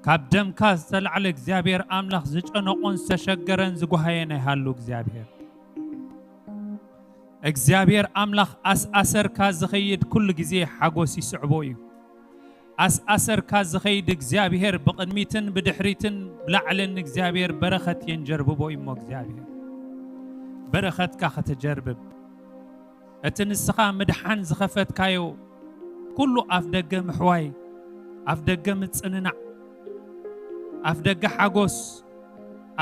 ካብ ደምካ ዝተላዕለ እግዚአብሔር አምላክ ዝጨነቆን ዝተሸገረን ዝጓሃየን ኣይሃሉ እግዚአብሔር አምላክ ኣስኣሰርካ ዝኸይድ ኩሉ ግዜ ሓጎስ ይስዕቦ እዩ ኣስኣሰርካ ዝኸይድ እግዚአብሔር ብቅድሚትን ብድሕሪትን ብላዕልን እግዚአብሔር በረኸት የንጀርብቦ እሞ እግዚአብሔር በረኸትካ ከተጀርብብ እቲ ንስኻ ምድሓን ዝኸፈትካዮ ኩሉ ኣፍ ደገ ምሕዋይ ኣፍ ደገ ምፅንናዕ ኣፍ ደገ ሓጎስ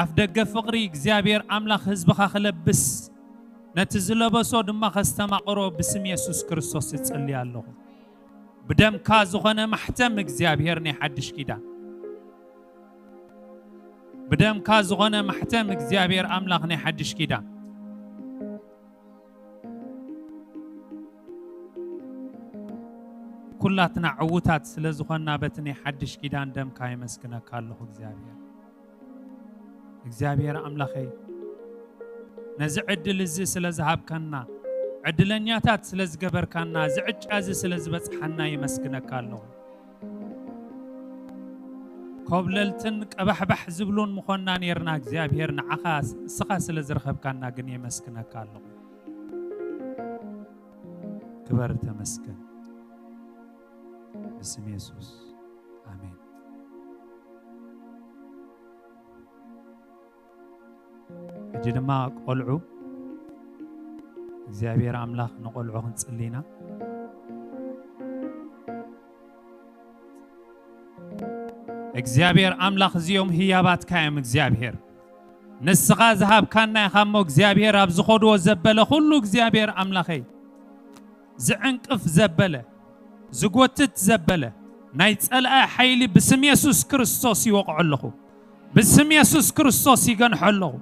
ኣፍ ደገ ፍቕሪ እግዚአብሔር አምላክ ህዝብኻ ክለብስ ነቲ ዝለበሶ ድማ ከስተማቕሮ ብስም ኢየሱስ ክርስቶስ ይጽልይ ኣለኹ بدمك زخنا محتم እግዚአብሔር ني حدش كيدان بدمك زخنا محتم እግዚአብሔር أملاك ني حدش كيدان كلاتنا عوتات سلازخنا بتني حدش كيدان دم كاي مسكنا كالله እግዚአብሔር አምላኬ ነዚ ዕድል እዚ ስለዝሃብካና ዕድለኛታት ስለዝገበርካና ዝዕጫዚ ስለዝበጽሐና ይመስግነካ ኣለሁ ኮብለልትን ቀባሕባሕ ዝብሉን ምኾንና ነርና እግዚአብሔር ንዓኻ ስኻ ስለዝረኸብካና ግን ይመስግነካ ኣለሁ ክበር ተመስገን በስም ኢየሱስ አሜን እጅድማ ቆልዑ እግዚአብሔር አምላክ ንቆልዑ ክንጽሊና እግዚአብሔር አምላክ እዚኦም ህያባት ካየም እግዚአብሔር ንስኻ ዝሃብካና ይኻሞ እግዚአብሔር ኣብ ዝኸድዎ ዘበለ ሁሉ እግዚአብሔር አምላኸይ ዝዕንቅፍ ዘበለ ዝጎትት ዘበለ ናይ ጸልአ ኃይሊ ብስም ኢየሱስ ክርስቶስ ይወቅዖለኹ ብስም ኢየሱስ ክርስቶስ ይገንሖለኹ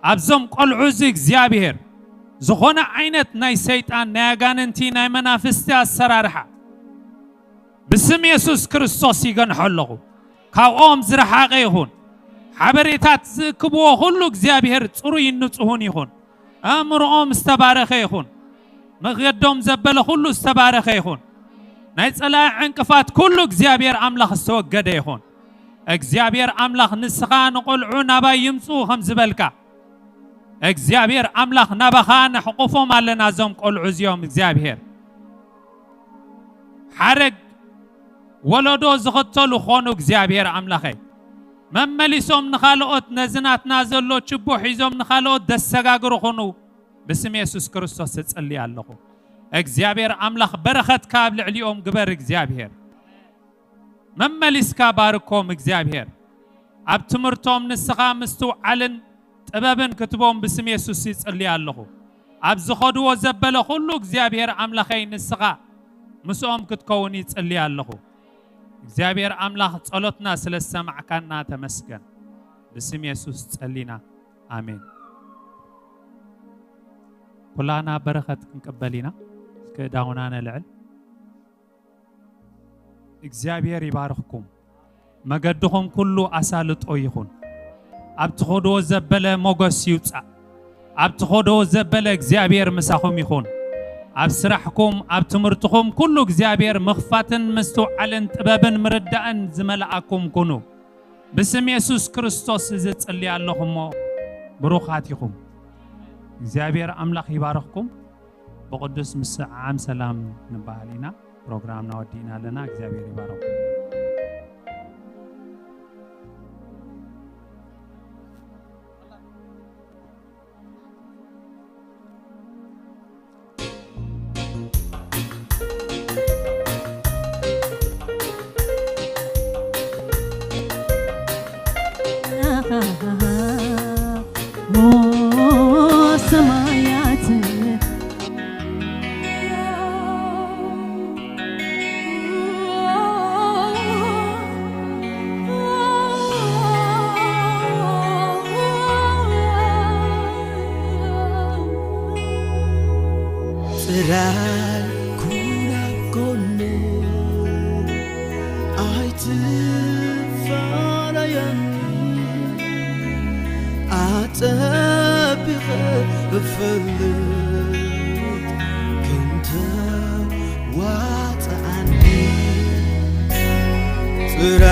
ኣብዞም ቆልዑ እዚ እግዚአብሔር ዝኾነ ዓይነት ናይ ሰይጣን ናይ አጋንንቲ ናይ መናፍስቲ አሰራርሓ ብስም ኢየሱስ ክርስቶስ ይገንሖለኹ ካብኦም ዝረሓቐ ይኹን ሓበሬታት ዝክብዎ ሁሉ እግዚአብሔር ጽሩይ ንጹሁን ይኹን አእምሮኦም ዝተባረኸ ይኹን መገዶም ዘበለ ሁሉ ዝተባረኸ ይኹን ናይ ጸላኢ ዕንቅፋት ኩሉ እግዚአብሔር አምላኽ ዝተወገደ ይኹን እግዚአብሔር አምላኽ ንስኻ ንቆልዑ ናባይ ይምፁ ከም ዝበልካ እግዚአብሔር አምላኽ ናባኻ ንሕቁፎም ኣለና ዞም ቆልዑ እዚኦም እግዚአብሔር ሓረግ ወለዶ ዝኽተሉ ኾኑ እግዚአብሔር አምላኸይ መመሊሶም ንኻልኦት ነዝናትና ዘሎ ችቦ ሒዞም ንኻልኦት ደሰጋግሩ ኾኑ بسم يسوع كريستوس تصلي الله እግዚአብሔር አምላኽ በረኸትካ ኣብ ልዕሊኦም ግበር እግዚአብሔር መመሊስካ ባርኮም እግዚአብሔር ኣብ ትምህርቶም ንስኻ ምስተውዓልን ጥበብን ክትቦም بسم يسوع ይጽልይ ኣለኹ ኣብ ዝኸድዎ ዘበለ ሁሉ እግዚአብሔር አምላኸይ ንስኻ ምስኦም ክትከውን ይጽልይ ኣለኹ እግዚአብሔር አምላኽ ጸሎትና ስለሰማዕካና ተመስገን بسم يسوع ጸሊና አሜን كلنا بركة نقبلنا كداونا نلعل እግዚአብሔር ይባርክኩም መገድኹም ኩሉ አሳልጦ ይኹን ኣብትኾዶ ዘበለ ሞገስ ይውጻ ኣብትኾዶ ዘበለ እግዚአብሔር ምሳኹም ይኹን ኣብ ስራሕኩም ኣብ ትምህርትኩም ኩሉ እግዚአብሔር መኽፋትን መስተውዓልን ጥበብን ምርዳእን ዝመልአኩም ኩኑ بسم ኢየሱስ ክርስቶስ ዝጽልይ ኣለኹም ብሩኻት ይኹም እግዚአብሔር አምላክ ይባርክኩም በቅዱስ ምስዓም ሰላም ንባህሊና ፕሮግራምና ወዲና ለና እግዚአብሔር ይባርክኩም But